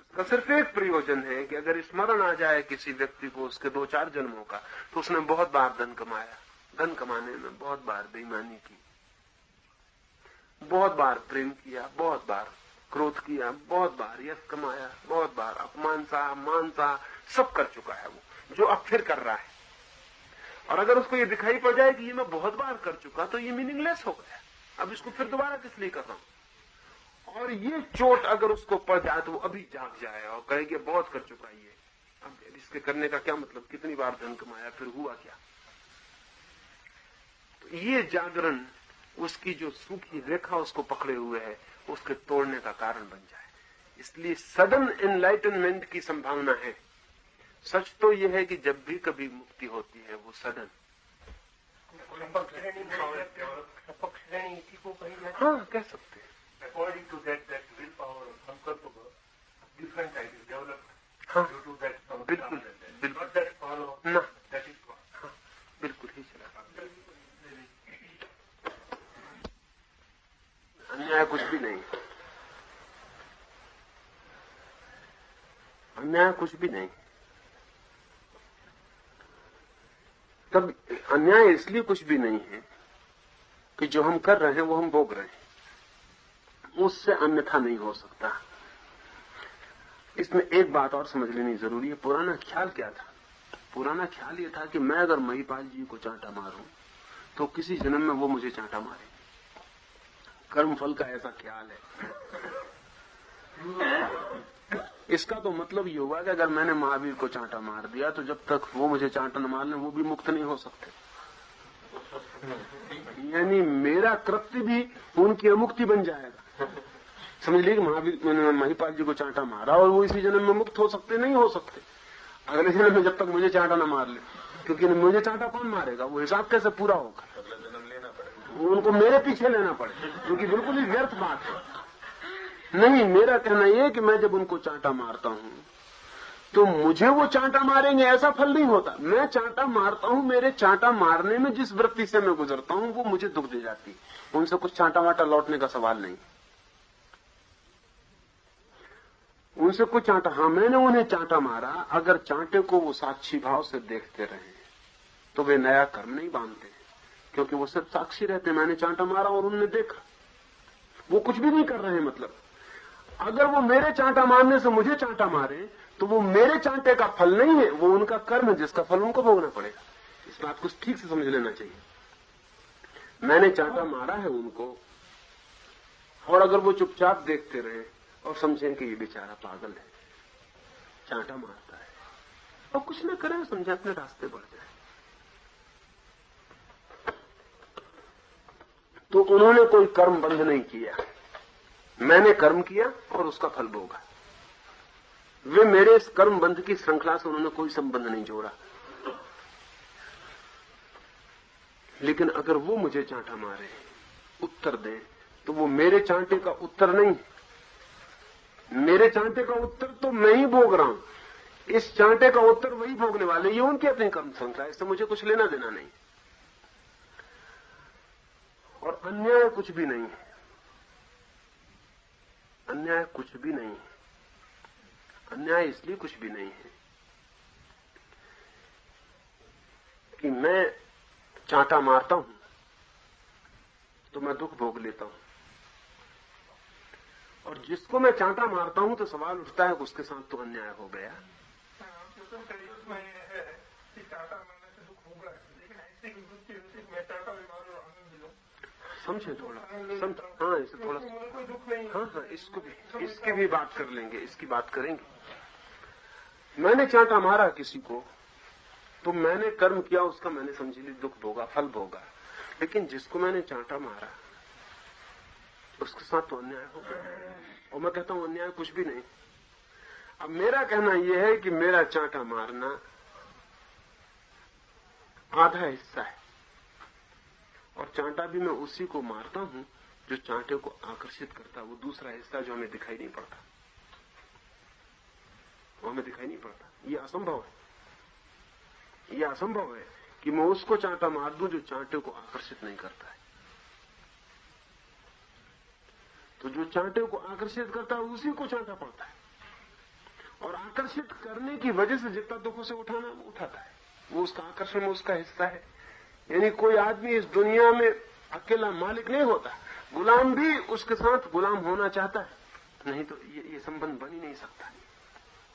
इसका सिर्फ एक प्रयोजन है कि अगर स्मरण आ जाए किसी व्यक्ति को उसके 2-4 जन्मों का, तो उसने बहुत बार धन कमाया, धन कमाने में बहुत बार बेईमानी की, बहुत बार प्रेम किया, बहुत बार क्रोध किया, बहुत बार यश कमाया, बहुत बार अपमान सहा, मान सहा, सब कर चुका है वो, जो अब फिर कर रहा है। और अगर उसको ये दिखाई पड़ जाए कि ये मैं बहुत बार कर चुका, तो ये मीनिंगलेस हो गया, अब इसको फिर दोबारा किस लिए कर रहा हूं। और ये चोट अगर उसको पड़ जाए तो वो अभी जाग जाए और कहे कि बहुत कर चुका ये, अब इसके करने का क्या मतलब, कितनी बार धन कमाया, फिर हुआ क्या। तो ये जागरण उसकी जो सूखी रेखा उसको पकड़े हुए है, उसके तोड़ने का कारण बन जाए। इसलिए सडन एनलाइटनमेंट की संभावना है। सच तो यह है कि जब भी कभी मुक्ति होती है वो सडन। हाँ, कह सकते हैं। According to that willpower or sankalpa, different ideas developed हाँ, due to that. बिल्कुल बिल्कुल Not that follow. ना, That is God. हाँ, बिल्कुल ही चला। अन्याय कुछ भी नहीं, अन्याय कुछ भी नहीं। तब अन्याय इसलिए कुछ भी नहीं है कि जो हम कर रहे हैं वो हम भोग रहे हैं, उससे अन्यथा नहीं हो सकता। इसमें एक बात और समझ लेनी जरूरी है। पुराना ख्याल क्या था? पुराना ख्याल ये था कि मैं अगर महिपाल जी को चांटा मारूं तो किसी जन्म में वो मुझे चांटा मारे। कर्मफल का ऐसा ख्याल है। इसका तो मतलब ये हुआ कि अगर मैंने महावीर को चांटा मार दिया तो जब तक वो मुझे चांटा न मार ले वो भी मुक्त नहीं हो सकते। यानी मेरा कृत्य भी उनकी अमुक्ति बन जाएगा। समझ लीजिए महावीर, मैंने महिपाल जी को चांटा मारा और वो इसी जन्म में मुक्त हो सकते नहीं हो सकते, अगले जन्म में जब तक मुझे चांटा न मार ले। क्योंकि मुझे चांटा कौन मारेगा, वो हिसाब कैसे पूरा होगा, उनको मेरे पीछे लेना पड़े, क्योंकि बिल्कुल ही व्यर्थ बात है। नहीं, मेरा कहना यह है कि मैं जब उनको चांटा मारता हूं तो मुझे वो चांटा मारेंगे ऐसा फल नहीं होता। मैं चांटा मारता हूं, मेरे चांटा मारने में जिस वृत्ति से मैं गुजरता हूं वो मुझे दुख दे जाती है। उनसे कुछ चांटा वाटा लौटने का सवाल नहीं, उनसे कुछ चांटा। हाँ, मैंने उन्हें चांटा मारा, अगर चांटे को वो साक्षी भाव से देखते रहे तो वे नया कर्म नहीं बांधते, क्योंकि वो सिर्फ साक्षी रहते। मैंने चांटा मारा और उन्होंने देखा, वो कुछ भी नहीं कर रहे हैं। मतलब अगर वो मेरे चांटा मारने से मुझे चांटा मारे तो वो मेरे चांटे का फल नहीं है, वो उनका कर्म है जिसका फल उनको भोगना पड़ेगा। इस बात को ठीक से समझ लेना चाहिए। मैंने चांटा मारा है उनको, और अगर वो चुपचाप देखते रहे और समझें कि ये बेचारा पागल है, चांटा मारता है, और कुछ न करें, समझे अपने रास्ते बढ़ जाए, तो उन्होंने कोई कर्म बंध नहीं किया, मैंने कर्म किया और उसका फल भोगा। वे मेरे इस कर्म बंध की श्रृंखला से उन्होंने कोई संबंध नहीं जोड़ा। लेकिन अगर वो मुझे चांटा मारे, उत्तर दें, तो वो मेरे चांटे का उत्तर नहीं, मेरे चांटे का उत्तर तो मैं ही भोग रहा हूं, इस चांटे का उत्तर वही भोगने वाले, ये उनकी अपनी कर्म श्रृंखला, इससे मुझे कुछ लेना देना नहीं। और अन्याय कुछ भी नहीं है, अन्याय कुछ भी नहीं है। अन्याय इसलिए कुछ भी नहीं है कि मैं चांटा मारता हूं तो मैं दुख भोग लेता हूं, और जिसको मैं चांटा मारता हूं तो सवाल उठता है कि उसके साथ तो अन्याय हो गया। समझे थोड़ा, हाँ इसे थोड़ा, हाँ इसकी भी बात कर लेंगे, इसकी बात करेंगे। मैंने चांटा मारा किसी को तो मैंने कर्म किया, उसका मैंने समझ ली दुख भोगा, फल भोगा। लेकिन जिसको मैंने चांटा मारा उसके साथ तो अन्याय हो गया, और मैं कहता हूं अन्याय कुछ भी नहीं। अब मेरा कहना यह है कि मेरा चांटा मारना आधा हिस्सा है, और चांटा भी मैं उसी को मारता हूं जो चांटे को आकर्षित करता, वो दूसरा हिस्सा जो हमें दिखाई नहीं पड़ता, वो हमें दिखाई नहीं पड़ता। ये असंभव है, ये असंभव है कि मैं उसको चांटा मार दूं जो चांटे को आकर्षित नहीं करता है। तो जो चांटे को आकर्षित करता है उसी को चांटा पड़ता है, और आकर्षित करने की वजह से जितना दुख उसे उठाना वो उठाता है, वो उसका आकर्षण में उसका हिस्सा है। यानी कोई आदमी इस दुनिया में अकेला मालिक नहीं होता, गुलाम भी उसके साथ गुलाम होना चाहता है, नहीं तो ये संबंध बन ही नहीं सकता।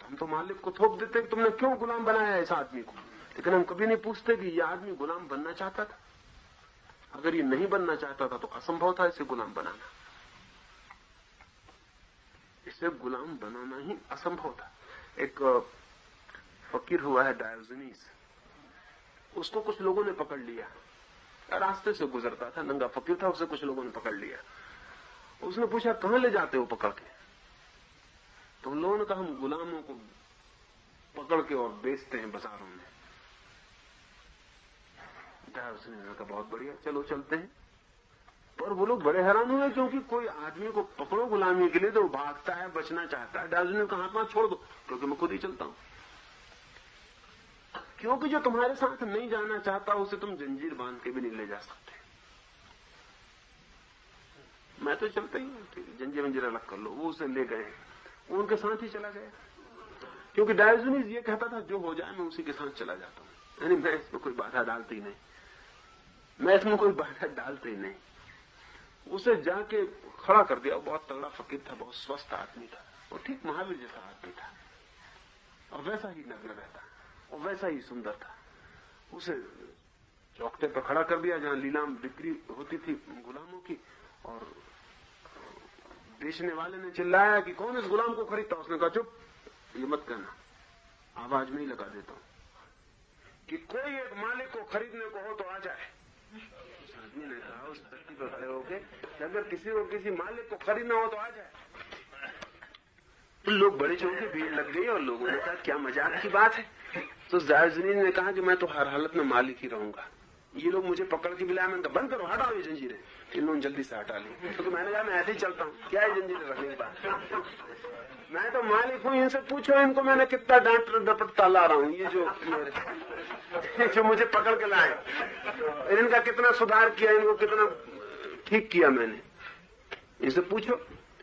तो हम तो मालिक को थोप देते कि तुमने क्यों गुलाम बनाया इस आदमी को, लेकिन हम कभी नहीं पूछते कि यह आदमी गुलाम बनना चाहता था। अगर ये नहीं बनना चाहता था तो असंभव था इसे गुलाम बनाना, इसे गुलाम बनाना ही असंभव था। एक फकीर हुआ है डायोजनीस, उसको कुछ लोगों ने पकड़ लिया, रास्ते से गुजरता था, नंगा फकीर था, उसे कुछ लोगों ने पकड़ लिया। उसने पूछा कहां ले जाते हो पकड़ के? तो उन लोगों ने कहा हम गुलामों को पकड़ के और बेचते हैं बाजारों में। डायोजनीस ने कहा बहुत बढ़िया, चलो चलते हैं। पर वो लोग बड़े हैरान हुए, क्योंकि कोई आदमी को पकड़ो गुलामी के लिए तो वो भागता है, बचना चाहता है। डायोजनीस का हाथ छोड़ दो, क्योंकि मैं खुद ही चलता हूं। क्योंकि जो तुम्हारे साथ नहीं जाना चाहता उसे तुम जंजीर बांध के भी नहीं ले जा सकते। मैं तो चलता ही हूं, जंजीर वंजीर अलग कर लो। वो उसे ले गए, वो उनके साथ ही चला गया, क्योंकि डायोजनीस ये कहता था जो हो जाए मैं उसी के साथ चला जाता हूं, यानी मैं इसमें कोई बाधा डालती नहीं, मैं इसमें कोई बाधा डालती नहीं। उसे जाके खड़ा कर दिया। बहुत तगड़ा फकीर था, बहुत स्वस्थ आदमी था, वो ठीक महावीर जैसा आदमी था, और वैसा ही नग्न रहता और वैसा ही सुंदर था। उसे चौकटे पर खड़ा कर दिया जहां लीलाम बिक्री होती थी गुलामों की, और बेचने वाले ने चिल्लाया कि कौन इस गुलाम को खरीदता? उसने कहा चुप, ये मत कहना, आवाज में ही लगा देता हूं कि कोई एक मालिक को खरीदने को हो तो आ जाए। उस आदमी ने कहा उस धरती पर खड़े होके, अगर किसी को किसी मालिक को खरीदना हो तो आ जाए। लोग बड़े चौंके, भीड़ लग गई, और लोगों ने कहा क्या मजाक की बात है। तो डायोजनीस ने कहा कि मैं तो हर हालत में मालिक ही रहूंगा, ये लोग मुझे पकड़ के बुलाया, मैंने कहा बंद करो, हटाओ ये जंजीरें। इन लोगों जल्दी से हटा ली, तो मैंने कहा मैं ऐसे ही चलता हूँ, क्या है जंजीरें रखने की बात, मैं तो मालिक हूँ, इनसे पूछो इनको मैंने कितना डांट डपटता ला रहा हूँ, ये जो मुझे पकड़ के लाए, इनका कितना सुधार किया, इनको कितना ठीक किया मैंने, इनसे पूछो।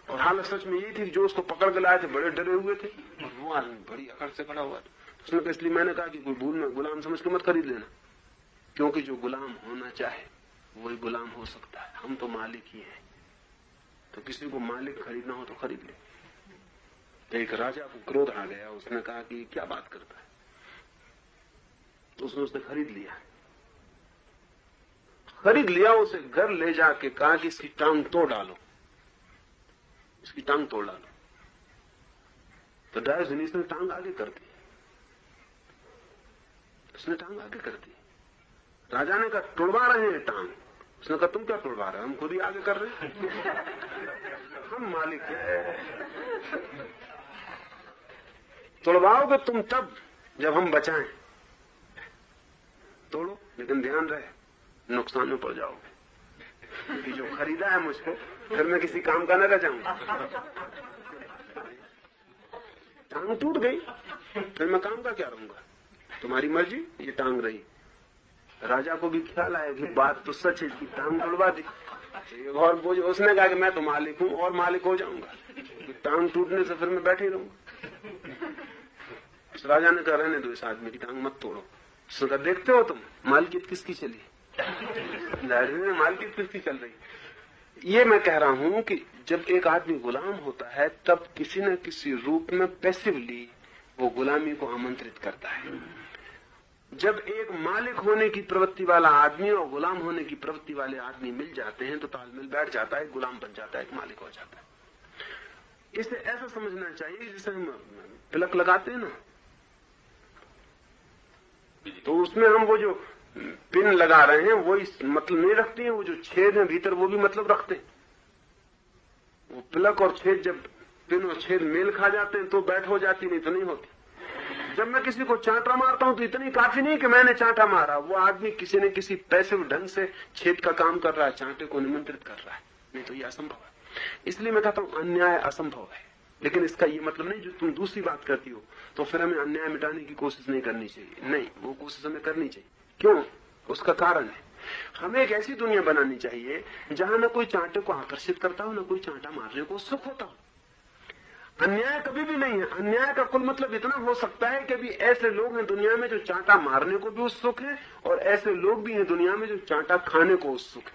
और हालत सच में यही थी कि जो उसको पकड़ के लाए थे बड़े डरे हुए थे, और वो आदमी बड़ी अकड़ से खड़ा हुआ था। उसने कहा इसलिए मैंने कहा कि कोई भूल में गुलाम समझ के मत खरीद लेना, क्योंकि जो गुलाम होना चाहे वही गुलाम हो सकता है, हम तो मालिक ही हैं। तो किसी को मालिक खरीदना हो तो खरीद ले। तो एक राजा को क्रोध आ गया, उसने कहा कि क्या बात करता है, तो उसने खरीद लिया। उसे घर ले जाके कहा कि इसकी टांग तोड़ डालो, इसकी टांग तोड़ डालो। तो डायोजनीस ने टांग आगे कर दी, उसने टांग आगे कर दी। राजा ने कहा तोड़वा रहे हैं टांग, उसने कहा तुम क्या तोड़वा रहे हो, हम खुद ही आगे कर रहे हैं, हम मालिक हैं। तोड़वाओगे तुम तब जब हम बचाएं। तोड़ो, लेकिन ध्यान रहे नुकसान में पड़ जाओगे कि जो खरीदा है मुझको फिर मैं किसी काम का न रह जाऊंगा। टांग टूट गई फिर मैं काम का क्या रहूंगा, तुम्हारी मर्जी, ये टांग रही। राजा को भी ख्याल आया कि बात तो सच है, इसकी टांग तोड़वा दी। और वो उसने कहा कि मैं तो मालिक हूं और मालिक हो जाऊंगा, टांग टूटने से फिर मैं बैठे ही रहूंगा। उस राजा ने कहा रहने दो, इस आदमी की टांग मत तोड़ो। उसने कहा देखते हो तुम मालकियत किसकी चली, मालकियत किसकी चल रही। ये मैं कह रहा हूं कि जब एक आदमी गुलाम होता है तब किसी न किसी रूप में पैसिवली वो गुलामी को आमंत्रित करता है। जब एक मालिक होने की प्रवृत्ति वाला आदमी और गुलाम होने की प्रवृत्ति वाले आदमी मिल जाते हैं तो तालमेल बैठ जाता है, गुलाम बन जाता है, एक मालिक हो जाता है। इसे ऐसा समझना चाहिए जैसे हम तिलक लगाते हैं ना, तो उसमें हम वो जो पिन लगा रहे हैं वो इस मतलब नहीं रखते हैं, वो जो छेद है भीतर वो भी मतलब रखते हैं। वो पिलक और छेद जब पिन और छेद मेल खा जाते हैं तो बैठ हो जाती, नहीं तो नहीं होती। जब मैं किसी को चांटा मारता हूं तो इतनी काफी नहीं कि मैंने चांटा मारा, वो आदमी किसी न किसी पैसिव ढंग से छेद का काम कर रहा है, चांटे को निमंत्रित कर रहा है, नहीं तो ये असंभव है। इसलिए मैं कहता हूं अन्याय असंभव है, लेकिन इसका ये मतलब नहीं जो तुम दूसरी बात करती हो तो फिर हमें अन्याय मिटाने की कोशिश नहीं करनी चाहिए। नहीं, वो कोशिश हमें करनी चाहिए। क्यों? उसका कारण है हमें एक ऐसी दुनिया बनानी चाहिए जहां न कोई चांटे को आकर्षित करता हो, न कोई चांटा मारने को सुख होता हो। अन्याय कभी भी नहीं है। अन्याय का कुल मतलब इतना हो सकता है कि अभी ऐसे लोग हैं दुनिया में जो चांटा मारने को भी उत्सुक है और ऐसे लोग भी हैं दुनिया में जो चांटा खाने को उत्सुक है।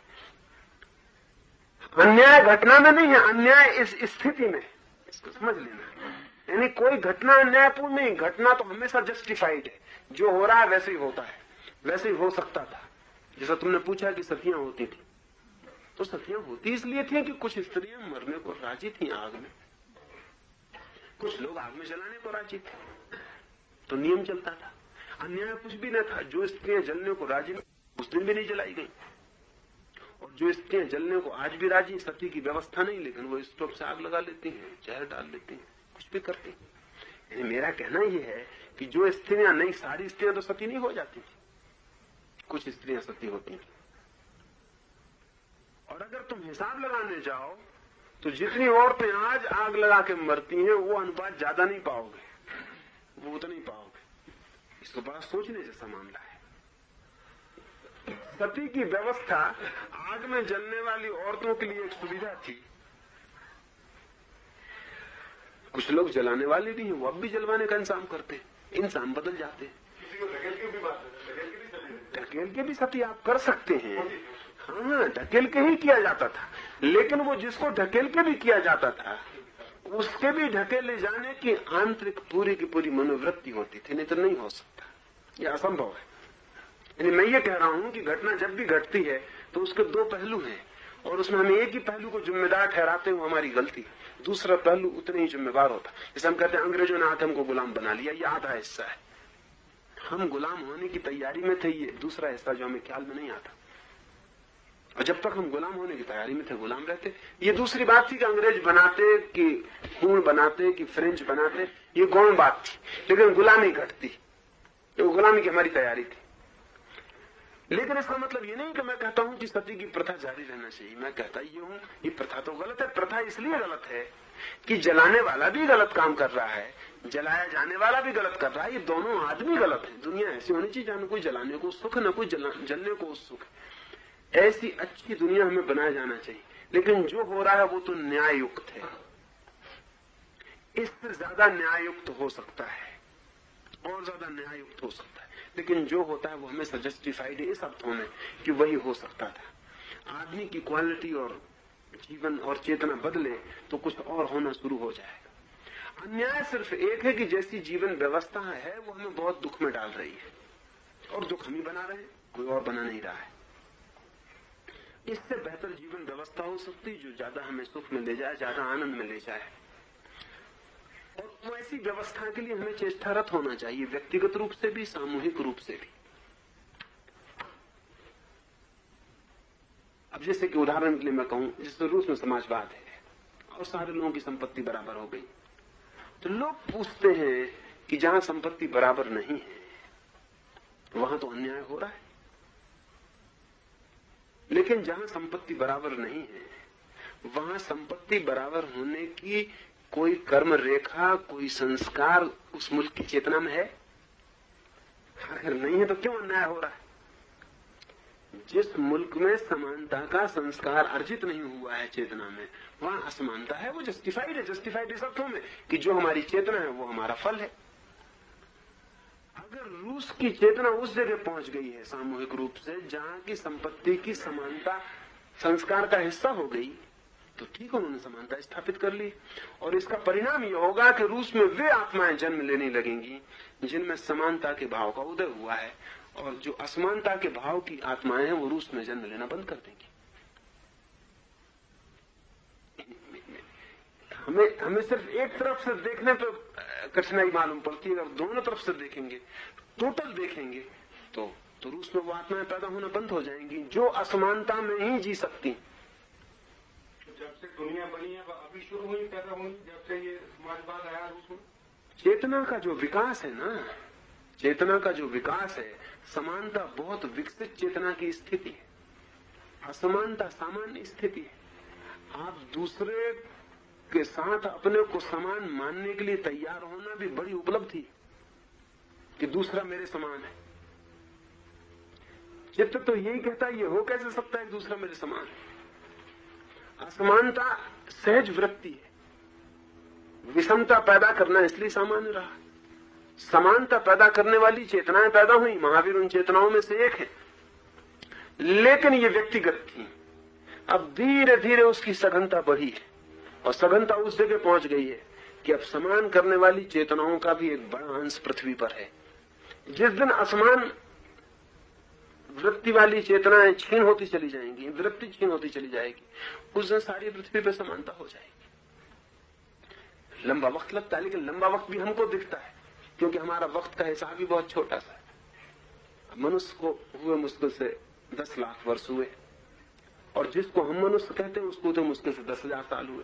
अन्याय घटना में नहीं है, अन्याय इस स्थिति में, इसको समझ लेना। यानी कोई घटना अन्यायपूर्ण नहीं, घटना तो हमेशा जस्टिफाइड है, जो हो रहा है वैसे ही होता है, वैसे ही हो सकता था। जैसा तुमने पूछा कि सतियां होती थी, तो सतियां होती इसलिए थी कि कुछ स्त्रियां मरने को राजी थी आग में, कुछ लोग आग में जलाने को राजी थे, तो नियम चलता था। अन्याय कुछ भी न था, जो स्त्रियां जलने को राजी उस दिन भी नहीं जलाई गई, और जो स्त्रियां जलने को आज भी राजी, सती की व्यवस्था नहीं, लेकिन वो स्टोव से आग लगा लेती हैं, जहर डाल लेती हैं, कुछ भी करती हैं। मेरा कहना यह है कि जो स्त्रियां नहीं, सारी स्त्रियां तो सती नहीं हो जाती थी, कुछ स्त्रियां सती होती हैं। और अगर तुम हिसाब लगाने जाओ तो जितनी औरतें आज आग लगा के मरती हैं वो अनुपात ज्यादा नहीं पाओगे, वो उतना नहीं पाओगे। इसको बड़ा सोचने जैसा मामला है। सती की व्यवस्था आग में जलने वाली औरतों के लिए एक सुविधा थी। कुछ लोग जलाने वाले भी हैं, वो अब भी जलवाने का इंतजाम करते हैं, इंसान बदल जाते हैं। किसी को ढकेल के भी बात है, ढकेल के भी सती आप कर सकते हैं, हाँ, ढकेल के ही किया जाता था, लेकिन वो जिसको ढकेल के भी किया जाता था उसके भी ढकेले जाने की आंतरिक पूरी की पूरी मनोवृत्ति होती थी, नहीं तो नहीं हो सकता, यह असंभव है। यानी मैं ये कह रहा हूं कि घटना जब भी घटती है तो उसके दो पहलू हैं, और उसमें हम एक ही पहलू को जिम्मेदार ठहराते हैं, वो हमारी गलती, दूसरा पहलू उतना ही जिम्मेवार होता। जैसे हम कहते हैं अंग्रेजों ने आके हमको गुलाम बना लिया, ये आधा हिस्सा है, हम गुलाम होने की तैयारी में थे, ये दूसरा हिस्सा जो हमें ख्याल में नहीं आता। और जब तक हम गुलाम होने की तैयारी में थे गुलाम रहते। ये दूसरी बात थी कि अंग्रेज बनाते, कि खून बनाते, कि फ्रेंच बनाते, ये गौण बात थी, लेकिन गुलामी घटती, तो गुलामी की हमारी तैयारी थी। लेकिन इसका मतलब ये नहीं कि मैं कहता हूं कि सती की प्रथा जारी रहना चाहिए। मैं कहता ये हूं ये प्रथा तो गलत है। प्रथा इसलिए गलत है कि जलाने वाला भी गलत काम कर रहा है, जलाया जाने वाला भी गलत कर रहा है, ये दोनों आदमी गलत है। दुनिया ऐसी होनी चाहिए जहां न कोई जलाने को सुख, न कोई जलने को सुख। ऐसी अच्छी दुनिया हमें बनाया जाना चाहिए, लेकिन जो हो रहा है वो तो न्याय युक्त है। इससे ज्यादा न्याय युक्त हो सकता है, और ज्यादा न्याय युक्त हो सकता है, लेकिन जो होता है वो हमेशा जस्टिफाइड है इस अर्थों में कि वही हो सकता था। आदमी की क्वालिटी और जीवन और चेतना बदले तो कुछ और होना शुरू हो जाएगा। अन्याय सिर्फ एक है कि जैसी जीवन व्यवस्था है वो हमें बहुत दुख में डाल रही है, और दुख हम ही बना रहे हैं, कोई और बना नहीं रहा है। इससे बेहतर जीवन व्यवस्था हो सकती है जो ज्यादा हमें सुख में ले जाए, ज्यादा आनंद में ले जाए, और वैसी व्यवस्था के लिए हमें चेष्टारत होना चाहिए, व्यक्तिगत रूप से भी, सामूहिक रूप से भी। जैसे कि उदाहरण के लिए मैं कहूं, जैसे रूस में समाजवाद है और सारे लोगों की संपत्ति बराबर हो गई, तो लोग पूछते हैं कि जहां संपत्ति बराबर नहीं है वहां तो अन्याय हो रहा है, लेकिन जहां संपत्ति बराबर नहीं है वहां संपत्ति बराबर होने की कोई कर्म रेखा, कोई संस्कार उस मुल्क की चेतना में है? अगर नहीं है तो क्यों अन्याय हो रहा है? जिस मुल्क में समानता का संस्कार अर्जित नहीं हुआ है चेतना में, वहां असमानता है, वो जस्टिफाइड है। जस्टिफाइड इस अर्थों में कि जो हमारी चेतना है वो हमारा फल है। अगर रूस की चेतना उस जगह पहुंच गई है सामूहिक रूप से जहां की संपत्ति की समानता संस्कार का हिस्सा हो गई, तो ठीक है, उन्होंने समानता स्थापित कर ली। और इसका परिणाम यह होगा कि रूस में वे आत्माएं जन्म लेने लगेंगी जिनमें समानता के भाव का उदय हुआ है, और जो असमानता के भाव की आत्माएं हैं वो रूस में जन्म लेना बंद कर देंगी। हमें सिर्फ एक तरफ से देखने पर कठिनाई मालूम पड़ती है। अगर दोनों तरफ से देखेंगे, टोटल देखेंगे, तो रूस में वो आत्माएं पैदा होना बंद हो जाएंगी जो असमानता में ही जी सकती। जब से दुनिया बनी है अभी शुरू हुई पैदा हुई, जब से ये समाजवाद आया रूस में। चेतना का जो विकास है ना, चेतना का जो विकास है, समानता बहुत विकसित चेतना की स्थिति है, असमानता सामान्य स्थिति है। आप दूसरे के साथ अपने को समान मानने के लिए तैयार होना भी बड़ी उपलब्धि कि दूसरा मेरे समान है। चित्त तो यही कहता है, ये हो कैसे सकता है दूसरा मेरे समान है। असमानता सहज वृत्ति है, विषमता पैदा करना इसलिए सामान्य रहा। समानता पैदा करने वाली चेतनाएं पैदा हुई, महावीर उन चेतनाओं में से एक है, लेकिन ये व्यक्तिगत थी। अब धीरे धीरे उसकी सघनता बढ़ी है और सघनता उस जगह पहुंच गई है कि अब समान करने वाली चेतनाओं का भी एक बड़ा अंश पृथ्वी पर है। जिस दिन असमान वृत्ति वाली चेतनाएं छीन होती चली जाएंगी, वृत्ति छीन होती चली जाएगी, उस दिन सारी पृथ्वी पर समानता हो जाएगी। लंबा वक्त लगता है, लेकिन लंबा वक्त भी हमको दिखता है क्योंकि हमारा वक्त का हिसाब भी बहुत छोटा सा है। मनुष्य को हुए मुश्किल से 10 लाख वर्ष हुए, और जिसको हम मनुष्य कहते हैं उसको तो मुश्किल से 10,000 साल हुए।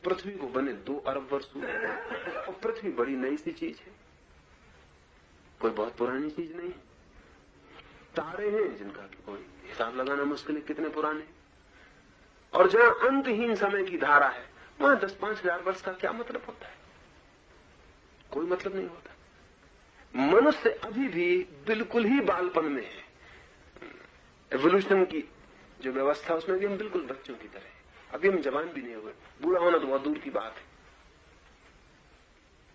पृथ्वी को बने 2 अरब वर्ष हुए, और पृथ्वी बड़ी नई सी चीज है, कोई बहुत पुरानी चीज नहीं। तारे हैं जिनका कोई हिसाब लगाना मुश्किल है कितने पुराने, और जहां अंतहीन समय की धारा है वहां 10-5 हजार वर्ष का क्या मतलब होता है? कोई मतलब नहीं होता। मनुष्य अभी भी बिल्कुल ही बालपन में है। एवोल्यूशन की जो व्यवस्था उसमें भी हम बिल्कुल बच्चों की तरह है। अभी हम जवान भी नहीं हुए, बूढ़ा होना तो बहुत दूर की बात है।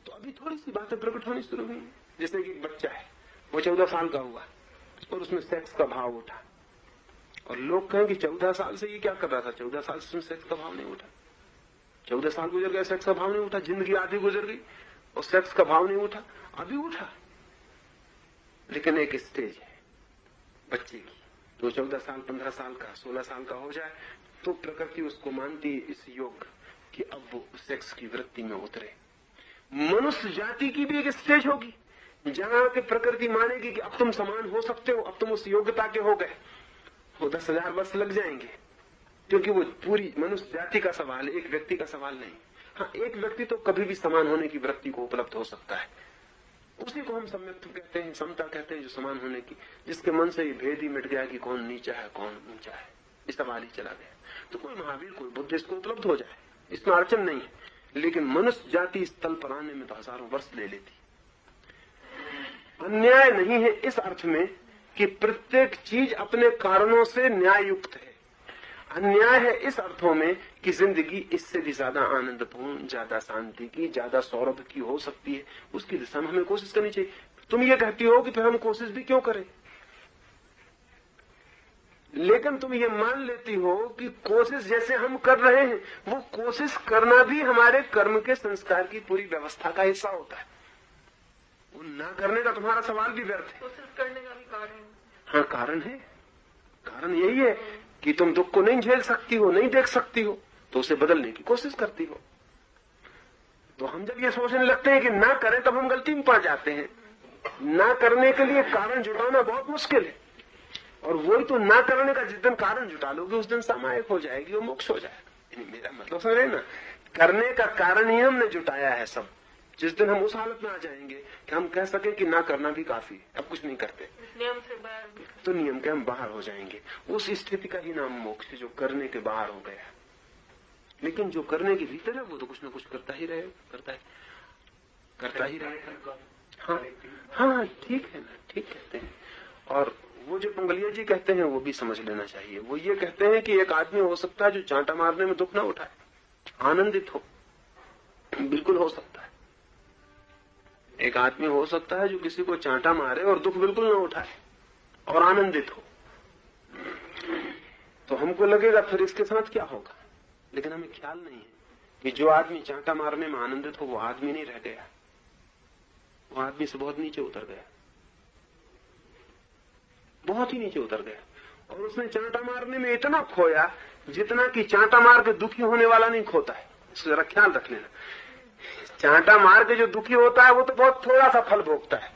तो अभी थोड़ी सी बातें प्रकट होनी शुरू हुई, जैसे कि एक बच्चा है, वो 14 साल का हुआ और उसमें सेक्स का भाव उठा, और लोग कहें कि 14 साल से ये क्या कर रहा था? 14 साल से उसमें सेक्स का भाव नहीं उठा। 14 साल गुजर गए, सेक्स का भाव नहीं उठा। जिंदगी आधी गुजर गई और सेक्स का भाव नहीं उठा। अभी उठा, लेकिन एक स्टेज है बच्चे की, तो 14 साल, 15 साल का, 16 साल का हो जाए तो प्रकृति उसको मानती है इस योग कि अब वो सेक्स की वृत्ति में उतरे। मनुष्य जाति की भी एक स्टेज होगी जहां के प्रकृति मानेगी कि अब तुम समान हो सकते हो, अब तुम उस योग्यता के हो गए। वो 10,000 वर्ष लग जाएंगे, क्योंकि वो पूरी मनुष्य जाति का सवाल है, एक व्यक्ति का सवाल नहीं। हाँ, एक व्यक्ति तो कभी भी समान होने की वृत्ति को उपलब्ध हो सकता है, उसी को हम सम्यक्त्व कहते हैं, समता कहते हैं, जो समान होने की, जिसके मन से ये भेद ही मिट गया कि कौन नीचा है कौन ऊंचा है, इस सवाल ही चला गया। तो कोई महावीर कोई बुद्ध इसको उपलब्ध हो जाए, इसमें अड़चन नहीं है, लेकिन मनुष्य जाति इस तल पर आने में तो हजारों वर्ष ले लेती। अन्याय नहीं है इस अर्थ में कि प्रत्येक चीज अपने कारणों से न्याय युक्त है। अन्याय है इस अर्थों में कि जिंदगी इससे भी ज्यादा आनंदपूर्ण, ज्यादा शांति की, ज्यादा सौरभ की हो सकती है। उसकी दिशा में हमें कोशिश करनी चाहिए। तुम ये कहती हो कि फिर हम कोशिश भी क्यों करें, लेकिन तुम ये मान लेती हो कि कोशिश जैसे हम कर रहे हैं, वो कोशिश करना भी हमारे कर्म के संस्कार की पूरी व्यवस्था का हिस्सा होता है। वो ना करने का तुम्हारा सवाल भी व्यर्थ है। कोशिश करने का भी कारण है। हाँ, कारण है। कारण यही है कि तुम दुख को नहीं झेल सकती हो, नहीं देख सकती हो, तो उसे बदलने की कोशिश करती हो। तो हम जब ये सोचने लगते हैं कि ना करें, तब हम गलती में पड़ जाते हैं। ना करने के लिए कारण जुटाना बहुत मुश्किल है। और वही तो ना करने का जिस दिन कारण जुटा लोगे उस दिन सामायिक हो जाएगी और मोक्ष हो जाएगा। मेरा मतलब समझ रहे ना, करने का कारण ही हमने जुटाया है सब। जिस दिन हम उस हालत में आ जाएंगे कि हम कह सके कि ना करना भी काफी है, अब कुछ नहीं करते, नियम से बाहर, तो नियम के हम बाहर हो जाएंगे। उस स्थिति का ही नाम मोक्ष, जो करने के बाहर हो गया। लेकिन जो करने के भीतर है वो तो कुछ ना कुछ करता ही रहेगा। हाँ ठीक है ना, ठीक कहते हैं। और वो जो पंगलिया जी कहते हैं वो भी समझ लेना चाहिए। वो ये कहते हैं कि एक आदमी हो सकता है जो चांटा मारने में दुख ना उठाए, आनंदित हो, बिल्कुल हो सकता है। एक आदमी हो सकता है जो किसी को चांटा मारे और दुख बिल्कुल ना उठाए और आनंदित हो। तो हमको लगेगा फिर इसके साथ क्या होगा, लेकिन हमें ख्याल नहीं है कि जो आदमी चांटा मारने में आनंदित हो वो आदमी नहीं रह गया, वो आदमी से बहुत नीचे उतर गया, बहुत ही नीचे उतर गया। और उसने चांटा मारने में इतना खोया जितना कि चांटा मार के दुखी होने वाला नहीं खोता है। इसको जरा ख्याल रख लेना। चांटा मार के जो दुखी होता है वो तो बहुत थोड़ा सा फल भोगता है,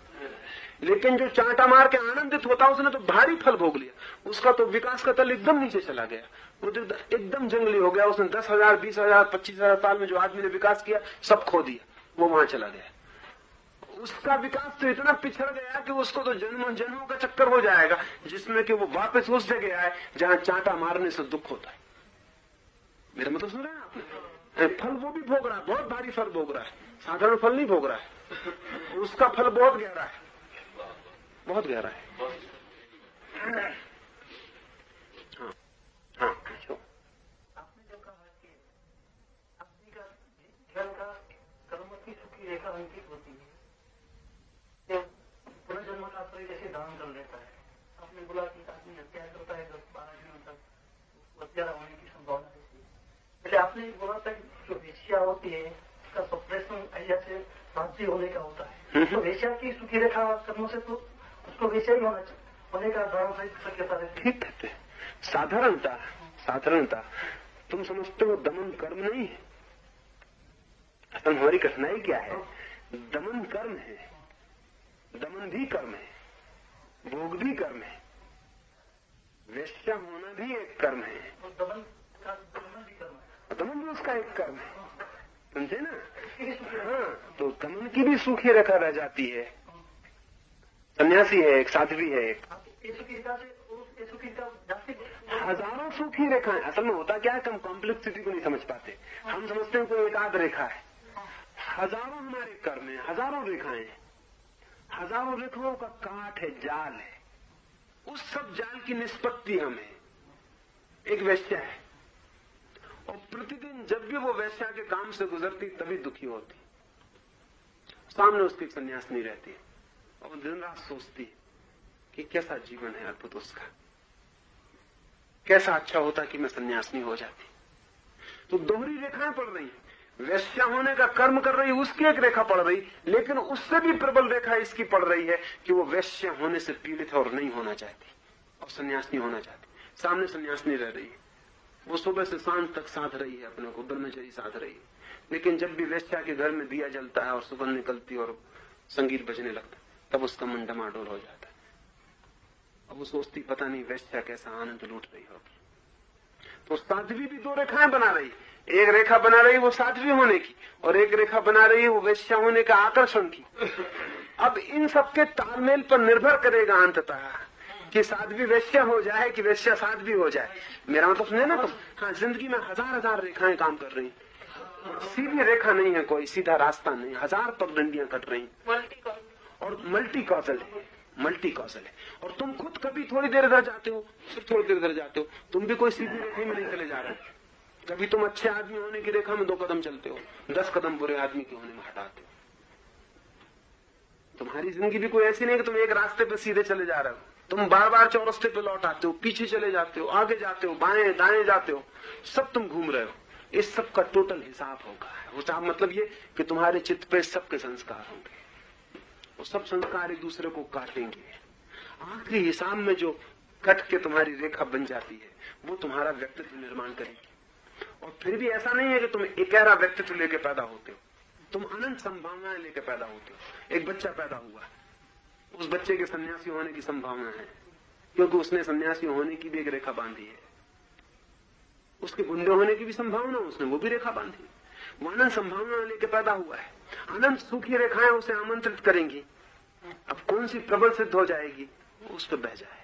लेकिन जो चांटा मार के आनंदित होता है उसने तो भारी फल भोग लिया। उसका तो विकास का तल एकदम नीचे चला गया, वो तो एकदम जंगली हो गया। उसने 10,000, 20,000, 25,000 साल में जो आदमी ने विकास किया सब खो दिया, वो वहां चला गया। उसका विकास तो इतना पिछड़ गया कि उसको तो जन्मों जन्मों का चक्कर हो जाएगा, जिसमें कि वो वापस उस जगह आए जहां चांटा मारने से दुख होता है। मेरा मतलब सुन रहे हैं आपने? फल वो भी भोग रहा है, बहुत भारी फल भोग रहा है, साधारण फल नहीं भोग रहा है। उसका फल बहुत गहरा है, बहुत गहरा है। हाँ हाँ पूछो। आपने जो कहा कि आदमी का जीवन का कर्म की सुखी रेखा अंकित होती है, पुनर्जन्म का शरीर जैसे धारण कर लेता है। आपने बोला कि आदमी हत्या करता है 10-12 दिनों तक, हत्या होने की संभावना रहती है। पहले आपने बोला था जो वेश्या होती है उसका सप्रेशन ऐसा से रात्रि होने का होता है, तो वेश्या की सुखी रेखा करने से तो उसको वैसे ही होने का धारण शक्यता रहती है। ठीक कहते हैं। साधारणता तुम समझते हो दमन कर्म नहीं है। असल हमारी कठिनाई क्या है, दमन कर्म है, दमन भी कर्म है, भोग भी कर्म है, वेश्या होना भी एक कर्म है, दमन भी कर्म है, दमन भी उसका एक कर्म है, समझे ना? हाँ, तो दमन की भी सूखी रेखा रह जाती है। सन्यासी है एक, साध्वी है एक, हजारों सूखी रेखाएं। असल में होता क्या है, हम कॉम्प्लेक्सिटी को नहीं समझ पाते। हम समझते हैं कोई एक आध रेखा है, हजारों हमारे कर्म है, हजारों रेखाएं, हजारों रेखाओं का काट है, जाल है। उस सब जाल की निष्पत्ति हम है। एक वेश्या है और प्रतिदिन जब भी वो वेश्या के काम से गुजरती तभी दुखी होती, सामने उसकी सन्यास नहीं रहती और दिन रात सोचती कि कैसा जीवन है अद्भुत उसका, कैसा अच्छा होता कि मैं सन्यासिनी हो जाती। तो दोहरी रेखाएं पड़ रही, वेश्या होने का कर्म कर रही उसकी एक रेखा पड़ रही, लेकिन उससे भी प्रबल रेखा इसकी पड़ रही है कि वो वेश्या होने से पीड़ित है और नहीं होना चाहती और सन्यासिनी होना चाहती। सामने सन्यासिनी रह रही है, वो सुबह से सांझ तक साध रही है, अपने को ब्रह्मचर्य साध रही है, लेकिन जब भी वेश्या के घर में दिया जलता है और सुगंध निकलती और संगीत बजने लगता तब उसका मन डमाडोल हो जाता है। अब वो सोचती पता नहीं वेश्या कैसा आनंद लूट रही होगी। तो साध्वी भी दो रेखाएं बना रही, एक रेखा बना रही वो साध्वी होने की और एक रेखा बना रही वो वेश्या होने का आकर्षण की। अब इन सबके तालमेल पर निर्भर करेगा अंततः कि साध्वी वेश्या हो जाए कि वेश्या साध्वी हो जाए। मेरा मतलब सुने ना तुम? हाँ, जिंदगी में हजार रेखाएं काम कर रही, सीधी रेखा नहीं है, कोई सीधा रास्ता नहीं, हजार पगडंडियां कट रही और मल्टी कॉजल है। और तुम खुद कभी थोड़ी देर इधर जाते हो, फिर थोड़ी देर इधर जाते हो, तुम भी कोई सीधी रेखा में नहीं चले जा रहे। कभी तुम अच्छे आदमी होने की रेखा में 2 कदम चलते हो, 10 कदम बुरे आदमी के होने में हटाते हो। तुम्हारी जिंदगी भी कोई ऐसी नहीं कि तुम एक रास्ते पे सीधे चले जा रहे हो, तुम बार बार चौरस्ते पे लौट आते हो, पीछे चले जाते हो, आगे जाते हो, बाएं दाएं जाते हो, सब तुम घूम रहे हो। इस सब का टोटल हिसाब होगा। हिसाब मतलब ये कि तुम्हारे चित्त पे सबके संस्कार होंगे, वो सब संस्कार एक दूसरे को काटेंगे। आखिरी हिसाब में जो कट के तुम्हारी रेखा बन जाती है वो तुम्हारा व्यक्तित्व निर्माण करेगी। और फिर भी ऐसा नहीं है कि तुम एक गहरा व्यक्तित्व लेके पैदा होते हो, तुम अनंत संभावनाएं लेके पैदा होते हो। एक बच्चा पैदा हुआ, उस बच्चे के सन्यासी होने की संभावना है, क्योंकि उसने सन्यासी होने की भी एक रेखा बांधी है, उसके गुंडे होने की भी संभावना, उसने वो भी रेखा बांधी। वो अनंत संभावना लेके पैदा हुआ है, अनंत सूखी रेखाएं उसे आमंत्रित करेंगी। अब कौन सी प्रबल सिद्ध हो जाएगी, उस पर बह जाए।